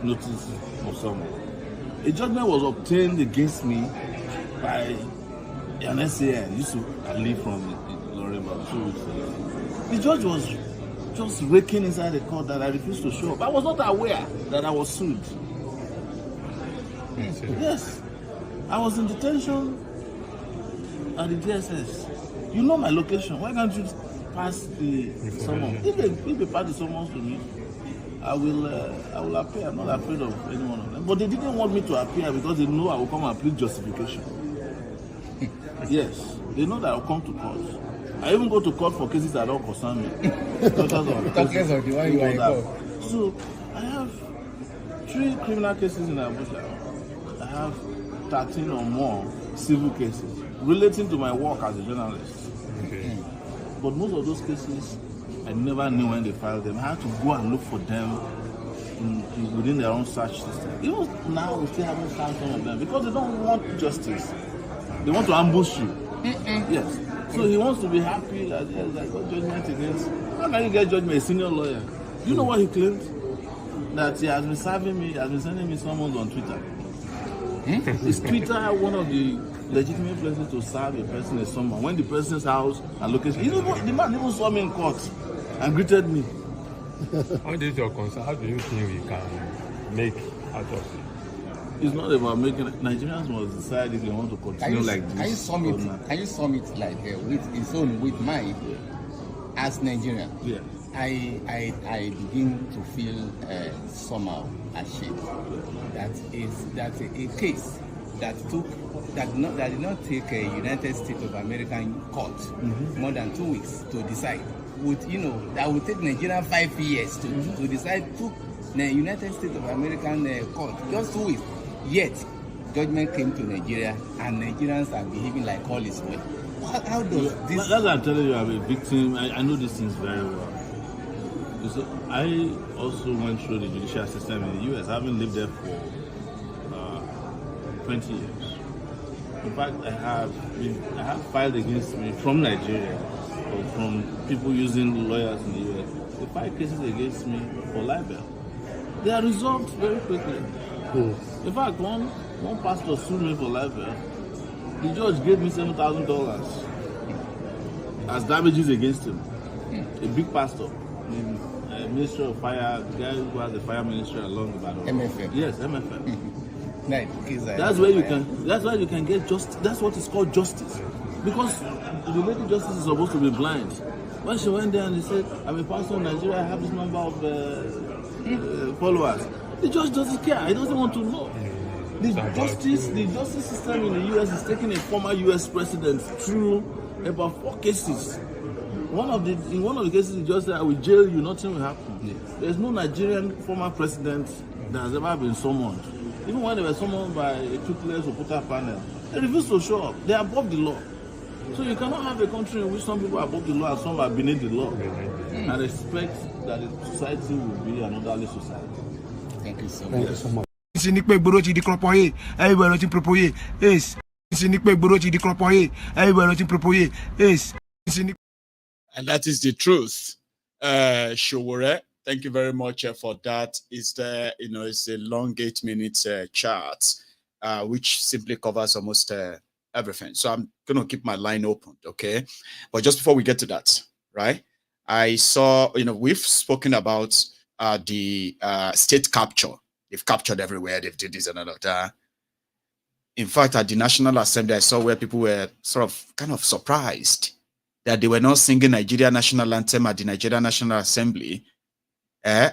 notice of someone. A judgment was obtained against me by an SA I used to live from Yorubas. The judge was just raking inside the court that I refused to show up. I was not aware that I was sued. Yes. I was in detention at the DSS. You know my location. Why can't you pass the summons? If they pass the summons to me, I will appear. I'm not afraid of any one of them. But they didn't want me to appear because they know I will come and plead justification. Yes, they know that I'll come to court. I even go to court for cases that don't concern me. So I have 3 criminal cases in Abuja. I have 13 or more civil cases relating to my work as a journalist. Okay. But most of those cases, I never knew when they filed them. I had to go and look for them within their own search system. Even now, we still haven't found some of them because they don't want justice. They want to ambush you. Yes. So he wants to be happy that yes, I got judgment against. How can you get judgment? A senior lawyer. Do you know what he claimed? That he has been serving me, has been sending me summons on Twitter. Is Twitter one of the legitimate places to serve a person as someone? When the person's house and location, the man even saw me in court and greeted me. What is your concern? How do you think we can make out of it? It's not about making it. Nigerians must decide if they want to continue like this. Can you sum it like with mine as Nigerian? Yeah. I begin to feel somehow ashamed that a case that did not take a United States of American court more than 2 weeks to decide that would take Nigeria 5 years to decide. Took the United States of American court just 2 weeks. Yet judgment came to Nigeria and Nigerians are behaving like all is well. How does this? That's what I'm telling you. I'm a victim. I know these things very well. So I also went through the judicial system in the US. I haven't lived there for 20 years. In fact, I have filed against me from Nigeria or from people using lawyers in the US. They filed cases against me for libel. They are resolved very quickly. In fact, one pastor sued me for libel. The judge gave me $7,000 as damages against him. A big pastor. Minister of Fire, the guy who has the fire ministry along the battle. MFM. Yes, MFM. That's where you can get justice. That's what is called justice. Because the lady justice is supposed to be blind. When she went there and he said, I'm a pastor in Nigeria, I have this number of followers. The judge doesn't care. He doesn't want to know. The justice system in the US is taking a former US president through about 4 cases. In one of the cases, the judge said, I will jail you, nothing will happen. Yes. There's no Nigerian former president that has ever been summoned. Even when they were summoned by a toothless or Puta panel, they refused to show up. They are above the law. So you cannot have a country in which some people are above the law and some are beneath the law. And expect that the society will be an orderly society. Thank you so much. Thank you so much. And that is the truth. Showore, thank you very much for that. It's a long 8 minutes chart, which simply covers almost everything. So I'm going to keep my line open, okay? But just before we get to that, right? I saw, we've spoken about the state capture. They've captured everywhere. They've did this and all of that. In fact, at the National Assembly, I saw where people were kind of surprised that they were not singing Nigeria National Anthem at the Nigeria National Assembly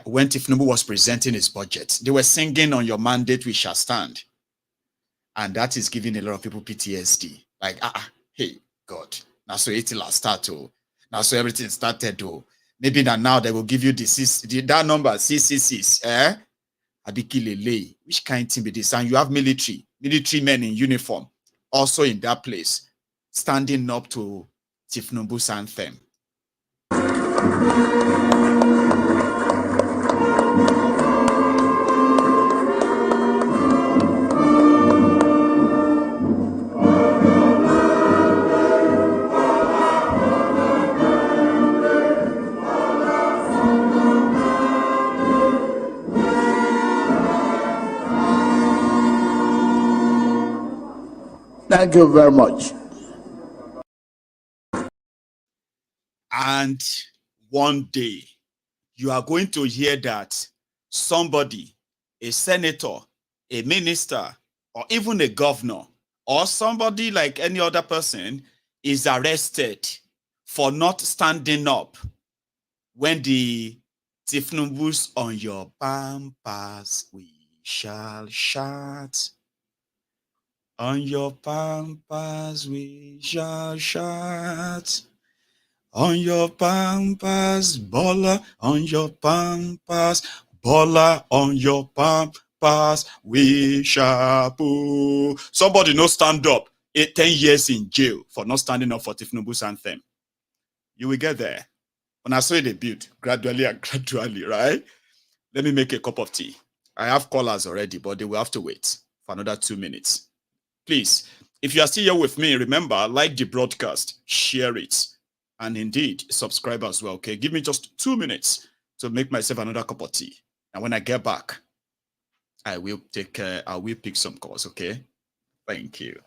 when Tinubu was presenting his budget. They were singing On Your Mandate We Shall Stand. And that is giving a lot of people PTSD. Like, hey, God, now so it will start. Now so everything started. Maybe now they will give you that number, 666. Adikilele, which kind of thing be this? And you have military men in uniform also in that place, standing up to Tinubu's anthem. Thank you very much. And one day, you are going to hear that somebody, a senator, a minister, or even a governor or somebody like any other person is arrested for not standing up when the Tifnubus on your pampas we shall shout. On your pampas we shall shout. On your pampas, Bola, on your pampas, Bola, on your pampas, we shall poo. Somebody no stand up, 10 years in jail for not standing up for Tifnubu's anthem. You will get there. When I saw it build gradually and gradually, right? Let me make a cup of tea. I have callers already, but they will have to wait for another 2 minutes. Please, if you are still here with me, remember, like the broadcast, share it, and indeed, subscribe as well, okay? Give me just 2 minutes to make myself another cup of tea. And when I get back, I will pick some calls, okay? Thank you.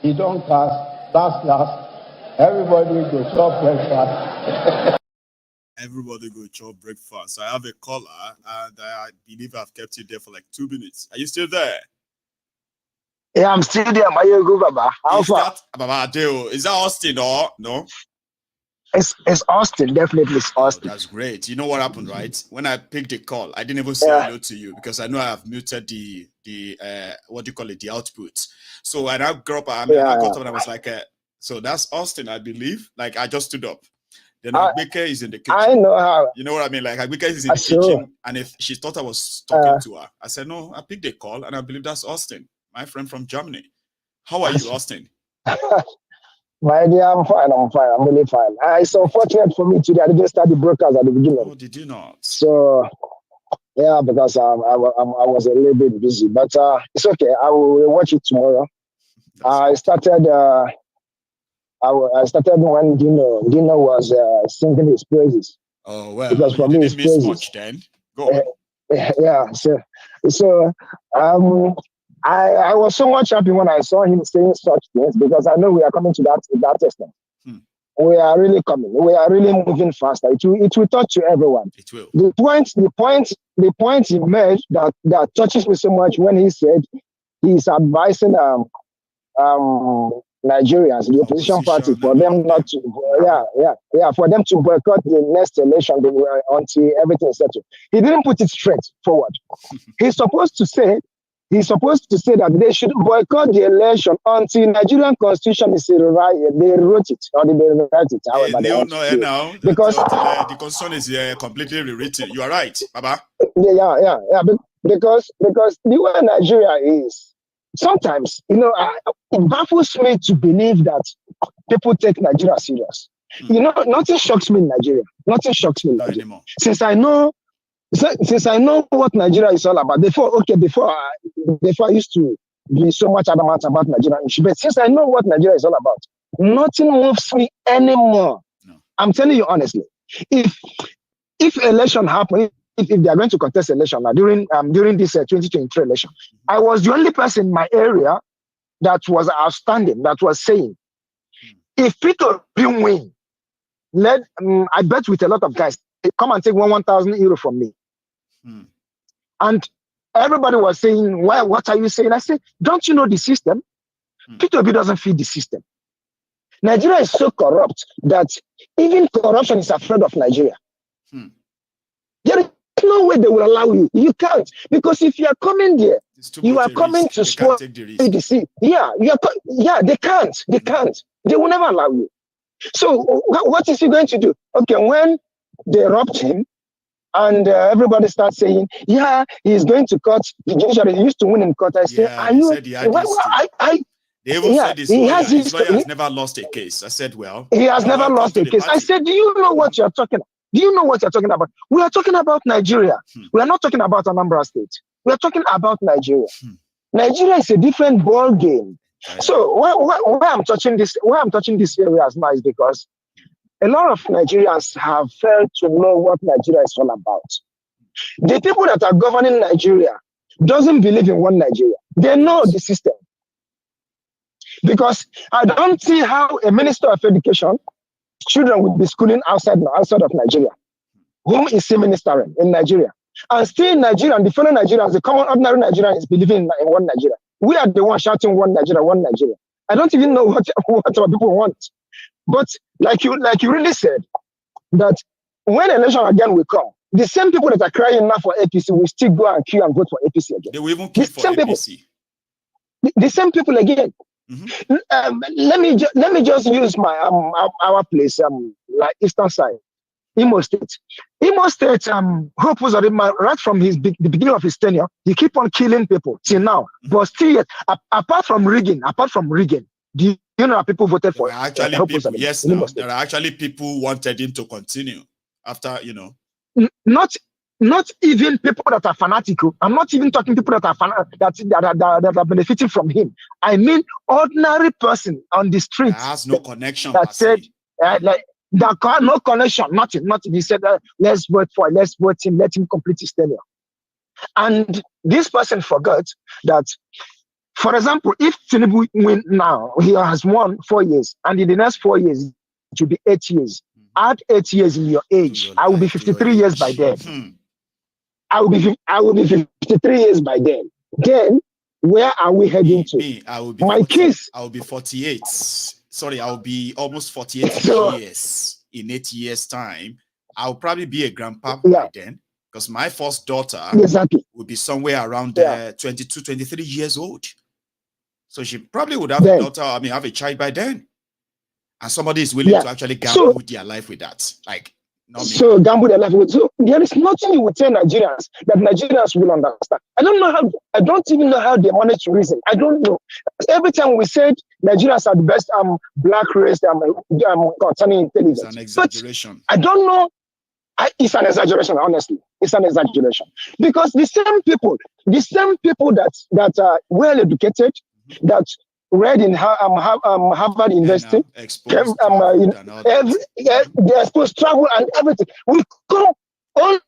You don't cast, last. Everybody go chop breakfast. Everybody go chop breakfast. I have a caller, and I believe I've kept you there for like 2 minutes. Are you still there? Yeah, I'm still there. My go, Baba. How far? Baba Adeo. Is that Austin or no? It's Austin. Definitely, it's Austin. That's great. You know what happened, right? When I picked the call, I didn't even say hello to you because I know I have muted the what do you call it, the output. So when I grew up, I got up and I was like, so that's Austin, I believe. Like I just stood up. Then Agbeke is in the kitchen. I know how. You know what I mean? Like Agbeke is in the kitchen, and if she thought I was talking to her, I said no. I picked the call, and I believe that's Austin, my friend from Germany. How are you, Austin? My dear, I'm fine. I'm really fine. It's unfortunate for me today. I didn't start the broadcast at the beginning. Oh, did you not? So, yeah, because I was a little bit busy. But it's okay. I will watch it tomorrow. I started when Dino was singing his praises. Oh, well, because for me, didn't miss much then. Go on. Yeah. So I was so much happy when I saw him saying such things because I know we are coming to that extent. We are really coming. We are really moving faster. It will touch to everyone. It will. The point he made that touches me so much when he said he's advising Nigerians, the opposition party, for them not to, for them to boycott the next election until everything is settled. He didn't put it straight forward. He's supposed to say that they should boycott the election until Nigerian constitution is right. They wrote it or they rewrite it. However, because the constitution is completely rewritten. You are right, Baba. Yeah. Because the way Nigeria is. Sometimes, it baffles me to believe that people take Nigeria serious. Nothing shocks me in Nigeria. Anymore. Since I know what Nigeria is all about. Before I used to be so much adamant about Nigeria, but since I know what Nigeria is all about, nothing moves me anymore. No. I'm telling you honestly. If election happen, if they are going to contest election now during this 2023 election, I was the only person in my area that was outstanding, that was saying, if Peter win, I bet with a lot of guys, come and take 1,000 euro from me. And everybody was saying, "Why? What are you saying?" I said, "Don't you know the system? P2B doesn't feed the system. Nigeria is so corrupt that even corruption is afraid of Nigeria. There is no way they will allow you. You can't, because if you are coming there, you are coming to spoil the sea. Yeah, they can't. They can't. They will never allow you. So what is he going to do? Okay, when they robbed him, and everybody starts saying, "Yeah, he's going to court. The judiciary, he used to win in court." I say, "Are you?" They even said his lawyer has never lost a case. I said, well, he has never lost a case. I said, "Do you know what you're talking about? Do you know what you're talking about? We are talking about Nigeria. We are not talking about Anambra State. We are talking about Nigeria. Nigeria is a different ball game." So why I'm touching this areas now is because a lot of Nigerians have failed to know what Nigeria is all about. The people that are governing Nigeria doesn't believe in one Nigeria. They know the system. Because I don't see how a minister of education, children will be schooling outside of Nigeria. Whom is he ministering in Nigeria? And still Nigeria, and the fellow Nigerians, the common ordinary Nigerian is believing in one Nigeria. We are the ones shouting one Nigeria, one Nigeria. I don't even know what our people want. But like you really said, that when election again will come, the same people that are crying now for APC will still go and queue and vote for APC again. They will even queue for APC. The same people again. Let me just use my our place, like Eastern side, Imo State. Imo State, Hope was right from the beginning of his tenure. He keep on killing people till now. But still, yet, apart from rigging, do you know people voted for? Yes, there are actually people who wanted him to continue after, Not even people that are fanatical. I'm not even talking people that are that are benefiting from him. I mean ordinary person on the street that has no connection. That said, no connection, nothing. He said, let's vote him, let him complete his tenure. And this person forgot that, for example, if Tinubu win now, he has won 4 years, and in the next 4 years, it will be 8 years. Add 8 years in your age. I will be 53 years by then. I will be 53 years by then. Then, where are we heading to? I will be my kids. I will be 48. Sorry, I will be almost 48 years. In 8 years' time, I'll probably be a grandpa by then, because my first daughter will be somewhere around 22, 23 years old. So she probably would have a daughter, have a child by then. And somebody is willing to actually gamble with their life with that. Like, so gamble their life with. So there is nothing you would tell Nigerians that Nigerians will understand. I don't even know how they manage to reason. I don't know. Every time we said Nigerians are the best black race concerning intelligence. It's an exaggeration. But I don't know. It's an exaggeration, honestly. It's an exaggeration. Because the same people that are well educated, that read in Harvard University, they exposed travel and everything. We come only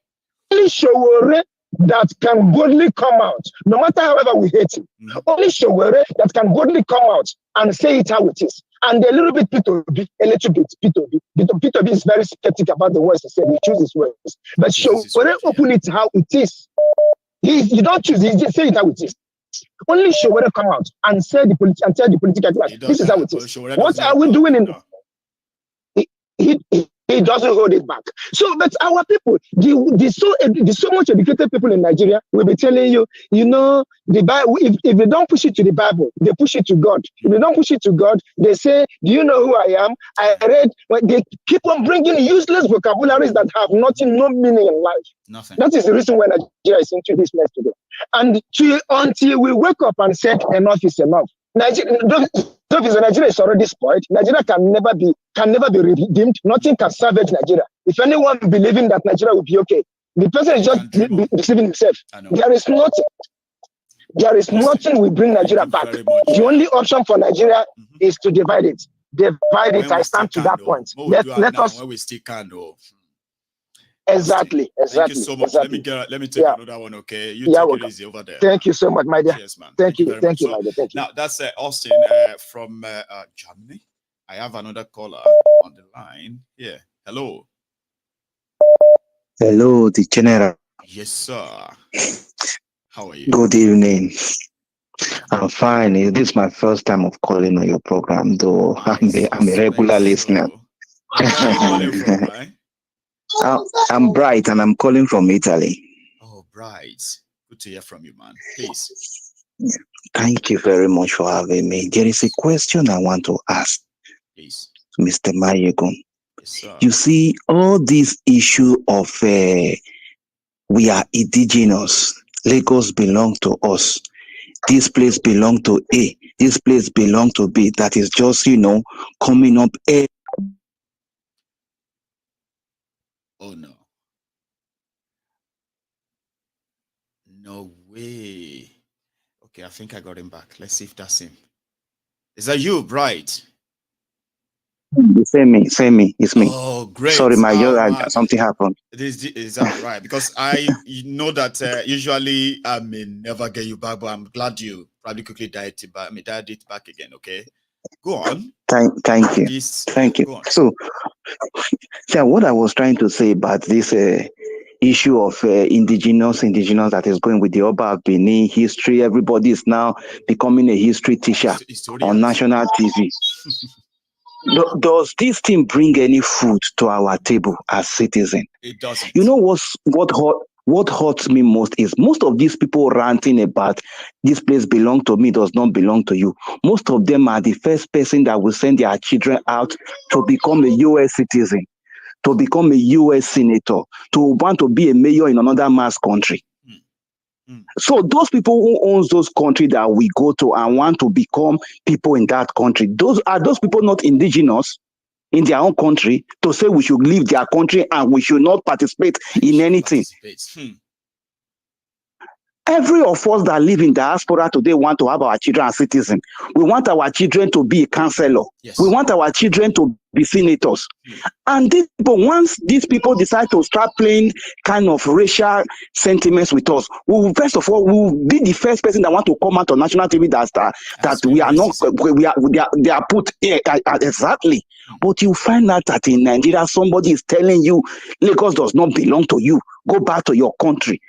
Showore that can boldly come out, no matter however we hate him. Only Showore that can boldly come out and say it how it is. And a little bit P2B, a little bit P2B. P2B is very skeptic about the words he said. He chooses words. But Showore open it how it is. You don't choose, he just say it how it is. Only Showore come out and say the political class. This is how it is. What are we doing in he doesn't hold it back. So, but our people, the so much educated people in Nigeria will be telling you, the Bible. If they don't push it to the Bible, they push it to God. If they don't push it to God, they say, "Do you know who I am?" I read. They keep on bringing useless vocabularies that have no meaning in life. Nothing. That is the reason why Nigeria is into this mess today. And until we wake up and say enough is enough, Nigeria is already spoiled. Nigeria can never be redeemed. Nothing can salvage Nigeria. If anyone believing that Nigeria will be okay, the person is just deceiving himself. There is nothing. There is nothing will bring Nigeria back. The only option for Nigeria is to divide it. I stand to that point. Let us. When we still can, though. Exactly. Thank you so much. Exactly. Let me take another one, okay? You take it easy over there. Thank you so much, my dear. Cheers, man. Thank you, very much. my dear. Thank you. Now, that's Austin from Germany. I have another caller on the line. Yeah. Hello. Hello, the general. Yes, sir. How are you? Good evening. I'm fine. This is my first time of calling on your program, though I'm a regular listener. Where are you calling from, right? I'm Bright and I'm calling from Italy. Oh, Bright. Good to hear from you, man. Please. Thank you very much for having me. There is a question I want to ask. Please. Mr. Mayegun. Yes, sir. You see, all this issue of we are indigenous, Lagos belong to us, this place belong to A, this place belong to B, that is just, coming up. Oh, no. No way. Okay, I think I got him back. Let's see if that's him. Is that you, Bright? Say me. It's me. Oh, great. Sorry, something happened. Is that right? Because I know that usually I may never get you back, but I'm glad you probably quickly dialed it back again, okay? Go on. Thank you. Thank you. So, what I was trying to say about this issue of indigenous that is going with the Oba of Benin history, everybody is now becoming a history teacher on national TV. Does this thing bring any food to our table as citizens? It doesn't. You know what hurts me most is most of these people ranting about this place belong to me, does not belong to you. Most of them are the first person that will send their children out to become a U.S. citizen, to become a U.S. senator, to want to be a mayor in another man's country. So those people who owns those countries that we go to and want to become people in that country, those people not indigenous in their own country to say we should leave their country and we should not participate in anything. Every of us that live in diaspora today want to have our children as citizens. We want our children to be a counselor. Yes. We want our children to be senators. And once these people decide to start playing kind of racial sentiments with us, first of all, we will be the first person that want to come out on national TV that we are not, they are put here. Exactly. But you find out that in Nigeria, somebody is telling you, Lagos does not belong to you. Go back to your country.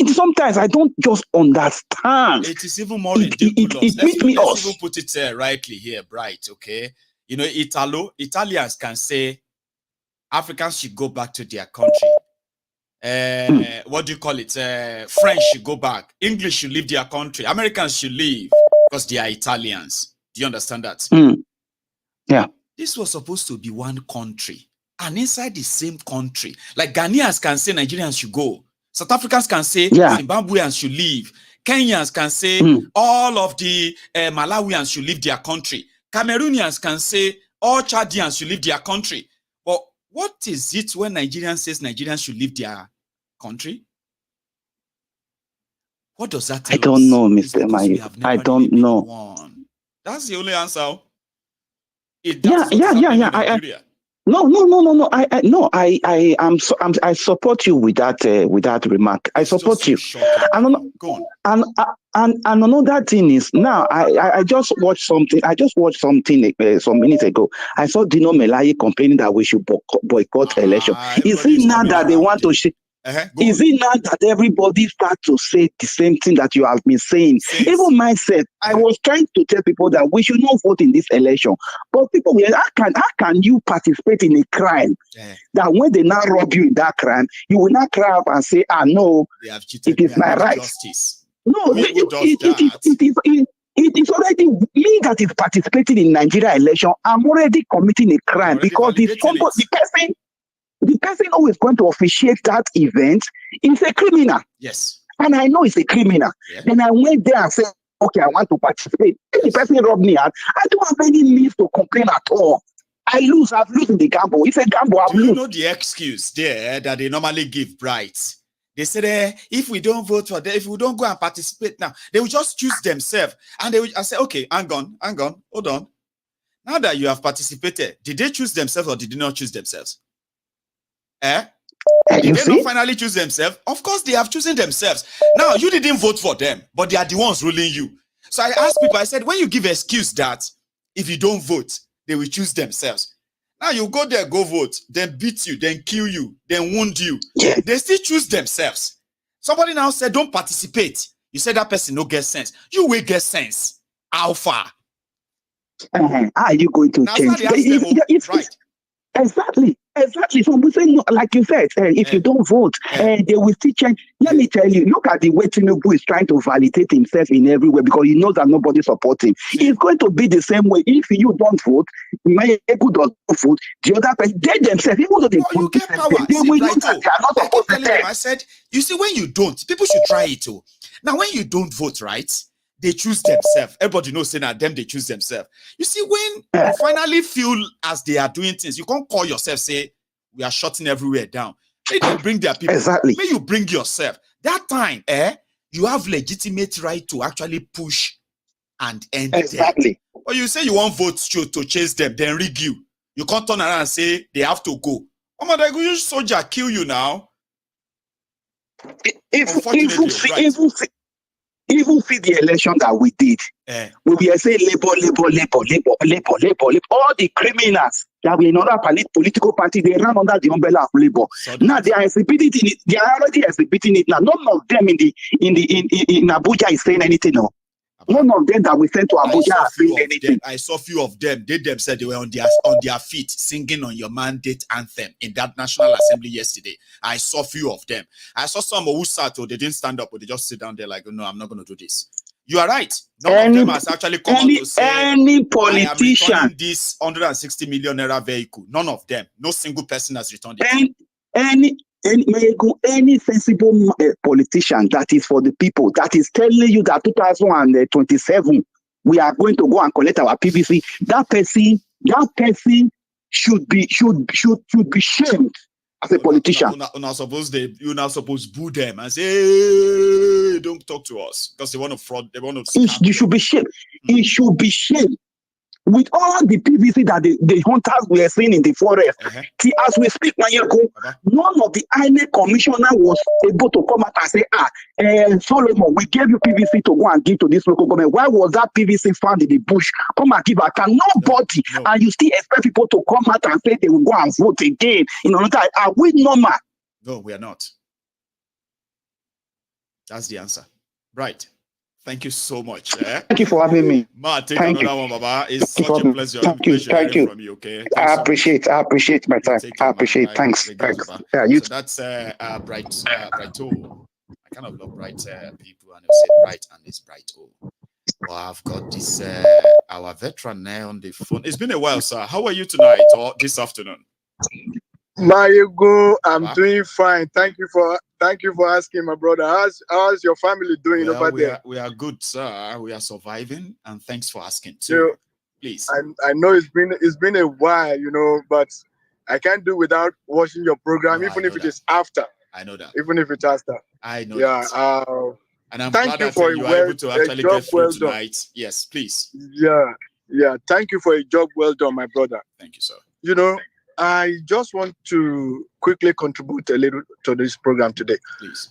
Sometimes I don't just understand. It is even more ridiculous. Let's even put it rightly here, Bright, okay? You know, Italians can say Africans should go back to their country. What do you call it? French should go back. English should leave their country. Americans should leave because they are Italians. Do you understand that? Yeah. This was supposed to be one country. And inside the same country, like Ghanaians can say Nigerians should go. South Africans can say Zimbabweans should leave. Kenyans can say all of the Malawians should leave their country. Cameroonians can say all Chadians should leave their country. But what is it when Nigerians says Nigerians should leave their country? What does that tell us? I don't know, Mr. Mayu. I don't know. That's the only answer. No. I support you with that remark. I support you. And another thing is now I just watched something. Some minutes ago. I saw Dino Melaye complaining that we should boycott election. Is it now that they want to? Is it not that everybody start to say the same thing that you have been saying? Even myself, I was trying to tell people that we should not vote in this election. But people, how can you participate in a crime that when they now rob you in that crime, you will not cry up and say, no, it is my right. Justice. No, it is already me that is participating in Nigeria election. I'm already committing a crime because the person who is going to officiate that event is a criminal. Yes. And I know it's a criminal. Yeah. Then I went there and said, okay, I want to participate. If the person robbed me out, I don't have any means to complain at all. I've lose in the gamble. It's a gamble. Do you know the excuse there that they normally give Bright? They said, if we don't vote for them, if we don't go and participate now, they will just choose themselves. And I say, okay, hang on, hold on. Now that you have participated, did they choose themselves or did they not choose themselves? Did they not finally choose themselves? Of course, they have chosen themselves. Now, you didn't vote for them, but they are the ones ruling you. So I asked people, I said, when you give excuse that if you don't vote, they will choose themselves. Now you go there, go vote, then beat you, then kill you, then wound you. They still choose themselves. Somebody now said, don't participate. You say that person no get sense. You will get sense. How far? How are you going to change? Exactly. So we say, no, like you said, if you don't vote, they will still change. Let me tell you, look at the way Tinubu is trying to validate himself in everywhere because he knows that nobody supports him. It's going to be the same way. If you don't vote, Mayegu doesn't vote, the other person, they themselves, even though they you get power. they will know that they are not supposed to tell. I said, you see, when you don't, people should try it too. Now, when you don't vote, right? They choose themselves. Everybody knows saying that them they choose themselves. You see, when you finally feel as they are doing things, you can't call yourself, say, we are shutting everywhere down. They don't bring their people. Exactly. May you bring yourself. That time, you have legitimate right to actually push and end them. But you say you want votes to chase them, then rig you. You can't turn around and say they have to go. Oh my God, you soldier kill you now. Even see the election that we did, we were saying labor. All the criminals that were in other political party, they ran under the umbrella of labor. Now they are exhibiting it. They are already exhibiting it. Now none of them in Abuja is saying anything. No. None of them that we sent to Abuja are saying anything. I saw a few of them. They themselves, they were on their feet singing on your mandate anthem in that National Assembly yesterday. I saw a few of them. I saw some who sat, or they didn't stand up, but they just sit down there like, no, I'm not going to do this. You are right. None of them has actually come out to say, any politician, I am returning this 160 million naira vehicle. None of them. No single person has returned it. Any sensible politician that is for the people, that is telling you that 2027 we are going to go and collect our PVC, that person should be shamed as a politician. You're not supposed to boo them and say, hey, don't talk to us because they want to fraud. They want to. You should be shamed. It should be shamed. With all the PVC that the hunters were seeing in the forest, see, as we speak, none of the INEC commissioner was able to come out and say, Solomon, we gave you PVC to go and give to this local government. Why was that PVC found in the bush? Come and give account. Nobody. No. And you still expect people to come out and say they will go and vote again. Are we normal? No, we are not. That's the answer. Right. Thank you so much. Thank you for having me. Ma, take another one, Baba. It's such a pleasure. Thank you. From you, okay? I appreciate my time. I appreciate. Thanks. Yeah, you. So that's Bright. I kind of love bright people, and they say bright and it's bright. Well, I've got this our veteran now on the phone. It's been a while, sir. How are you tonight or this afternoon? Mayego, I'm doing fine. Thank you for asking, my brother. How's your family doing over there? We are good, sir. We are surviving, and thanks for asking too. Please. I know it's been a while, but I can't do without watching your program, even if it is after. I know that. Even if it's after. I know that. And I'm glad that you are able to actually get through tonight. Yes, please. Yeah. Thank you for a job well done, my brother. Thank you, sir. I just want to quickly contribute a little to this program today. Please.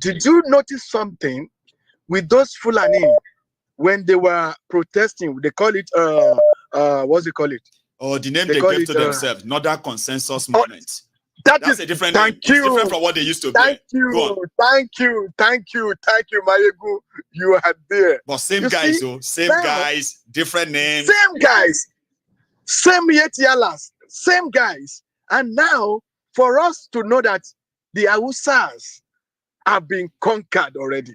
Did you notice something with those Fulani when they were protesting? They call it what's they call it? Oh, the name they gave to themselves, not that consensus movement. That's a different name. It's different from what they used to be. Thank you, Mayegu. You are there. But same guys, guys, different names. Same guys, same Yetialas. Same guys. And now, for us to know that the Hausas have been conquered already,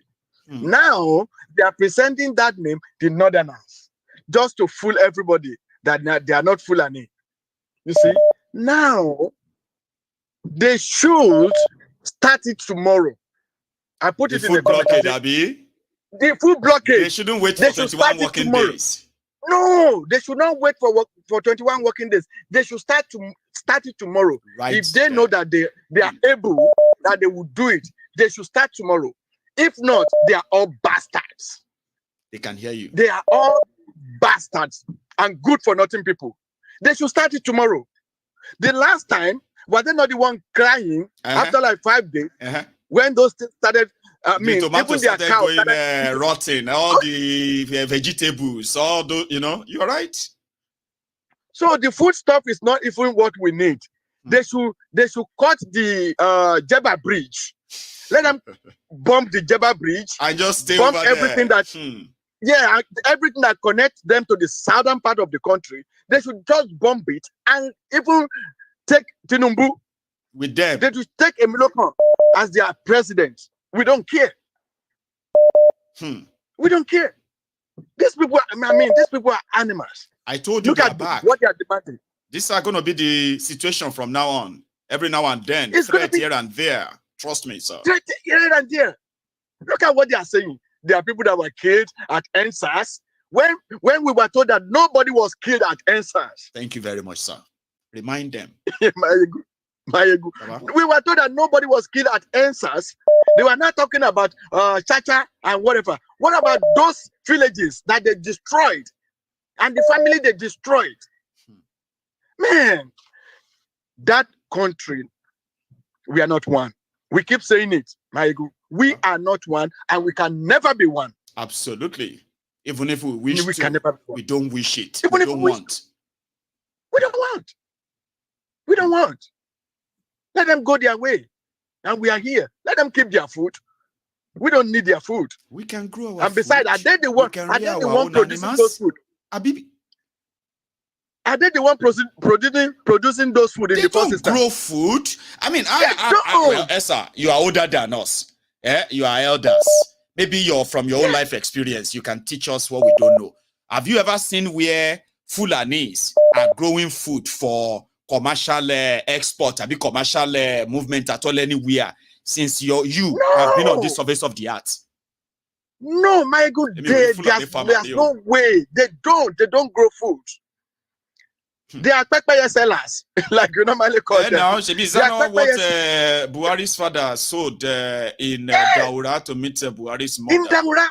now they are presenting that name, the Northerners, just to fool everybody that they are not Fulani. You see, now they should start it tomorrow. I put it in the blockade, Abi. The full blockade. They shouldn't wait for 21 working days. No, they should not wait for 21 working days. They should start it tomorrow. Right. If they know that they are able, that they will do it, they should start tomorrow. If not, they are all bastards. They can hear you. They are all bastards and good for nothing people. They should start it tomorrow. The last time, were they not the one crying after like 5 days when those things started? The tomatoes started going rotten, all the vegetables, all those, you're right. So the food stuff is not even what we need. They should cut the Jebba Bridge. Let them bomb the Jebba Bridge. I just stay bomb over everything there. that. Yeah, everything that connects them to the southern part of the country, they should just bomb it and even take Tinubu with them. They should take Emiloko as their president. We don't care. We don't care. These people, these people are animals. I told you. Look at what they are demanding. These are going to be the situation from now on. Every now and then, it's threat here and there. Trust me, sir. Threat here and there. Look at what they are saying. There are people that were killed at NSAS when we were told that nobody was killed at NSAS. Thank you very much, sir. Remind them. We were told that nobody was killed at NSAS. They were not talking about Chacha and whatever. What about those villages that they destroyed and the family they destroyed? Man, that country, we are not one. We keep saying it, Maegu. We are not one, and we can never be one. Absolutely. Even if we wish we to, can never be one. We don't wish it. Even we if don't we want. We don't want. We don't want. Let them go their way. And we are here. Let them keep their food. We don't need their food. We can grow our And besides, food. are they the one producing those food? Are they the one producing those food in the first instance? They don't grow food. Well, Esa, you are older than us. You are elders. Maybe you're from your own life experience. You can teach us what we don't know. Have you ever seen where Fulanis are growing food for commercial export, commercial movement at all anywhere since you have been on this surface of the earth? No, my good day. There's no way. They don't grow food. They are pepper sellers, like you normally call them. Now, is that not what Buhari's father sold in Daura to meet Buhari's mother? In Daura?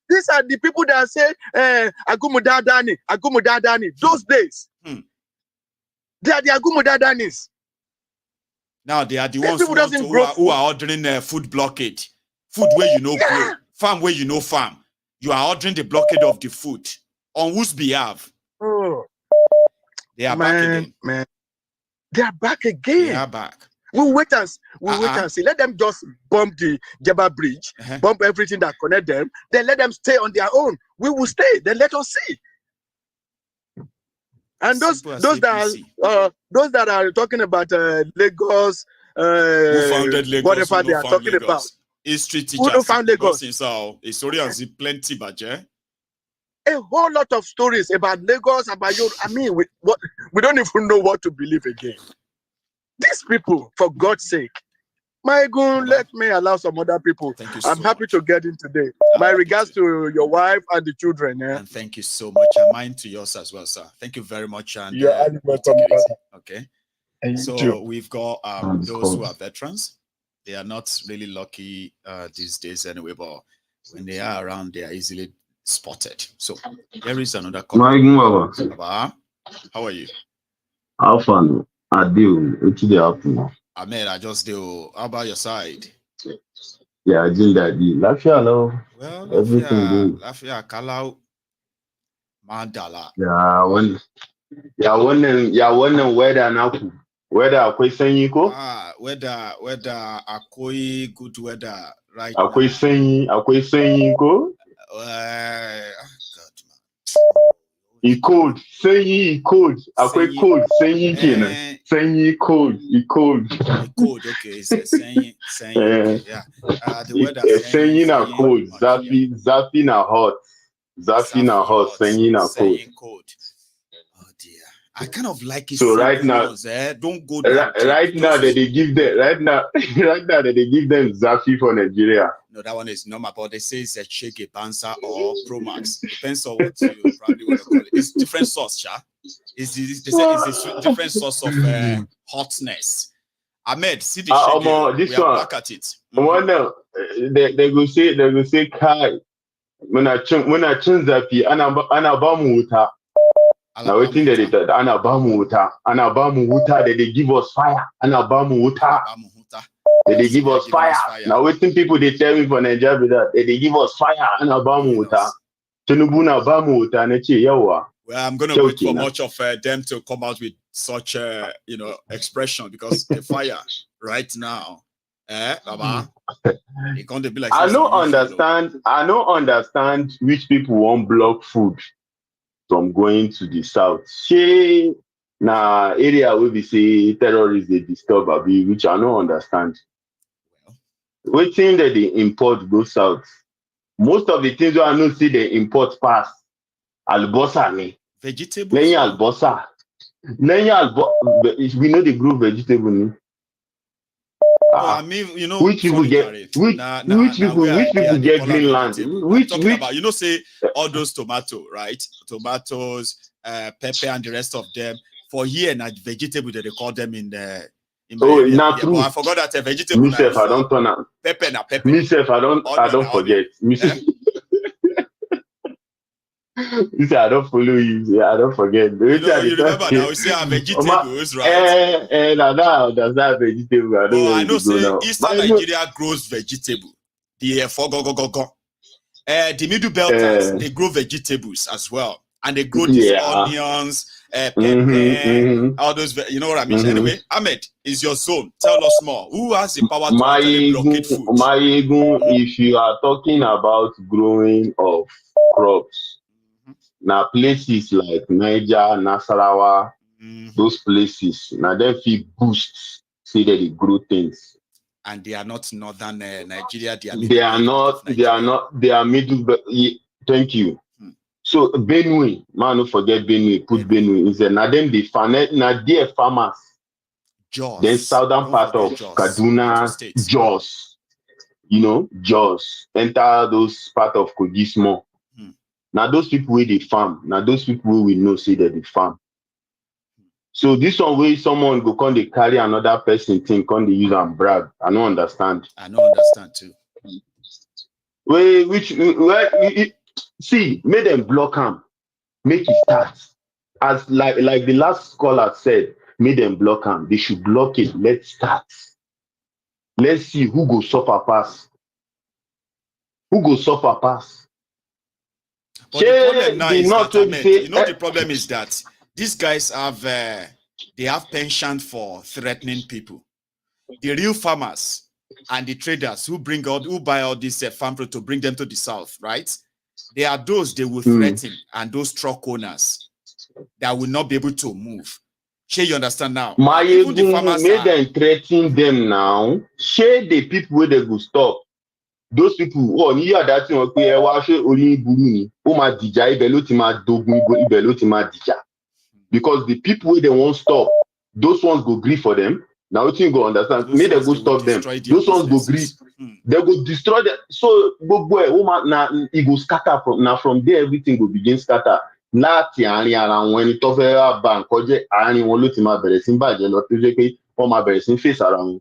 These are the people that say, Agumudadani, those days. They are the Agumudadanis. Now, they are the ones who are ordering food blockade. Food where you know grow. Farm where you know farm. You are ordering the blockade of the food. On whose behalf? Oh. They are back again. Man. They are back again. They are back. We'll wait and see. Let them just bomb the Jebba Bridge, bomb everything that connect them. Then let them stay on their own. We will stay. Then let us see. And those that are talking about Lagos, who founded Lagos, whatever they are talking Lagos? About. History teachers. Who found Lagos? Historians plenty, budget. A whole lot of stories about Lagos, about you. We don't even know what to believe again. These people, for God's sake, my God, let me allow some other people. I'm happy to get in today. My regards to your wife and the children. And thank you so much. And mine to yours as well, sir. Thank you very much. And welcome. Okay. Thank you. We've got those who are veterans. They are not really lucky these days anyway, but when they are around, they are easily spotted. So there is another call. How are you? How fun? I do. It's the afternoon. Ahmed, I just do. How about your side? Yeah, I did that. Lafia, hello. Well, everything good. Lafia, Kalau, Mandala. One weather now. Weather akwai sanyi ko? Weather akwai good weather right akwai sanyi ko? Cold. Sanyi cold. Akwai cold. Sanyi kenan. Sanyi cold. Cold, okay. Sanyi. Yeah. The weather. Sanyi na cold. Zafi na hot. Zafi na hot. Sanyi na cold. I kind of like it. So right now, don't go there. Right now that they give them Zafi for Nigeria. No, that one is normal, but they say it's a Chege Bansa or Pro Max. Depends on what you probably want to call it. It's different sauce, cha. They say it's a different source of hotness. Ahmed, see the Chege. This we one. Are back at it. They go say Kai. When I change Zafi, ana ba mu wuta. Now waiting that ana ba mu wuta that they give us fire. Ana ba mu wuta. They give us fire. Now waiting people they tell me for Nigeria that they give us fire. Ana ba mu wuta. Tinubu na ba mu wuta na ce yawa. Well, I'm gonna wait for much of them to come out with such expression because the fire right now Baba. They can't be like I don't understand which people won't block food from going to the south. She na area where we say terrorists they disturb abi, which I don't understand. Waiting that they import go south. Most of the things I know see they import past albosa ni. Vegetables. Lẹ́yìn albosa. We know they grow vegetable ni. I mean, you know, which people get which people get Greenland? Which about, you know, say all those tomato, right? Tomatoes, pepper, and the rest of them. For here, not vegetable that they call them in my area. Not true. But I forgot that a vegetable. Myself, I don't turn out. Pepper na pepper. Myself, I don't forget. Myself. You say I don't follow you. Yeah, I don't forget. You remember now? We say our vegetables, right? Now that's not vegetable. I know. Say Eastern Nigeria grows vegetable. The Middlebelt they grow vegetables as well, and they grow these onions, pepper, all those. You know what I mean? Anyway, Ahmed, is your zone. Tell us more. Who has the power to actually blockade food? If you are talking about growing of crops. Now places like Niger, Nasarawa, those places, now they feel boost, say that they grow things. And they are not northern Nigeria. They are middle. Thank you. So Benue, man, don't forget Benue. Put Benue in there. Now them they farm. Now they farmers. Jos. Then southern part of Kaduna, Jos. You know, Jos. Enter those part of Kogismo. Now those people where they farm, now those people where we know say that they farm. So this one where someone go come they carry another person thing, come they use and brag. I don't understand. I don't understand too. See, make them block him, make it start. As like the last caller said, make them block him. They should block it. Let's start. Let's see who go suffer pass. Who go suffer pass. But the problem now is that, Ahmed, you know, the problem is that these guys have they have penchant for threatening people. The real farmers and the traders who buy all these farm produce to bring them to the south, right? They are those they will threaten, and those truck owners that will not be able to move. Sure, you understand now? Even the farmers them threaten them now. Share the people where they will stop. Those people who are near that thing, okay, because the people where they won't stop, those ones go grieve for them. Now you think go understand. May they go stop them. Those ones go grieve. They go destroy them. So now it go scatter from there. Everything will begin scatter. When it over bank, face around.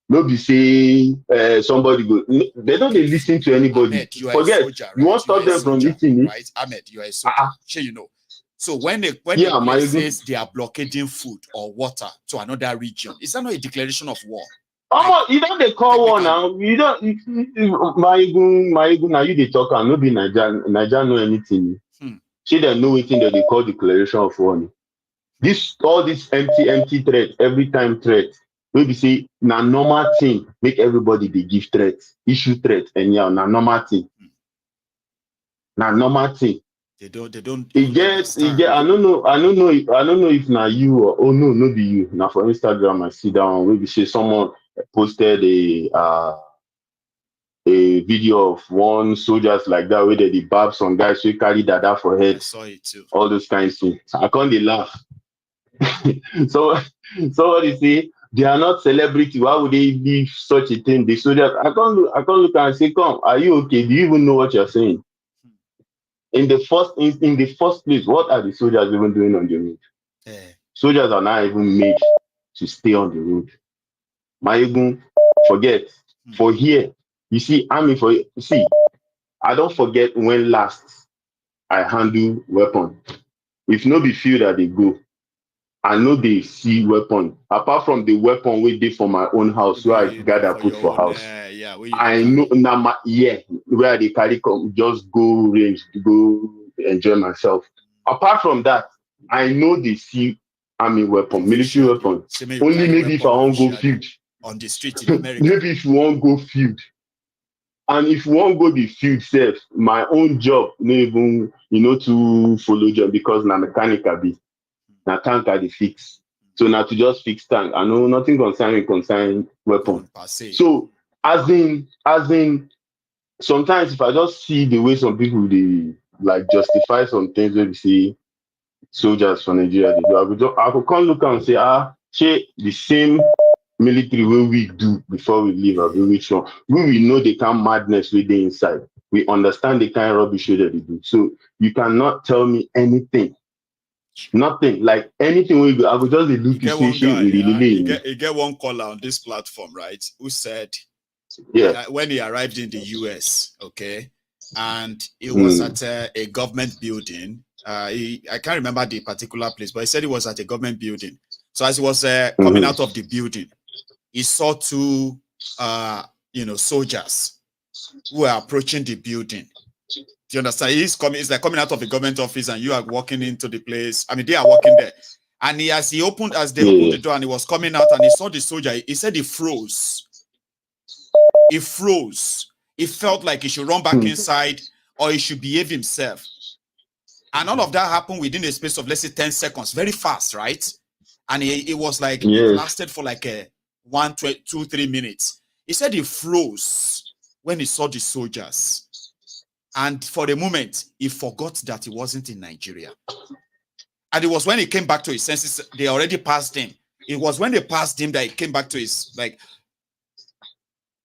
No be say somebody go. They don't listen to anybody. Ahmed, you forget. Soldier, right? You won't stop them from eating. Right, Ahmed, you are a soldier. Sure, you know. So when the place says they are blockading food or water to another region, is that not a declaration of war? You don't they call war now. You don't. My ego. Now you they talk and nobody Niger know anything. She don't know anything that they call declaration of war. All this empty threat, every time threat. Maybe say na normal thing, make everybody they give threats, issue threats, and yeah, na normal thing. Na normal thing. They don't. I don't know if na you or no be you. Now for Instagram I see that one. Maybe say someone posted a video of one soldiers like that where they barb some guys who carry dada for head. I saw it too. All those kinds of things. I can't laugh. So what you say? They are not celebrity. Why would they leave such a thing? The soldiers, I can't look and say, come, are you okay? Do you even know what you're saying? In the first place, what are the soldiers even doing on the road? Soldiers are not even made to stay on the road. Forget. For here, you see, I don't forget when last I handle weapon. If no be feel that they go, I know they see weapon. Apart from the weapon we did for my own house, where I gather put for house. I know now where they carry come, just go range, go enjoy myself. Apart from that, I know they see army weapon, military weapon. Only maybe if I won't go field. on the street in America. Maybe if you won't go field, and if you won't go the field self, my own job, no even, to follow job because na mechanic I be. Na tank I dey fix. So now to just fix tank, I know nothing concern weapon. So as in, sometimes if I just see the way some people they like justify some things where we say soldiers from Nigeria they do, I could come look and say, the same military way we do before we leave, which one we know the kind of madness we dey inside. We understand the kind of rubbish that they do. So you cannot tell me anything. Nothing like anything we do. I would just look you say you get one caller on this platform, right? Who said when he arrived in the US, okay, and it was at a government building. I can't remember the particular place, but he said it was at a government building. So as he was coming out of the building, he saw two soldiers who were approaching the building. Do you understand? It's like coming out of a government office and you are walking into the place. I mean, they are walking there. And as they opened the door and he was coming out and he saw the soldier, he said he froze. He froze. He felt like he should run back inside or he should behave himself. And all of that happened within a space of, let's say, 10 seconds. Very fast, right? And it was like, it lasted for like 1, 2, 3 minutes. He said he froze when he saw the soldiers. And for the moment, he forgot that he wasn't in Nigeria. And it was when he came back to his senses, they already passed him. It was when they passed him that he came back to his,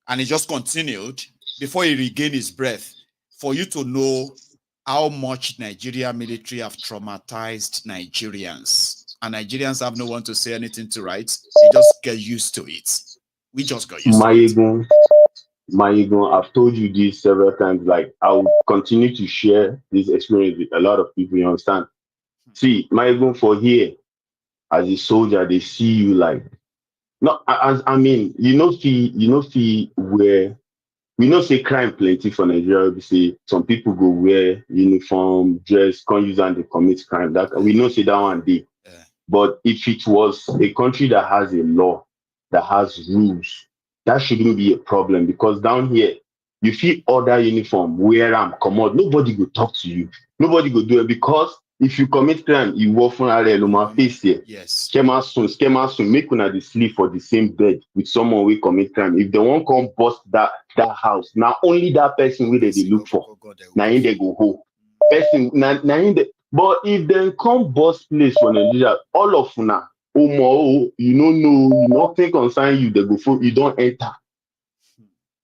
and he just continued before he regained his breath. For you to know how much Nigeria military have traumatized Nigerians. And Nigerians have no one to say anything to, right? They just get used to it. We just got used to it. I've told you this several times. Like, I will continue to share this experience with a lot of people. You understand? See, for here, as a soldier, they see you like, no. I mean, where we know say crime plenty for Nigeria. We say some people go wear uniform, dress, can't use and they commit crime. That we know say that one day. But if it was a country that has a law, that has rules, that shouldn't be a problem, because down here, you feel order uniform, wear them, come out. Nobody will talk to you. Nobody will do it, because if you commit crime, you walk from a face here. Yes. Schema soon, make una dey sleep for the same bed with someone who commit crime. If they won't come bust that house, now only that person will they look for. Now in they go home. Person now in the, but if they come bust place for Nigeria, all of una, nothing concern you, they go for you don't enter.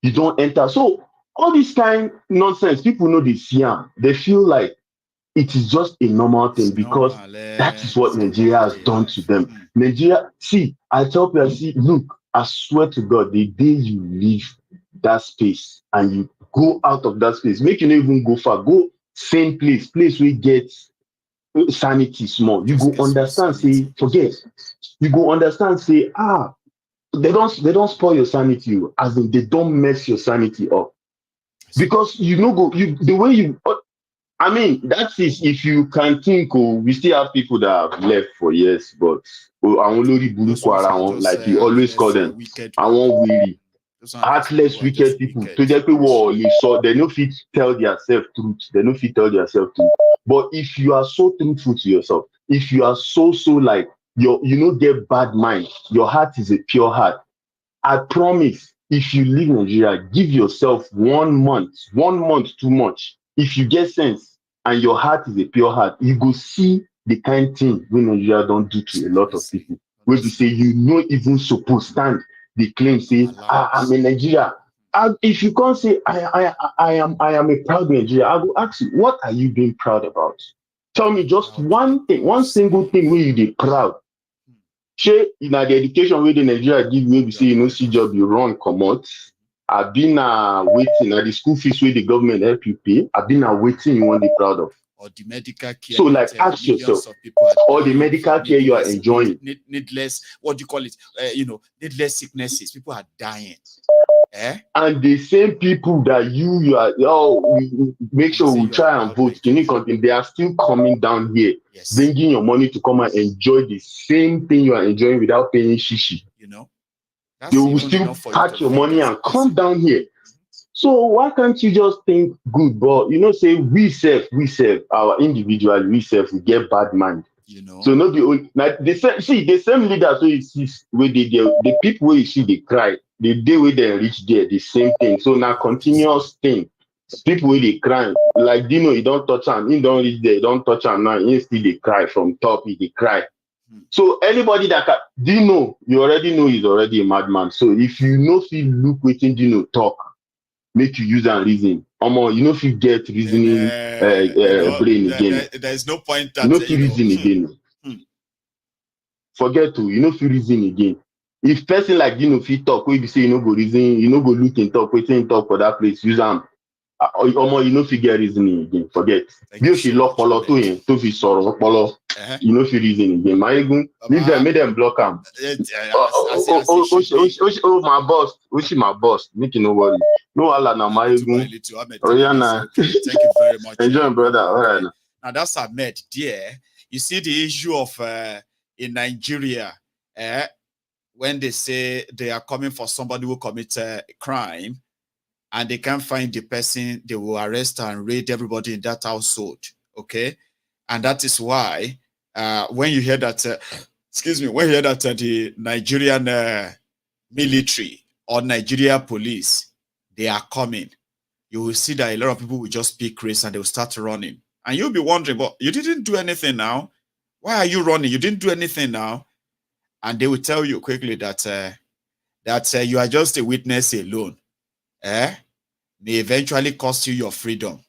You don't enter. So all this kind nonsense, people know they see them. They feel like it is just a normal thing because that is what Nigeria has done to them. Nigeria, see, I tell people, look, I swear to God, the day you leave that space and you go out of that space, make you not even go far, go same place where you get sanity small. You go understand, say, forget. You go understand, say, they don't spoil your sanity, as in they don't mess your sanity up. Because the way you, I mean, that is if you can think, we still have people that have left for years, but like you always call them, I won't really heartless, wicked people. To the people they no fit tell themselves truth. They no fit tell themselves truth. But if you are so truthful to yourself, if you are so like you get bad mind, your heart is a pure heart. I promise, if you leave Nigeria, give yourself 1 month, 2 months. If you get sense and your heart is a pure heart, you go see the kind thing when Nigeria don't do to a lot of people. Where you say you not even supposed to stand. They claim say, I'm in Nigeria. If you can't say I am a proud Nigerian, I will ask you, what are you being proud about? Tell me just one thing, one single thing where you be proud. Shey in the education where the Nigeria give me, we say you know see job, you run come out. I've been waiting at the school fees where the government help you pay. I've been waiting you want to be proud of. Or the medical care. So like ask yourself, or the medical care you are enjoying. Needless, what do you call it? Needless sicknesses. People are dying. And the same people that you are, we make sure we try and vote. They are still coming down here, bringing your money to come and enjoy the same thing you are enjoying without paying shishi. They will still pack your money and come down here. So why can't you just think good? But you know, say we serve our individual, we get bad mind. You know. So not the only like the same leaders where you see where the people where you see they cry, the day where they reach there, the same thing. So now continuous thing. People where they cry, like Dino, you don't touch him, he don't reach there, you don't touch him now, he still they cry from top, he they cry. So anybody that can Dino, you already know he's already a madman. So if you know feel look waiting Dino talk, make you use and reason. You know if you get reasoning brain again. There's no point that you know if you reason again. Forget to, you know if you reason again. If person like Dino fit talk, where you say you know go reason, you know go look and talk, waiting talk for that place, use them. You know if you get reasoning again. Forget. You should lock follow to him, to be sorrow follow. You know if you reason again. My ego, leave them, make them block him. Oh my boss, my boss, make you no worry. No Allah na my ego. Thank you very much. Enjoy, brother. All right. Now that's Ahmed, dear. You see the issue of in Nigeria, when they say they are coming for somebody who commits a crime and they can't find the person, they will arrest and raid everybody in that household. Okay, and that is why when you hear that, when you hear that the Nigerian military or Nigeria police, they are coming, you will see that a lot of people will just pick race and they will start running. And you'll be wondering, but you didn't do anything now. Why are you running? You didn't do anything now. And they will tell you quickly that you are just a witness alone. May eventually cost you your freedom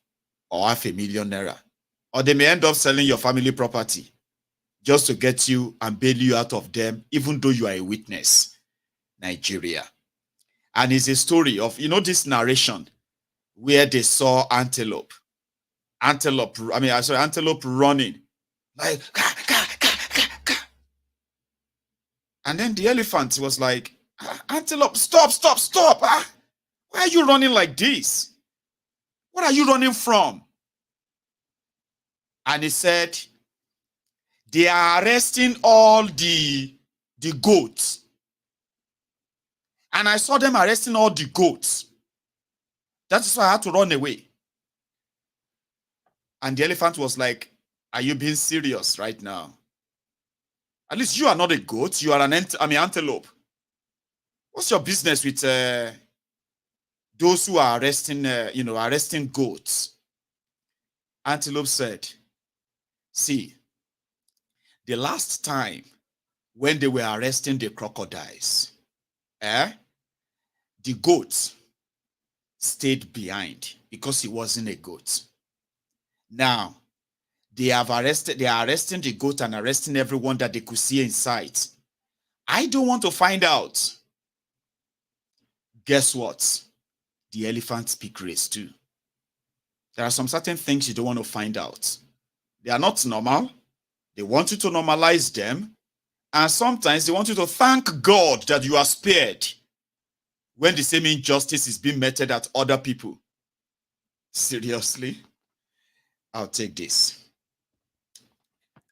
or $500,000 naira. Or they may end up selling your family property just to get you and bail you out of them, even though you are a witness. Nigeria. And it's a story of, this narration where they saw antelope running. Like, and then the elephant was like, antelope, stop. Why are you running like this? What are you running from? And he said, they are arresting all the goats. And I saw them arresting all the goats. That is why I had to run away. And the elephant was like, are you being serious right now? At least you are not a goat. You are an antelope. What's your business with those who are arresting goats? Antelope said, see, the last time when they were arresting the crocodiles, the goat stayed behind because he wasn't a goat. Now, they are arresting the goat and arresting everyone that they could see in sight. I don't want to find out. Guess what? The elephant speak race too. There are some certain things you don't want to find out. They are not normal. They want you to normalize them. And sometimes they want you to thank God that you are spared when the same injustice is being meted at other people. Seriously? I'll take this.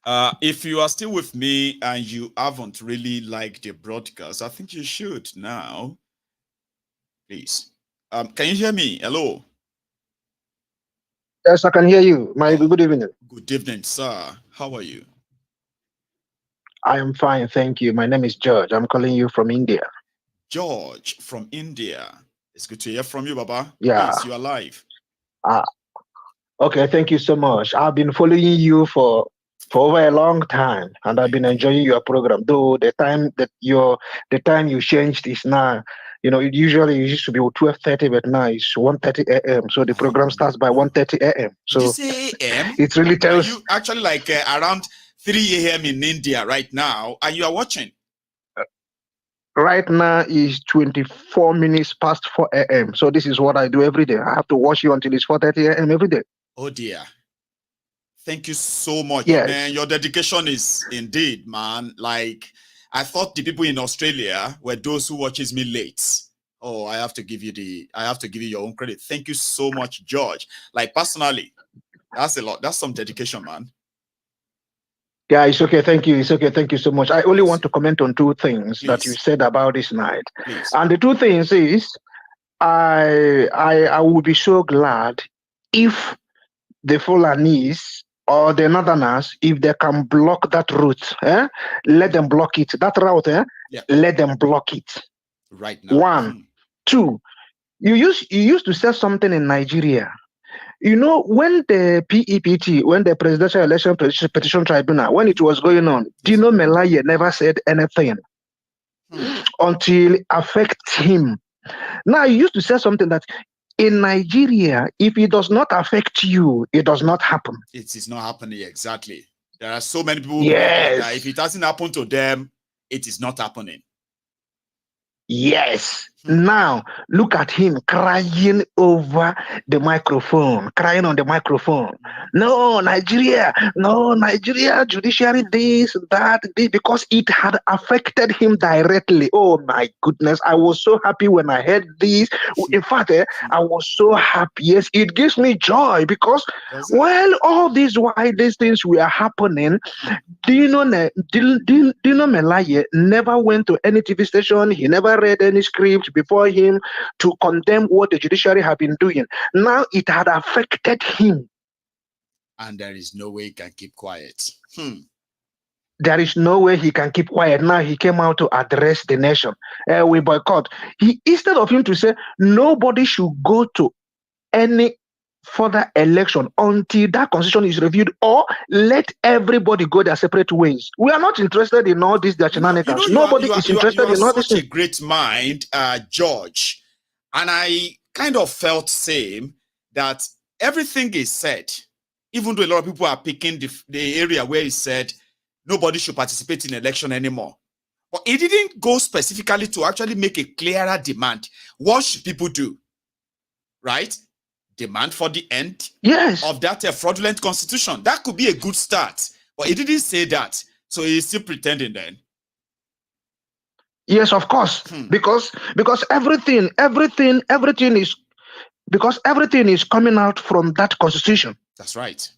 If you are still with me and you haven't really liked the broadcast, I think you should now. Please. Can you hear me? Hello? Yes, I can hear you. Good evening. Good evening, sir. How are you? I am fine, thank you. My name is George. I'm calling you from India. George from India. It's good to hear from you, Baba. Yeah. Please, you are live. Okay, thank you so much. I've been following you for over a long time, and I've been enjoying your program. Though the time you changed is now, it usually used to be 12:30, but now it's 1:30 a.m. So the program starts by 1:30 a.m. So did you say a.m.? It really tells. Are you actually like around 3 a.m. in India right now, and you are watching? Right now is 24 minutes past 4 a.m. So this is what I do every day. I have to watch you until it's 4:30 a.m. every day. Oh dear. Thank you so much, yes. Man. Your dedication is indeed, man. Like, I thought the people in Australia were those who watches me late. Oh, I have to give you your own credit. Thank you so much, George. Like, personally, that's a lot. That's some dedication, man. Yeah, it's okay. Thank you. It's okay. Thank you so much. I only want to comment on two things that you said about this night. And the two things is, I would be so glad if the Fulanis or the Northerners, if they can block that route, let them block it. That route, let them block it. Right now. One. Two, you used to say something in Nigeria. You know, when the PEPT, when the Presidential Election Petition Tribunal, when it was going on, Dino Melaye never said anything until it affects him. Now, you used to say something that in Nigeria, if it does not affect you, it does not happen. It is not happening exactly. There are so many people who believe that if it doesn't happen to them, it is not happening. Yes. Now, look at him crying over the microphone, crying on the microphone. No, Nigeria, judiciary, this, that, this, because it had affected him directly. Oh my goodness, I was so happy when I heard this. In fact, I was so happy. Yes, it gives me joy because while all these things were happening, Dino Melaye never went to any TV station. He never read any script before him to condemn what the judiciary have been doing. Now it had affected him. And there is no way he can keep quiet. There is no way he can keep quiet. Now he came out to address the nation. We boycott. Instead of him to say nobody should go to any further election until that constitution is reviewed, or let everybody go their separate ways. We are not interested in all these shenanigans. Nobody is interested in all this. Such a great mind, George, and I kind of felt same that everything is said, even though a lot of people are picking the area where he said nobody should participate in election anymore. But he didn't go specifically to actually make a clearer demand. What should people do? Right? Demand for the end of that fraudulent constitution. That could be a good start. But he didn't say that. So he's still pretending then. Yes, of course. Because everything is coming out from that constitution. That's right.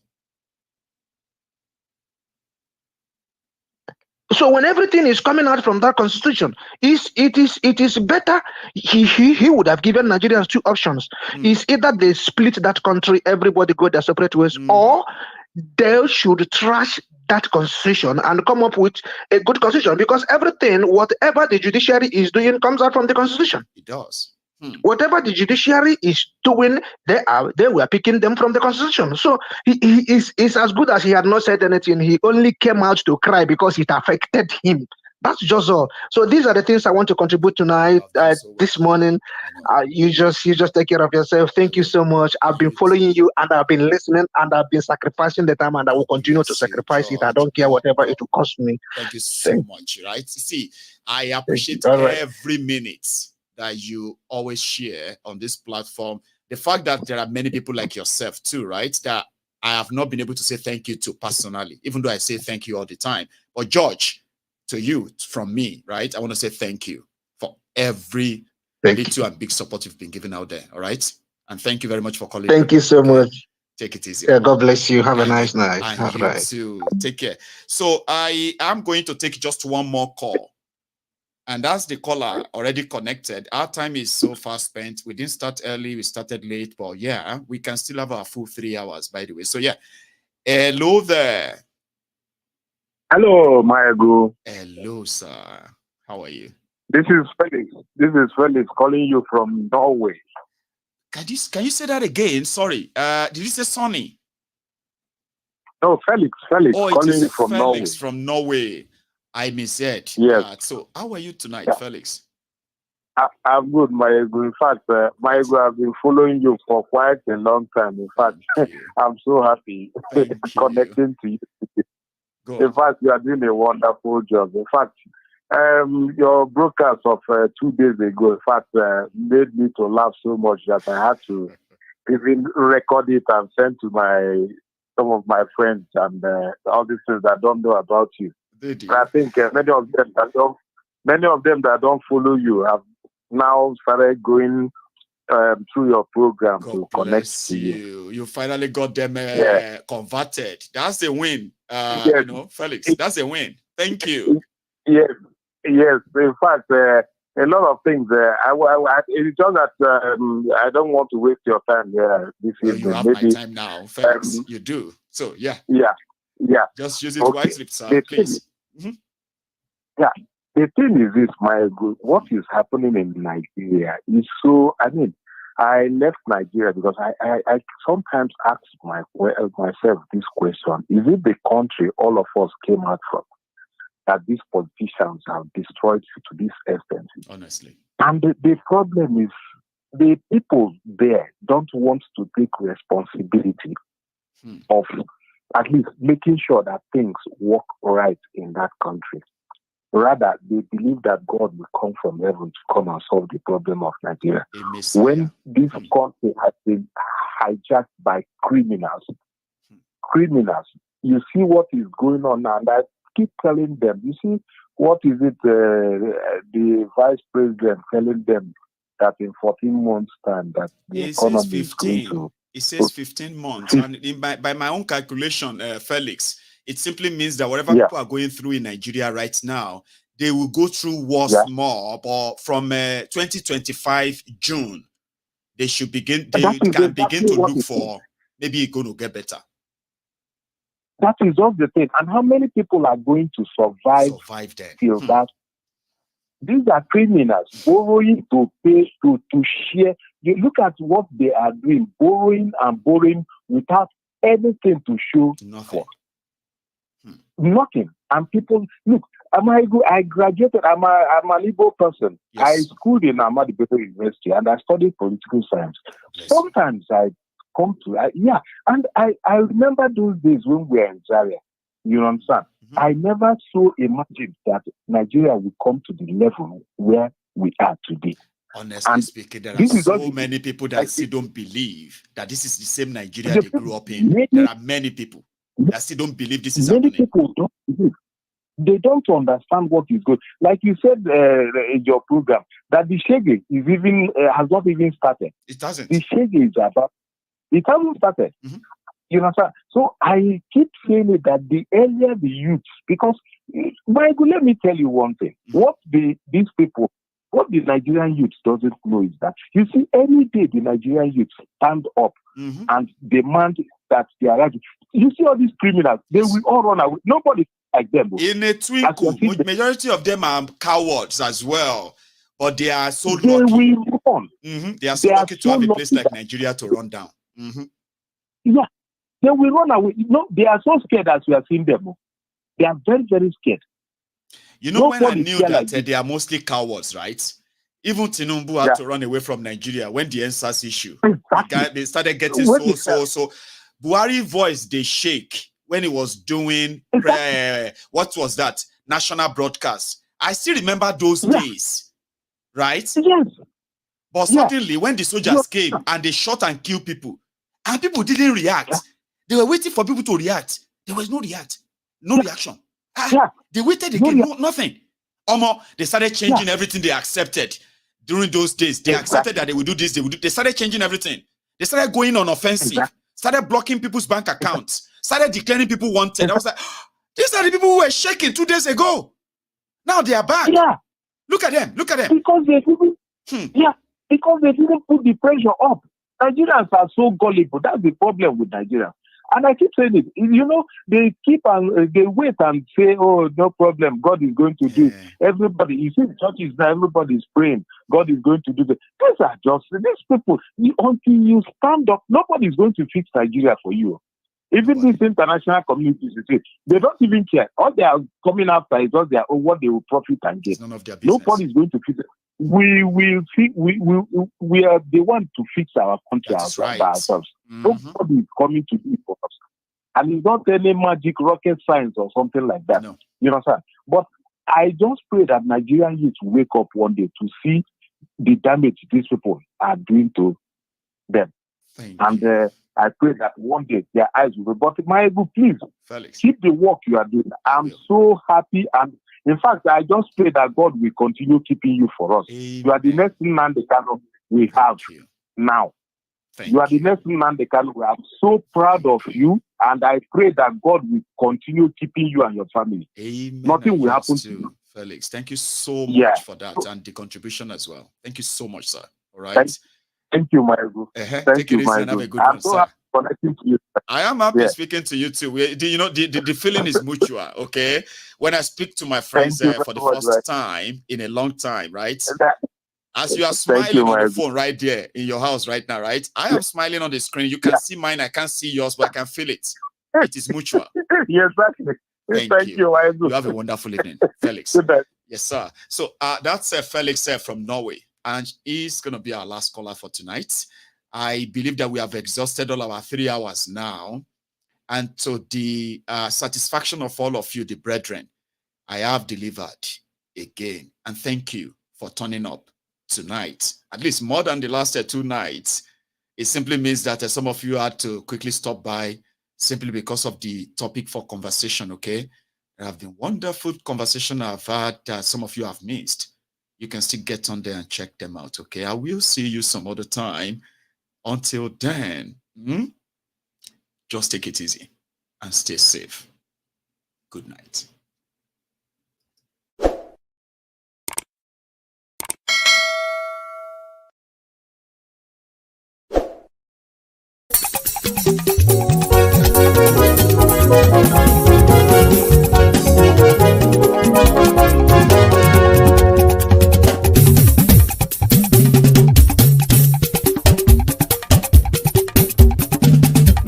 So when everything is coming out from that constitution, it is better. He would have given Nigerians two options. Is either they split that country, everybody go their separate ways, or they should trash that constitution and come up with a good constitution. Because everything, whatever the judiciary is doing, comes out from the constitution. It does. Whatever the judiciary is doing, they were picking them from the constitution. So he is as good as he had not said anything. He only came out to cry because it affected him. That's just all. So these are the things I want to contribute tonight, this morning. You just take care of yourself. Thank you so much. I've been following you and I've been listening and I've been sacrificing the time and I will continue to sacrifice it. I don't care whatever it will cost me. Thank you so much. Right? See, I appreciate every minute that you always share on this platform. The fact that there are many people like yourself too, right? That I have not been able to say thank you to personally, even though I say thank you all the time. But George, to you, from me, right? I want to say thank you for every little and big support you've been giving out there, all right? And thank you very much for calling. Thank you so much. Take it easy. Yeah, God bless you. Have a nice night. And you too. Take care. So I am going to take just one more call. And that's the caller already connected. Our time is so far spent. We didn't start early. We started late. But yeah, we can still have our full 3 hours, by the way. So yeah. Hello there. Hello, Mayago. Hello, sir. How are you? This is Felix. This is Felix calling you from Norway. Can you say that again? Sorry. Did you say Sonny? No, Felix. Oh, calling you from Norway. Felix from Norway. I misheard. Yes. So how are you tonight, Felix? I'm good, Mayago. In fact, Mayago, I've been following you for quite a long time. In fact, I'm so happy connecting to you. Good. In fact, you are doing a wonderful job. In fact, your broadcast of 2 days ago, in fact, made me to laugh so much that I had to even record it and send to some of my friends and all these things that don't know about you. I think many of them that don't follow you have now started going through your program God to connect to you. You finally got them converted. That's a win. Yes. You know, Felix, that's a win. Thank you. Yes, yes. In fact, a lot of things. It's just that I don't want to waste your time this evening. You have my time now, Felix. You do. So, yeah. Yeah. Just use it wisely, sir, please. Yeah. The thing is this, my good. What is happening in Nigeria is so. I mean, I left Nigeria because I sometimes ask myself this question: is it the country all of us came out from that these politicians have destroyed to this extent? Honestly. And the problem is the people there don't want to take responsibility of at least making sure that things work right in that country. Rather, they believe that God will come from heaven to come and solve the problem of Nigeria. When this country has been hijacked by criminals, you see what is going on now. And I keep telling them, you see, what is it, the vice president telling them that in 14 months' time that the economy is going to... It says 15 months. And by my own calculation, Felix, it simply means that whatever people are going through in Nigeria right now, they will go through worse more. But from 2025 June, they should begin. They can begin to look for maybe it's going to get better. That is just the thing. And how many people are going to survive then? Till that? These are criminals borrowing to pay to share. You look at what they are doing, borrowing and borrowing without anything to show for. Nothing. And people, look, I graduated, I'm an Igbo person. Yes. I schooled in Ahmadu Bello University and I studied political science. Yes. Sometimes I come to, and I remember those days when we were in Zaria. You understand? I never so imagined that Nigeria would come to the level where we are today. Honestly speaking, there are so many people that still don't believe that this is the same Nigeria they grew up in. There are many people that still don't believe this is happening. Many people don't believe. They don't understand what is good. Like you said in your program, that the shege is even has not even started. It doesn't. The shege is about. It hasn't started. You understand? So I keep saying it that the earlier the youth, because Michael, let me tell you one thing. What the Nigerian youth doesn't know is that, you see, any day the Nigerian youth stand up and demand that they are right. You see all these criminals, they will all run away. Nobody like them. In a twinkle, majority of them are cowards as well. But they are so lucky. Will run. They are so lucky to have a place like Nigeria to run down. Yeah. They will run away. No, they are so scared as we are seeing them. They are very, very scared. You know, when I knew that they are mostly cowards, right? Even Tinubu had to run away from Nigeria when the NSAS issue. They started getting so. Buhari voice, they shake when he was doing, what was that? National broadcast. I still remember those days, right? Yes. But suddenly, when the soldiers came and they shot and killed people, and people didn't react, they were waiting for people to react. There was no reaction. They waited again, nothing. They started changing everything they accepted during those days. They accepted that they would do this, they started changing everything. They started going on offensive, started blocking people's bank accounts, started declaring people wanted. I was like, these are the people who were shaking 2 days ago. Now they are back. Look at them. Because they didn't, because they didn't put the pressure up. Nigerians are so gullible. That's the problem with Nigeria. And I keep saying it. You know, they keep and they wait and say, "Oh, no problem. God is going to do it." Everybody, you see, the churches now, everybody is praying. God is going to do it. These are just these people. Until you stand up, nobody is going to fix Nigeria for you. Even these international communities, they don't even care. All they are coming after is just their own, what they will profit and get. None of their business. Nobody is going to fix it. We are the one to fix our country by ourselves. Nobody is coming to do it for us. And it's not any magic rocket science or something like that. No. You understand? But I just pray that Nigerian youth wake up one day to see the damage these people are doing to them. I pray that one day their eyes will be. But Michael, please, Felix, keep the work you are doing. I'm so happy. And in fact, I just pray that God will continue keeping you for us. Amen. You are the next man the kind of we have now. You are the next Nnamdi Kanu. I'm so proud of you, and I pray that God will continue keeping you and your family. Amen. Nothing will happen to you. Felix, thank you so much for that and the contribution as well. Thank you so much, sir. All right. Thank you, my good. Thank you, my good. I'm so happy connecting to you. I am happy speaking to you too. The feeling is mutual. Okay, when I speak to my friends for the first time in a long time, right? As you are smiling on the phone right there in your house right now, right? I am smiling on the screen. You can see mine. I can't see yours, but I can feel it. It is mutual. Yes, exactly. Thank you. You have a wonderful evening, Felix. Yes, sir. So that's Felix from Norway, and he's going to be our last caller for tonight. I believe that we have exhausted all our 3 hours now, and to the satisfaction of all of you, the brethren, I have delivered again, and thank you for turning up tonight, at least more than the last 2 nights. It simply means that some of you had to quickly stop by simply because of the topic for conversation. Okay, there have been wonderful conversation I've had that some of you have missed. You can still get on there and check them out. Okay, I will see you some other time. Until then, just take it easy and stay safe. Good night.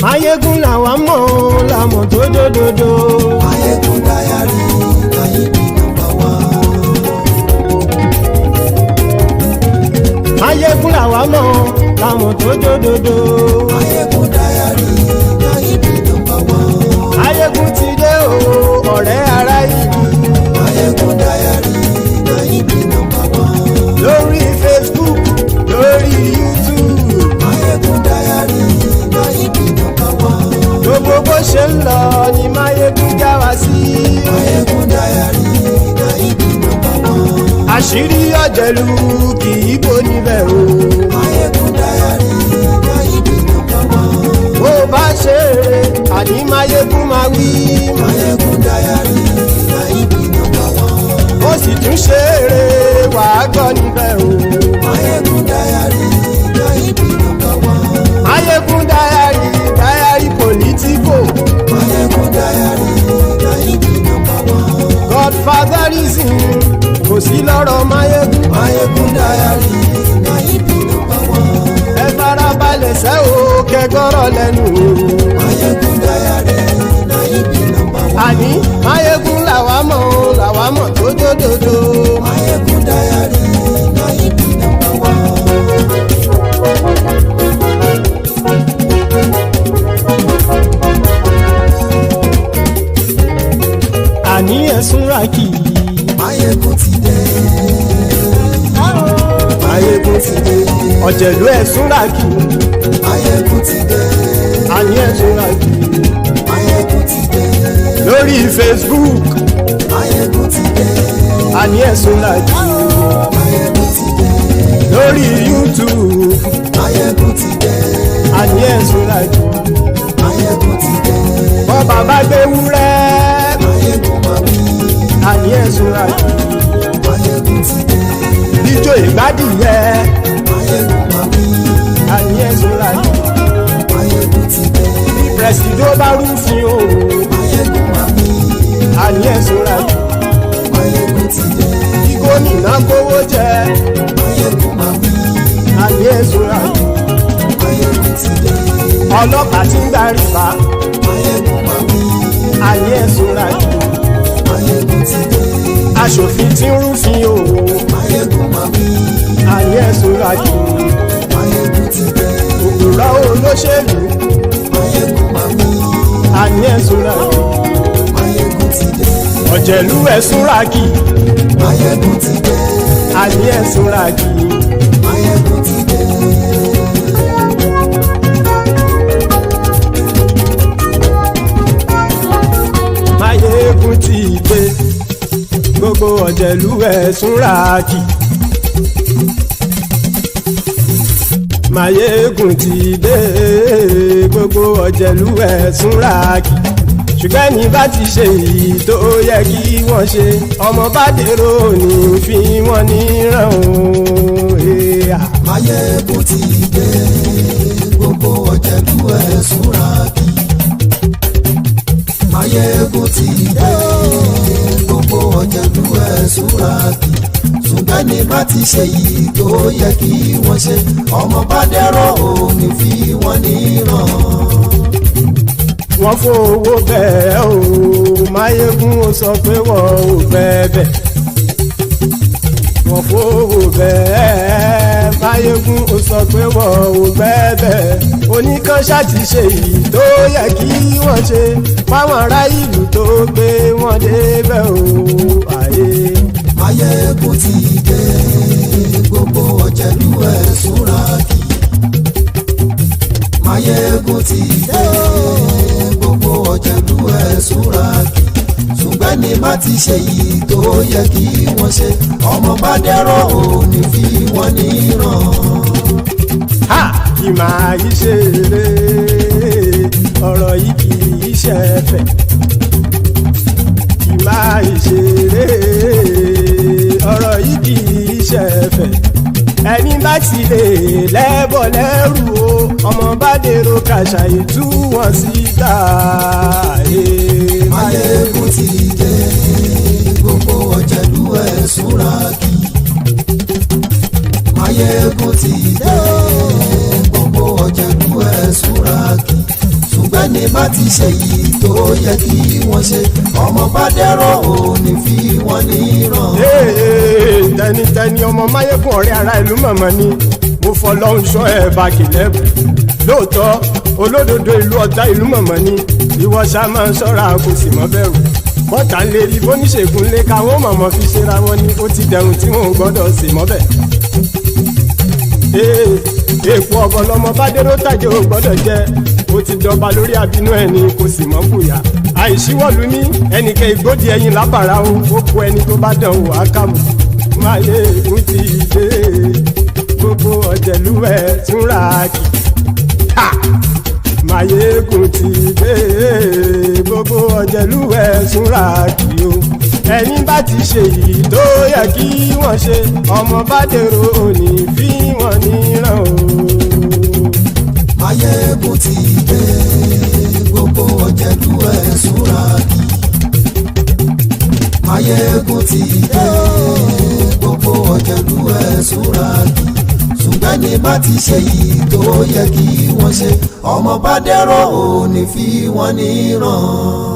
Mayegun làwa mọ̀ làmọ̀ tó dòdòdò. Mayegun Diary Nayibi #1. Mayegun làwa mọ̀ làmọ̀ tó dòdòdò. Mayegun Diary Nayibi #1. Mayegun ti dé o ọ̀rẹ́ ara ìlú. Mayegun Diary Nayibi #1. Lórí Facebook, lórí YouTube. Mayegun Diary Nayibi #1. Gbogbo bó ṣe ń lọ ni Mayegun já wa sí. Mayegun Diary Nayibi #1. Àṣírí ọ̀jẹ̀lú kì í bò níbẹ̀ o. Mayegun Diary Nayibi #1. Bó bá ṣe eré àní Mayegun máa wí. Mayegun Diary Nayibi #1. Ó sì tún ṣe eré wàá gbọ́ níbẹ̀ o. Mayegun Diary Nayibi #1. Mayegun Diary political. Mayegun Diary Nayibi #1. Godfatherism kò sí lọ́rọ̀ Mayegun. Mayegun Diary Nayibi #1. Ẹ farabalẹ̀ sẹ́ o kẹgọ́rọ̀ lẹ́nu o. Mayegun Diary Nayibi #1. Àní Mayegun làwa mọ̀ tó dòdòdò. Mayegun Diary Nayibi #1. Àní ẹ̀sùn ràkì. Mayegun ti dé. Mayegun ti dé. Ọ̀jẹ̀lú ẹ̀sùn ràkì. Mayegun ti dé. Àní ẹ̀sùn ràkì. Mayegun ti dé. Lórí Facebook. Mayegun ti dé. Àní ẹ̀sùn ràkì. Mayegun ti dé. Lórí YouTube. Mayegun ti dé. Àní ẹ̀sùn ràkì. Mayegun ti dé. Bọ́ bàbá gbé wúrẹ́. Mayegun máa wí. Àní ẹ̀sùn ràkì. Mayegun ti dé. Ijó ìgbádìyẹ. Mayegun máa wí. Àní ẹ̀sùn ràkì. Mayegun ti dé. Bí pẹ̀sìdó bá rúfin o. Mayegun máa wí. Àní ẹ̀sùn ràkì. Mayegun ti dé. Bí gómìnà kówó jẹ. Mayegun máa wí. Àní ẹ̀sùn ràkì. Mayegun ti dé. Ọlọ́pàá tí ń darí bá. Mayegun máa wí. Àní ẹ̀sùn ràkì. Mayegun ti dé. Aṣòfin tí ń rúfin o. Mayegun máa wí. Àní ẹ̀sùn ràkì. Mayegun ti dé. Òpùrọ́ olóṣèlú. Mayegun máa wí. Àní ẹ̀sùn ràkì. Mayegun ti dé. Ọ̀jẹ̀lú ẹ̀sùn ràkì. Mayegun ti dé. Àní ẹ̀sùn ràkì. Mayegun ti dé. Mayegun ti dé. Gbogbo ọ̀jẹ̀lú ẹ̀sùn ràkì. Máyégún ti dé gbogbo ọ̀jẹ̀lú ẹ̀ súnra kì ṣùgbọ́n ní bá ti ṣe èyí tó yẹ kí wọ́n ṣe ọmọ bá dèrò ní fi wọ́n níran o. Máyégún ti dé gbogbo ọ̀jẹ̀lú ẹ̀ súnra kì Máyégún ti dé gbogbo ọ̀jẹ̀lú ẹ̀ súnra kì ṣùgbọ́n ní bá ti ṣe yìí tó yẹ kí wọ́n ṣe ọmọ bá dẹ́rọ̀ ò ní fi wọ́n níran. Wọ́n fowó bẹ́ẹ̀ o Máyégún ó sọ pé wọ́n ò fẹ́ bẹ́ẹ̀. Wọ́n fowó bẹ́ẹ̀ Máyégún ó sọ pé wọ́n ò fẹ́ bẹ́ẹ̀. Oníkan ṣáàtì ṣe yìí tó yẹ kí wọ́n ṣe fáwọn ará ìlú tó gbé wọn débẹ̀ o. Máyégún ti dé gbogbo ọ̀jẹ̀lú ẹ̀ súnra kì Máyégún ti dé gbogbo ọ̀jẹ̀lú ẹ̀ súnra kì ṣùgbọ́n ní má ti ṣe yìí tó yẹ kí wọ́n ṣe ọmọ bá dẹ́rọ̀ ò ní fi wọ́n níran. Kì máa yí ṣe eré ọ̀rọ̀ yìí kì í ṣe ẹ̀fẹ̀. Kì máa yí ṣe eré ọ̀rọ̀ yìí kì í ṣe ẹ̀fẹ̀. Ẹni bá ti lè lẹ́bọ̀ lẹ́rù o ọmọ bá dèrò kàṣà ìtú wọn síta. Máyégún ti dé gbogbo ọ̀jẹ̀lú ẹ̀ súnra kì Máyégún ti dé gbogbo ọ̀jẹ̀lú ẹ̀ súnra kì ṣùgbọ́n ní bá ti ṣe yìí tó yẹ kí wọ́n ṣe ọmọ bá dẹ́rọ̀ ò ní fi wọ́n níran. Tẹnitẹni ọmọ Máyégún ọ̀rẹ́ ara ìlú mọ̀mọ́ ni mo fọlọ́hún ṣọ́ ẹ̀ bá kìlẹ́bù lóòótọ́ olódodo ìlú ọ̀tá ìlú mọ̀mọ́ ni ìwọ ṣá máa ń ṣọ́ra kò sì mọ́ bẹ̀rù bọ́tà ń lè rí bóníṣègùn lé káwọn mọ̀mọ́ fi ṣera wọn ni ó ti dẹrùn tí wọn ò gbọ́dọ̀ sì mọ́ bẹ̀. Èèpo ọ̀bọ lọmọ bá dérò tàjẹ́ ò gbọ́dọ̀ jẹ́ ó ti dọba lórí àbínú ẹni kò sì mọ́ bùyà àìsíwọ́lu ní ẹnìkẹ́ ìgbódì ẹyin lábàrá o ó kó ẹni tó bá dán o àkàmù. Máyégún ti dé gbogbo ọ̀jẹ̀lú ẹ̀ túnra kì Máyégún ti dé gbogbo ọ̀jẹ̀lú ẹ̀ túnra kì o. Ẹni bá ti ṣe yìí tó yẹ kí wọ́n ṣe ọmọ bá dèrò òní fi wọ́n níran o. Máyégún ti dé gbogbo ọ̀jẹ̀lú ẹ̀ súnra kì Máyégún ti dé gbogbo ọ̀jẹ̀lú ẹ̀ súnra kì ṣùgbọ́n ní bá ti ṣe yìí tó yẹ kí wọ́n ṣe ọmọ bá dẹ́rọ̀ ò ní fi wọ́n níran.